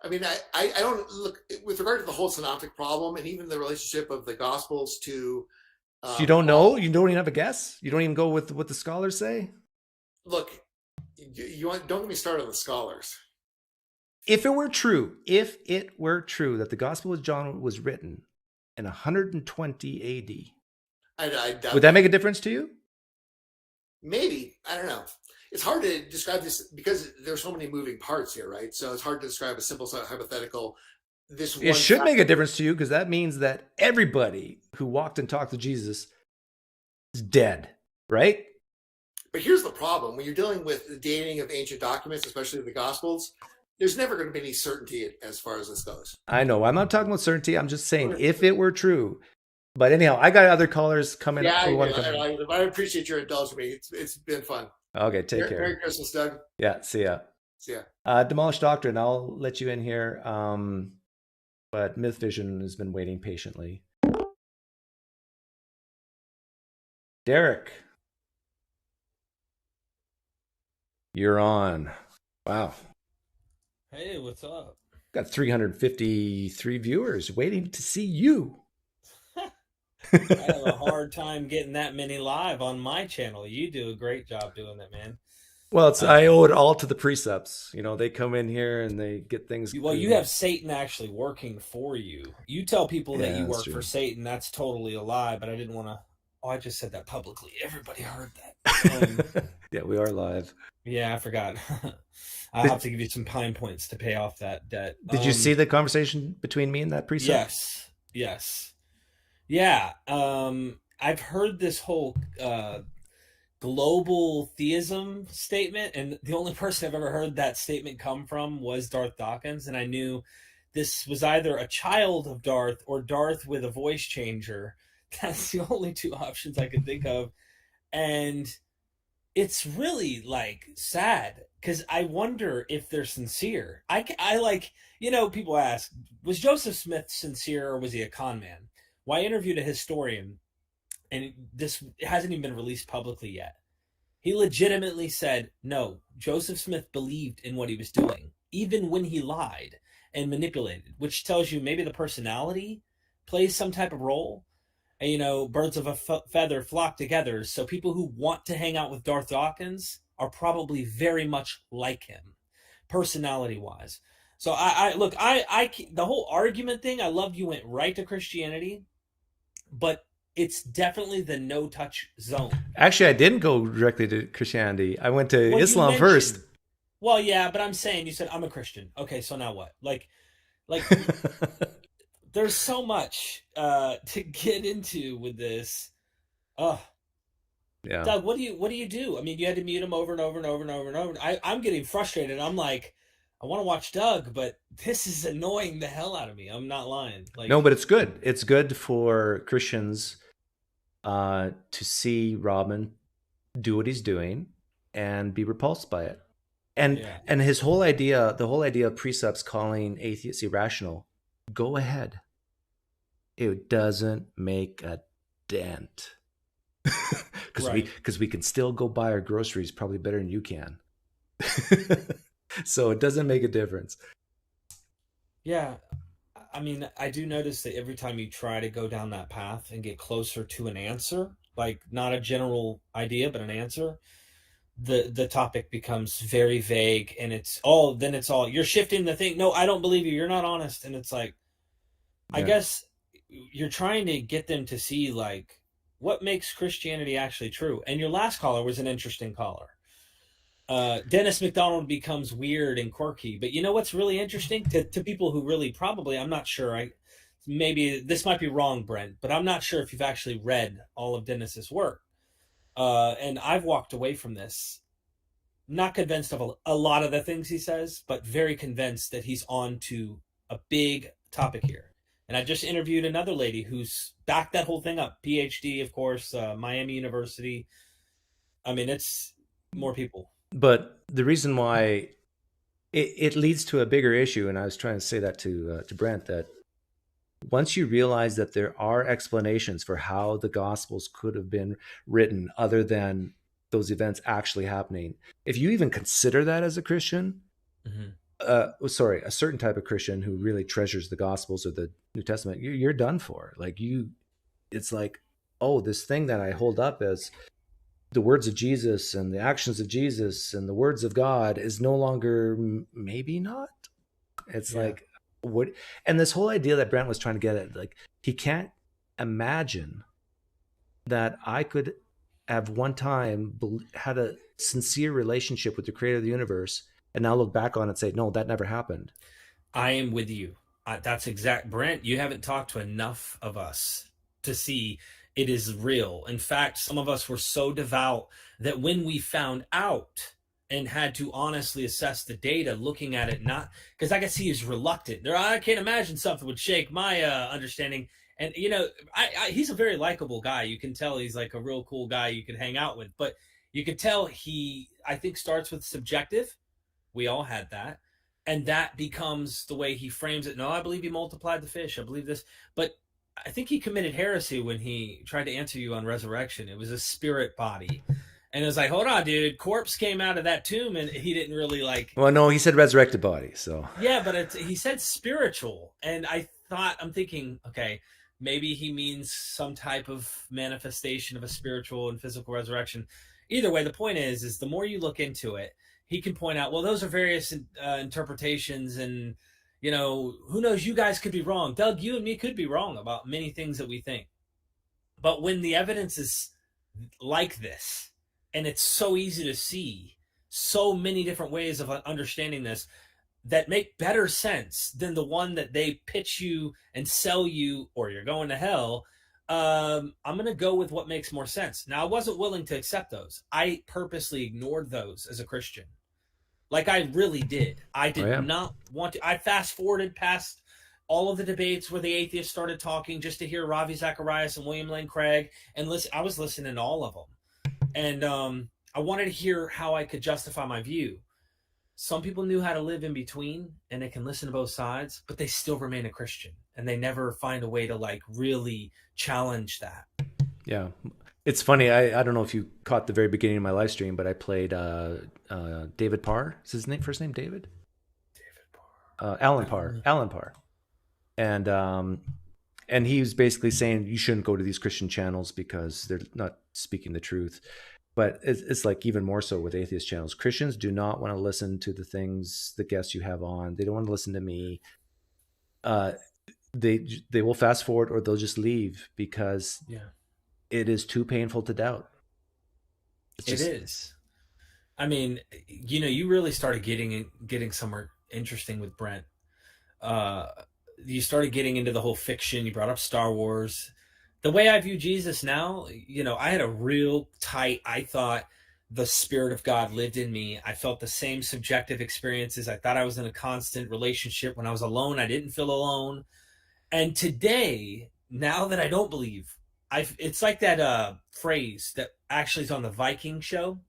Speaker 9: I mean, I don't look with regard to the whole synoptic problem and even the relationship of the Gospels to.
Speaker 1: So you don't know? You don't even have a guess? You don't even go with what the scholars say?
Speaker 9: Look, don't get me started on the scholars.
Speaker 1: If it were true that the Gospel of John was written in 120 AD, would that make a difference to you?
Speaker 9: Maybe. I don't know. It's hard to describe this because there's so many moving parts here, right? So it's hard to describe a simple hypothetical.
Speaker 1: It should make a difference to you because that means that everybody who walked and talked to Jesus is dead, right?
Speaker 9: But here's the problem. When you're dealing with the dating of ancient documents, especially the Gospels, there's never going to be any certainty as far as this goes.
Speaker 1: I know. I'm not talking about certainty. I'm just saying if it were true. But anyhow, I got other callers coming.
Speaker 9: Yeah, I appreciate your indulging me. It's been fun.
Speaker 1: Okay, take care.
Speaker 9: Merry Christmas, Doug.
Speaker 1: Yeah, see ya. Demolished Doctrine, I'll let you in here. But MythVision has been waiting patiently. Derek, you're on. Wow.
Speaker 10: Hey, what's up?
Speaker 1: Got 353 viewers waiting to see you.
Speaker 10: I have a hard time getting that many live on my channel. You do a great job doing that, man.
Speaker 1: Well, I owe it all to the presups. You know, they come in here and they get things.
Speaker 10: Well, you have Satan actually working for you. You tell people that you work for Satan. That's totally a lie, but I didn't want to. Oh, I just said that publicly. Everybody heard that.
Speaker 1: Yeah, we are live.
Speaker 10: Yeah, I forgot. I'll have to give you some pine points to pay off that debt.
Speaker 1: Did you see the conversation between me and that presup?
Speaker 10: Yes. Yeah. I've heard this whole global theism statement, and the only person I've ever heard that statement come from was Darth Dawkins, and I knew this was either a child of Darth or Darth with a voice changer. That's the only two options I could think of. And it's really like sad because I wonder if they're sincere. I like, people ask, was Joseph Smith sincere or was he a con man? Well, I interviewed a historian, and this hasn't even been released publicly yet. He legitimately said, no, Joseph Smith believed in what he was doing, even when he lied and manipulated, which tells you maybe the personality plays some type of role. And, birds of a feather flock together. So people who want to hang out with Darth Dawkins are probably very much like him, personality-wise. So the whole argument thing, I loved you went right to Christianity, but it's definitely the no-touch zone.
Speaker 1: Actually, I didn't go directly to Christianity. I went to Islam first.
Speaker 10: Well, yeah, but I'm saying, you said, I'm a Christian. Okay, so now what? Like there's so much to get into with this. Oh,
Speaker 1: yeah.
Speaker 10: Doug, what do you do? I mean, you had to mute him over and over and over and over and over. I'm getting frustrated. I'm like, I want to watch Doug, but this is annoying the hell out of me. I'm not lying.
Speaker 1: No, but it's good. It's good for Christians to see Robin do what he's doing and be repulsed by it. And his whole idea, the whole idea of presups calling atheists irrational, go ahead. It doesn't make a dent. Because we can still go buy our groceries probably better than you can. So it doesn't make a difference.
Speaker 10: Yeah. I mean, I do notice that every time you try to go down that path and get closer to an answer, like not a general idea, but an answer, the topic becomes very vague, and it's all you're shifting the thing. No, I don't believe you. You're not honest. And it's like, I guess you're trying to get them to see like what makes Christianity actually true. And your last caller was an interesting caller. Dennis McDonald becomes weird and quirky, but you know what's really interesting to people who really probably, I'm not sure, maybe this might be wrong, Brent, but I'm not sure if you've actually read all of Dennis's work. And I've walked away from this, not convinced of a lot of the things he says, but very convinced that he's on to a big topic here. And I just interviewed another lady who's backed that whole thing up. PhD, of course, Miami University. I mean, it's more people.
Speaker 1: But the reason why it leads to a bigger issue, and I was trying to say that to Brent, that once you realize that there are explanations for how the Gospels could have been written other than those events actually happening, if you even consider that as a Christian, a certain type of Christian who really treasures the Gospels or the New Testament, you're done for. Like it's like, oh, this thing that I hold up as the words of Jesus and the actions of Jesus and the words of God is no longer, maybe not. It's like, what? And this whole idea that Brent was trying to get at, like, he can't imagine that I could have one time had a sincere relationship with the creator of the universe and now look back on it and say, no, that never happened.
Speaker 10: I am with you. That's exact. Brent, you haven't talked to enough of us to see it is real. In fact, some of us were so devout that when we found out and had to honestly assess the data, looking at it, not because I could see he's reluctant. I can't imagine something would shake my understanding. And, he's a very likable guy. You can tell he's like a real cool guy you could hang out with. But you could tell he, I think, starts with subjective. We all had that. And that becomes the way he frames it. No, I believe he multiplied the fish. I believe this. But I think he committed heresy when he tried to answer you on resurrection. It was a spirit body. And it was like, hold on, dude. Corpse came out of that tomb, and he didn't really like...
Speaker 1: Well, no, he said resurrected body, so...
Speaker 10: Yeah, but he said spiritual. And I'm thinking, okay, maybe he means some type of manifestation of a spiritual and physical resurrection. Either way, the point is the more you look into it, he can point out, well, those are various interpretations, and... who knows, you guys could be wrong. Doug, you and me could be wrong about many things that we think. But when the evidence is like this, and it's so easy to see so many different ways of understanding this that make better sense than the one that they pitch you and sell you, or you're going to hell, I'm going to go with what makes more sense. Now, I wasn't willing to accept those. I purposely ignored those as a Christian. Like, I really did. I did not want to. I fast-forwarded past all of the debates where the atheists started talking just to hear Ravi Zacharias and William Lane Craig. And listen, I was listening to all of them And I wanted to hear how I could justify my view. Some people knew how to live in between, and they can listen to both sides, but they still remain a Christian, and they never find a way to like really challenge that.
Speaker 1: Yeah. It's funny. I don't know if you caught the very beginning of my live stream, but I played David Parr. Is his first name David? Alan Parr. Alan Parr. And he was basically saying you shouldn't go to these Christian channels because they're not speaking the truth. But it's like even more so with atheist channels. Christians do not want to listen to the things, the guests you have on. They don't want to listen to me. They will fast forward or they'll just leave because it is too painful to doubt.
Speaker 10: It is. I mean, you really started getting somewhere interesting with Brent. You started getting into the whole fiction. You brought up Star Wars. The way I view Jesus now, I had a real tight, I thought the Spirit of God lived in me. I felt the same subjective experiences. I thought I was in a constant relationship. When I was alone, I didn't feel alone. And today, now that I don't believe, it's like that phrase that actually is on the Viking show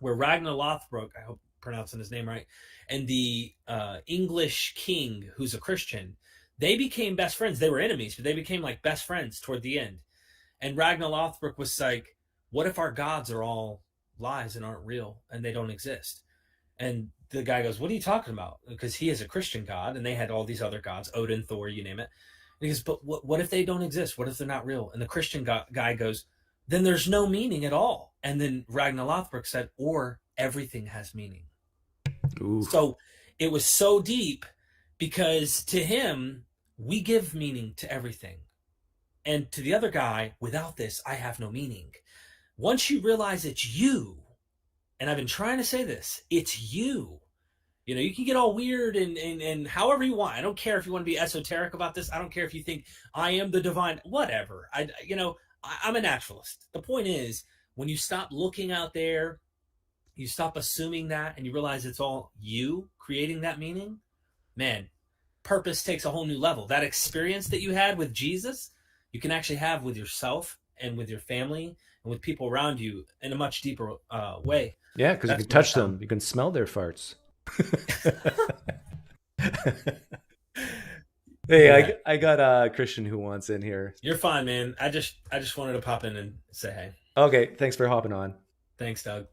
Speaker 10: where Ragnar Lothbrok, I hope I'm pronouncing his name right, and the English king who's a Christian, they became best friends. They were enemies, but they became like best friends toward the end. And Ragnar Lothbrok was like, what if our gods are all lies and aren't real and they don't exist? And the guy goes, what are you talking about? Because he is a Christian god and they had all these other gods, Odin, Thor, you name it. And he goes, but what if they don't exist? What if they're not real? And the Christian guy goes, then there's no meaning at all. And then Ragnar Lothbrok said, or everything has meaning. Ooh. So it was so deep because to him, we give meaning to everything. And to the other guy, without this, I have no meaning. Once you realize it's you, and I've been trying to say this, it's you. You can get all weird and however you want. I don't care if you want to be esoteric about this. I don't care if you think I am the divine, whatever. I'm a naturalist. The point is, when you stop looking out there, you stop assuming that, and you realize it's all you creating that meaning, man, purpose takes a whole new level. That experience that you had with Jesus, you can actually have with yourself and with your family and with people around you in a much deeper way.
Speaker 1: Yeah, because you can touch them. You can smell their farts. Hey, I got a Christian who wants in here.
Speaker 10: You're fine, man. I just wanted to pop in and say hey.
Speaker 1: Okay, thanks for hopping on.
Speaker 10: Thanks, Doug.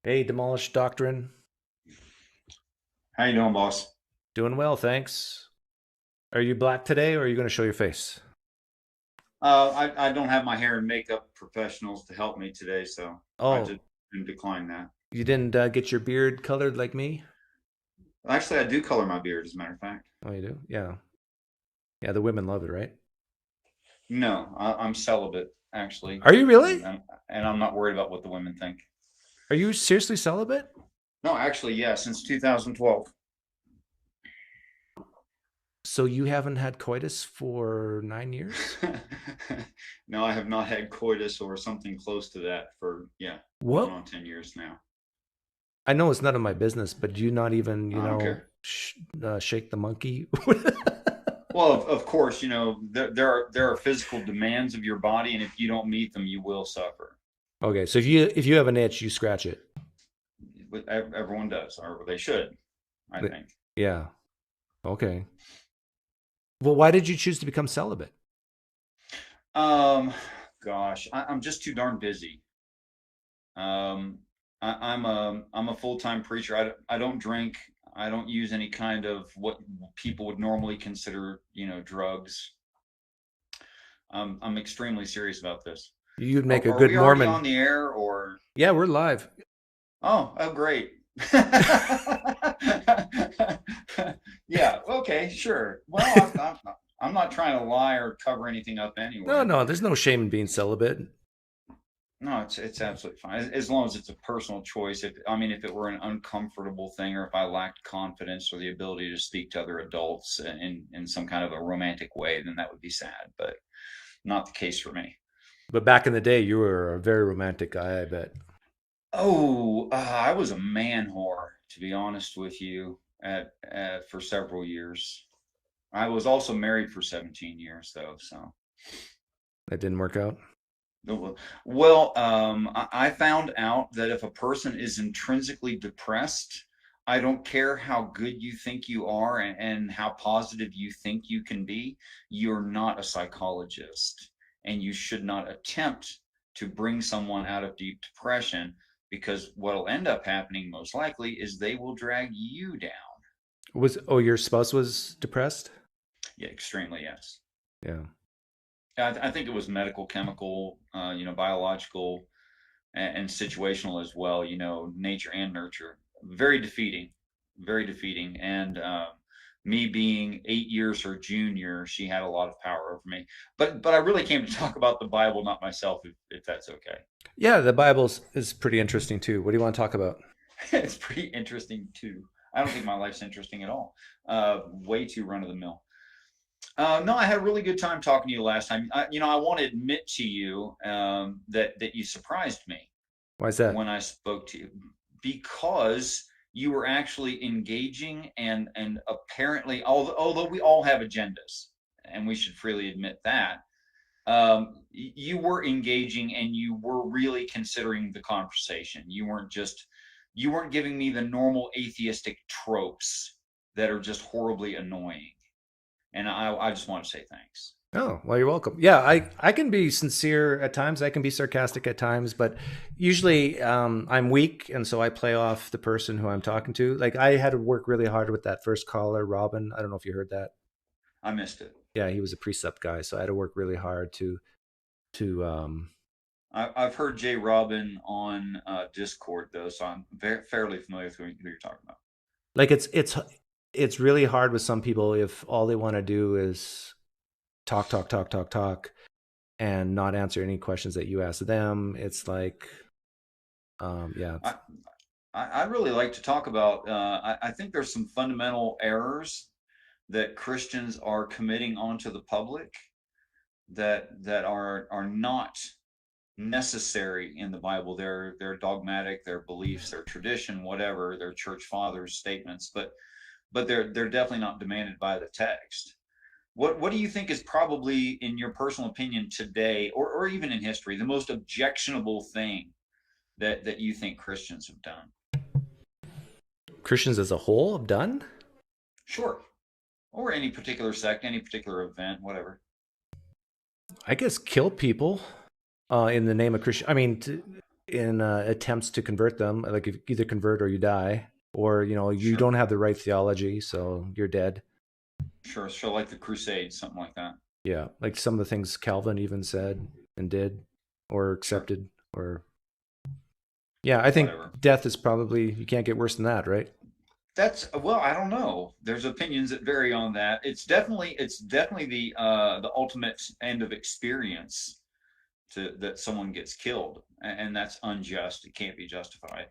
Speaker 1: Hey, Demolished Doctrine.
Speaker 11: How you doing, boss?
Speaker 1: Doing well, thanks. Are you black today, or are you going to show your face?
Speaker 11: I don't have my hair and makeup professionals to help me today, so I just decline that.
Speaker 1: You didn't get your beard colored like me?
Speaker 11: Actually, I do color my beard, as a matter of fact.
Speaker 1: Oh, you do? Yeah. Yeah, the women love it, right?
Speaker 11: No, I'm celibate, actually.
Speaker 1: Are you really?
Speaker 11: And I'm not worried about what the women think.
Speaker 1: Are you seriously celibate?
Speaker 11: No, actually, yeah, since 2012.
Speaker 1: So you haven't had coitus for 9 years?
Speaker 11: No, I have not had coitus or something close to that for,
Speaker 1: what?
Speaker 11: Going on 10 years now.
Speaker 1: I know it's none of my business, but do you not even, shake the monkey?
Speaker 11: Well, of course, there are physical demands of your body, and if you don't meet them, you will suffer.
Speaker 1: Okay, so if you have an itch, you scratch it.
Speaker 11: Everyone does, or they should, I think.
Speaker 1: Yeah. Okay. Well, why did you choose to become celibate?
Speaker 11: Gosh, I'm just too darn busy. I'm a full-time preacher. I don't drink. I don't use any kind of what people would normally consider, drugs. I'm extremely serious about this.
Speaker 1: You'd make a
Speaker 11: are
Speaker 1: good
Speaker 11: we
Speaker 1: Mormon.
Speaker 11: On the air, or?
Speaker 1: Yeah, we're live.
Speaker 11: Oh, great. Yeah. Okay. Sure. Well, I'm not trying to lie or cover anything up anyway.
Speaker 1: No. There's no shame in being celibate.
Speaker 11: No, it's absolutely fine as long as it's a personal choice. If it were an uncomfortable thing, or if I lacked confidence or the ability to speak to other adults in some kind of a romantic way, then that would be sad. But not the case for me.
Speaker 1: But back in the day, you were a very romantic guy, I bet.
Speaker 11: Oh, I was a man whore, to be honest with you, for several years. I was also married for 17 years, though, so.
Speaker 1: That didn't work out?
Speaker 11: Well, I found out that if a person is intrinsically depressed, I don't care how good you think you are and how positive you think you can be, you're not a psychologist. And you should not attempt to bring someone out of deep depression, because what will end up happening most likely is they will drag you down.
Speaker 1: Your spouse was depressed?
Speaker 11: Yeah, extremely, yes.
Speaker 1: Yeah.
Speaker 11: I think it was medical, chemical, biological, and situational as well, nature and nurture. Very defeating, very defeating. And me being 8 years her junior, she had a lot of power over me. But I really came to talk about the Bible, not myself, if that's okay.
Speaker 1: Yeah, the Bible is pretty interesting too. What do you want to talk about?
Speaker 11: It's pretty interesting too. I don't think my life's interesting at all. Way too run of the mill. No, I had a really good time talking to you last time. I want to admit to you that you surprised me.
Speaker 1: Why is that?
Speaker 11: When I spoke to you, because you were actually engaging and apparently, although we all have agendas, and we should freely admit that, you were engaging and you were really considering the conversation. You weren't giving me the normal atheistic tropes that are just horribly annoying. And I just want to say thanks.
Speaker 1: Oh, well, you're welcome. Yeah, I can be sincere at times. I can be sarcastic at times, but usually I'm weak, and so I play off the person who I'm talking to. Like, I had to work really hard with that first caller, Robin. I don't know if you heard that.
Speaker 11: I missed it.
Speaker 1: Yeah, he was a presup guy, so I had to work really hard to.
Speaker 11: I've heard Jay Robin on Discord though, so I'm fairly familiar with who you're talking about.
Speaker 1: Like, it's really hard with some people if all they want to do is talk, and not answer any questions that you ask them. It's like, yeah.
Speaker 11: I really like to talk about, I think there's some fundamental errors that Christians are committing onto the public that are not necessary in the Bible. They're dogmatic, their beliefs, their tradition, whatever, their church fathers' statements, but they're definitely not demanded by the text. What do you think is probably, in your personal opinion today, or even in history, the most objectionable thing that you think Christians have done?
Speaker 1: Christians as a whole have done?
Speaker 11: Sure. Or any particular sect, any particular event, whatever.
Speaker 1: I guess kill people in the name of Christian. I mean, in attempts to convert them. Like, if either convert or you die, or you don't have the right theology, so you're dead.
Speaker 11: Sure. So like the Crusades, something like that.
Speaker 1: Yeah, like some of the things Calvin even said and did, or accepted, or yeah. I think death is probably, you can't get worse than that, right?
Speaker 11: Well, I don't know. There's opinions that vary on that. It's definitely the ultimate end of experience that someone gets killed, and that's unjust. It can't be justified.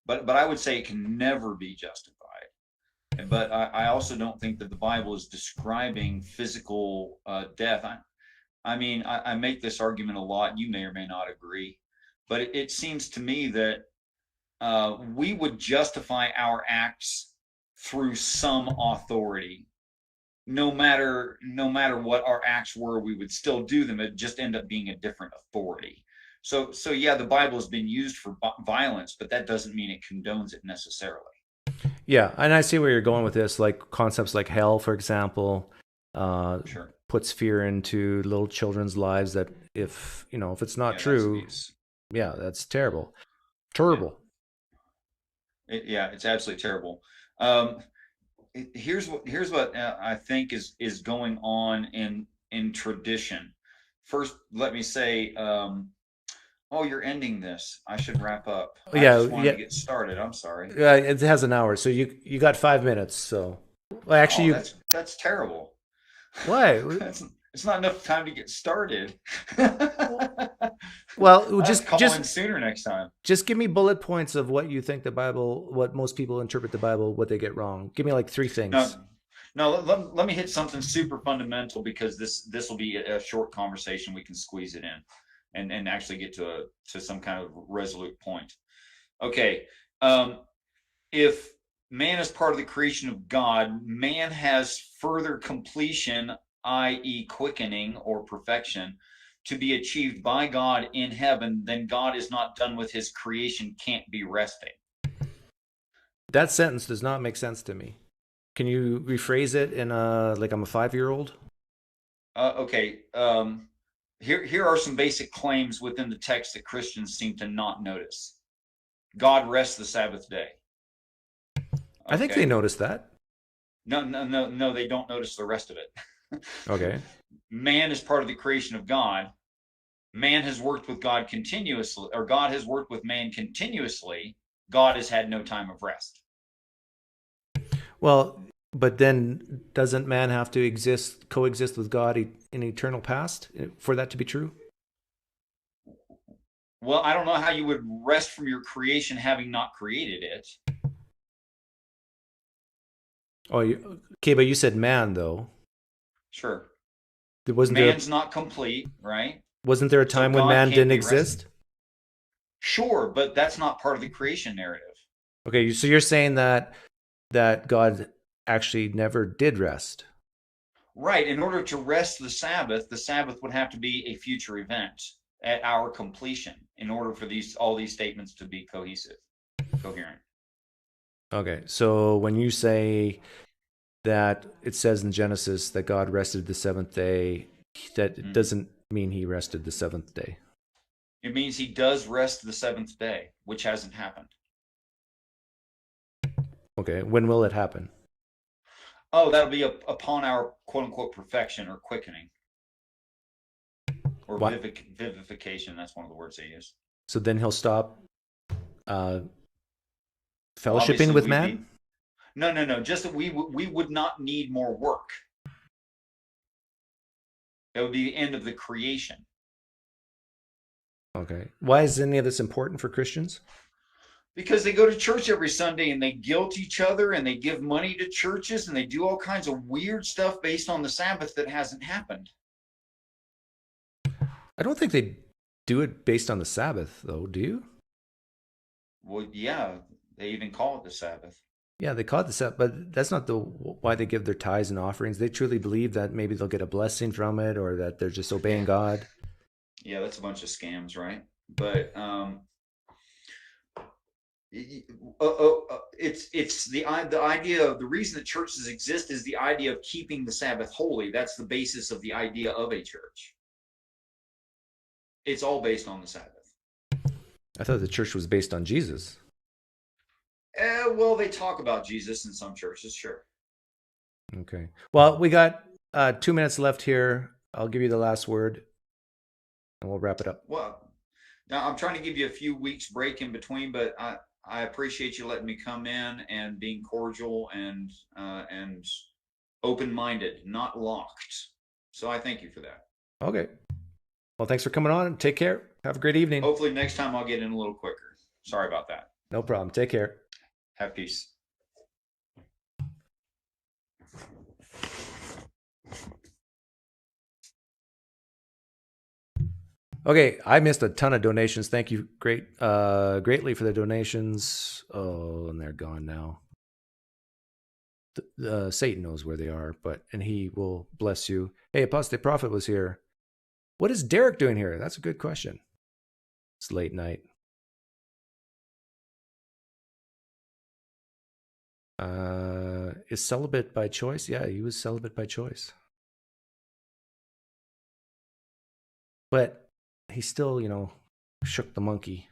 Speaker 11: But I would say it can never be justified. But I also don't think that the Bible is describing physical death. I mean, I make this argument a lot. You may or may not agree, but it seems to me that we would justify our acts through some authority. No matter what our acts were, we would still do them. It'd just end up being a different authority. So yeah, the Bible has been used for violence, but that doesn't mean it condones it necessarily.
Speaker 1: Yeah, and I see where you're going with this, like concepts like hell, for example,
Speaker 11: Sure.
Speaker 1: puts fear into little children's lives that if it's not true, that's terrible. Terrible.
Speaker 11: It's absolutely terrible. Here's what I think is going on in tradition. First, let me say, oh, you're ending this. I should wrap up. I just wanted to get started. I'm sorry.
Speaker 1: It has an hour, so you got 5 minutes. So, well, actually,
Speaker 11: that's terrible.
Speaker 1: Why?
Speaker 11: It's not enough time to get started.
Speaker 1: Well, just
Speaker 11: call in sooner next time.
Speaker 1: Just give me bullet points of what you think the Bible, what most people interpret the Bible, what they get wrong. Give me like 3 things.
Speaker 11: No, let me hit something super fundamental, because this will be a short conversation. We can squeeze it in and actually get to some kind of resolute point. Okay. If man is part of the creation of God. Man has further completion, i.e., quickening or perfection, to be achieved by God in heaven. Then God is not done with his creation, can't be resting.
Speaker 1: That sentence does not make sense to me. Can you rephrase it in like I'm a 5-year-old?
Speaker 11: Okay. Here are some basic claims within the text that Christians seem to not notice. God rests the Sabbath day.
Speaker 1: I think they notice that.
Speaker 11: No, they don't notice the rest of it.
Speaker 1: Okay.
Speaker 11: Man is part of the creation of God. Man has worked with God continuously, or God has worked with man continuously. God has had no time of rest.
Speaker 1: Well, but then doesn't man have to coexist with God in eternal past for that to be true?
Speaker 11: Well, I don't know how you would rest from your creation having not created it.
Speaker 1: Oh, okay, but you said man though.
Speaker 11: Sure.
Speaker 1: Man's
Speaker 11: not complete, right?
Speaker 1: Wasn't there a time when man didn't exist?
Speaker 11: Sure, but that's not part of the creation narrative.
Speaker 1: Okay, so you're saying that God actually never did rest.
Speaker 11: Right. In order to rest the Sabbath would have to be a future event at our completion in order for all these statements to be coherent.
Speaker 1: Okay, so when you say that it says in Genesis that God rested the seventh day, that doesn't mean he rested the seventh day.
Speaker 11: It means he does rest the seventh day, which hasn't happened.
Speaker 1: Okay, when will it happen?
Speaker 11: Oh, that'll be upon our quote-unquote perfection or quickening. Or vivification, that's one of the words they use.
Speaker 1: So then he'll stop fellowshipping with man?
Speaker 11: No. Just that we would not need more work. That would be the end of the creation.
Speaker 1: Okay. Why is any of this important for Christians?
Speaker 11: Because they go to church every Sunday and they guilt each other and they give money to churches and they do all kinds of weird stuff based on the Sabbath that hasn't happened.
Speaker 1: I don't think they do it based on the Sabbath, though, do you?
Speaker 11: Well, yeah, they even call it the Sabbath.
Speaker 1: Yeah, they call it the Sabbath, but that's not why they give their tithes and offerings. They truly believe that maybe they'll get a blessing from it or that they're just obeying God.
Speaker 11: Yeah, that's a bunch of scams, right? But it's the idea of the reason that churches exist is the idea of keeping the Sabbath holy. That's the basis of the idea of a church. It's all based on the Sabbath.
Speaker 1: I thought the church was based on Jesus.
Speaker 11: Well, they talk about Jesus in some churches, sure.
Speaker 1: Okay. Well, we got 2 minutes left here. I'll give you the last word, and we'll wrap it up.
Speaker 11: Well, now I'm trying to give you a few weeks break in between, but I appreciate you letting me come in and being cordial and open-minded, not locked. So I thank you for that.
Speaker 1: Okay. Well, thanks for coming on. Take care. Have a great evening.
Speaker 11: Hopefully next time I'll get in a little quicker. Sorry about that.
Speaker 1: No problem. Take care.
Speaker 11: Have peace.
Speaker 1: Okay, I missed a ton of donations. Thank you greatly for the donations. Oh, and they're gone now. Satan knows where they are, and he will bless you. Hey, Apostate Prophet was here. What is Derek doing here? That's a good question. It's late night. Is celibate by choice? Yeah, he was celibate by choice. But he still, shook the monkey.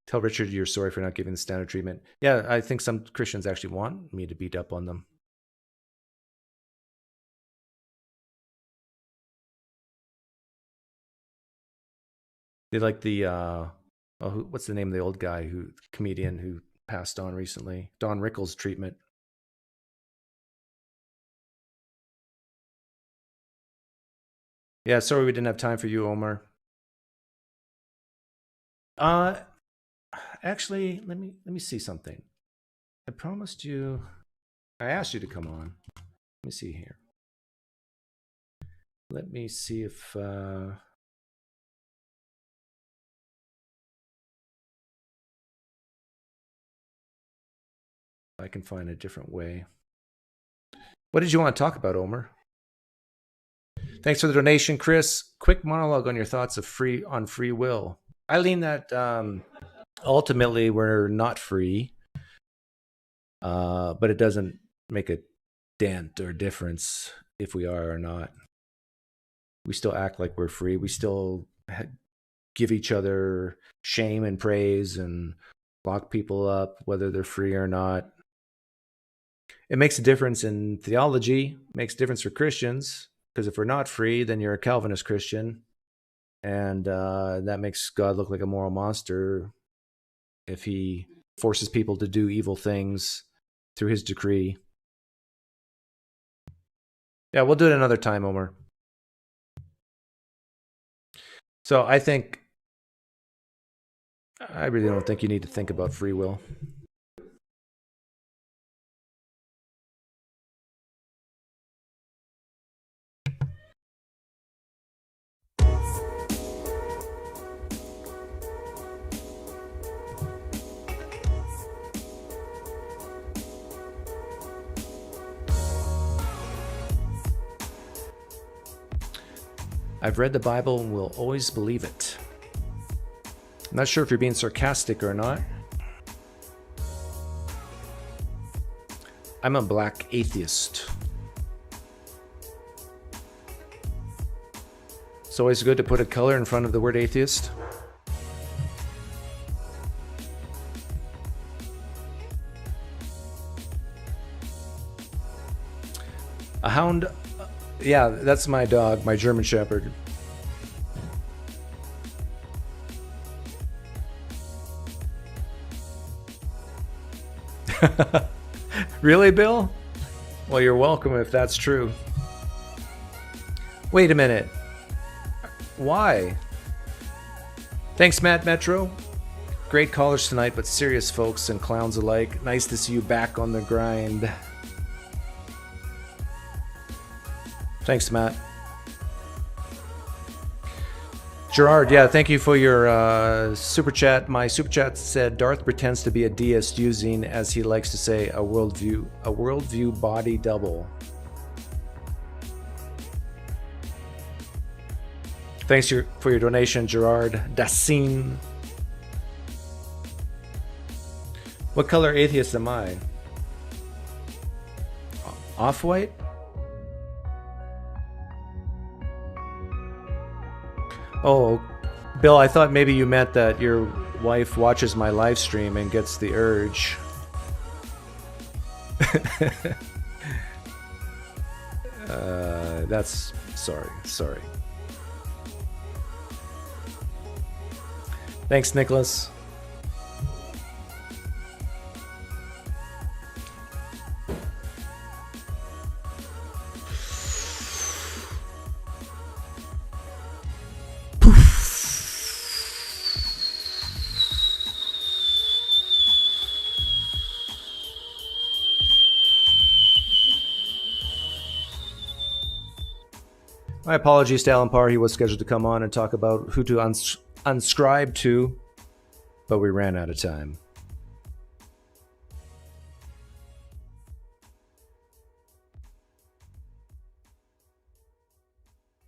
Speaker 1: Tell Richard you're sorry for not giving the standard treatment. Yeah, I think some Christians actually want me to beat up on them. They like the, what's the name of the old guy, comedian who passed on recently? Don Rickles' treatment. Yeah, sorry we didn't have time for you, Omar. Actually, let me see something. I asked you to come on. Let me see here. Let me see if I can find a different way. What did you want to talk about, Omer? Thanks for the donation, Chris. Quick monologue on your thoughts of free will. I lean that ultimately we're not free, but it doesn't make a dent or difference if we are or not. We still act like we're free. We still give each other shame and praise and lock people up, whether they're free or not. It makes a difference in theology. It makes a difference for Christians, because if we're not free, then you're a Calvinist Christian, and that makes God look like a moral monster if he forces people to do evil things through his decree. Yeah, we'll do it another time, Omer. So I really don't think you need to think about free will. I've read the Bible and will always believe it. I'm not sure if you're being sarcastic or not. I'm a black atheist. It's always good to put a color in front of the word atheist. A hound. Yeah, that's my dog, my German Shepherd. Really, Bill? Well, you're welcome if that's true. Wait a minute. Why? Thanks, Matt Metro. Great callers tonight, but serious folks and clowns alike. Nice to see you back on the grind. Thanks, Matt. Gerard, yeah, thank you for your super chat. My super chat said Darth pretends to be a deist using, as he likes to say, a worldview body double. Thanks for your donation, Gerard Dassine. What color atheist am I? Off-white? Oh, Bill, I thought maybe you meant that your wife watches my live stream and gets the urge. That's sorry. Thanks, Nicholas. My apologies to Alan Parr. He was scheduled to come on and talk about who to unscribe to, but we ran out of time.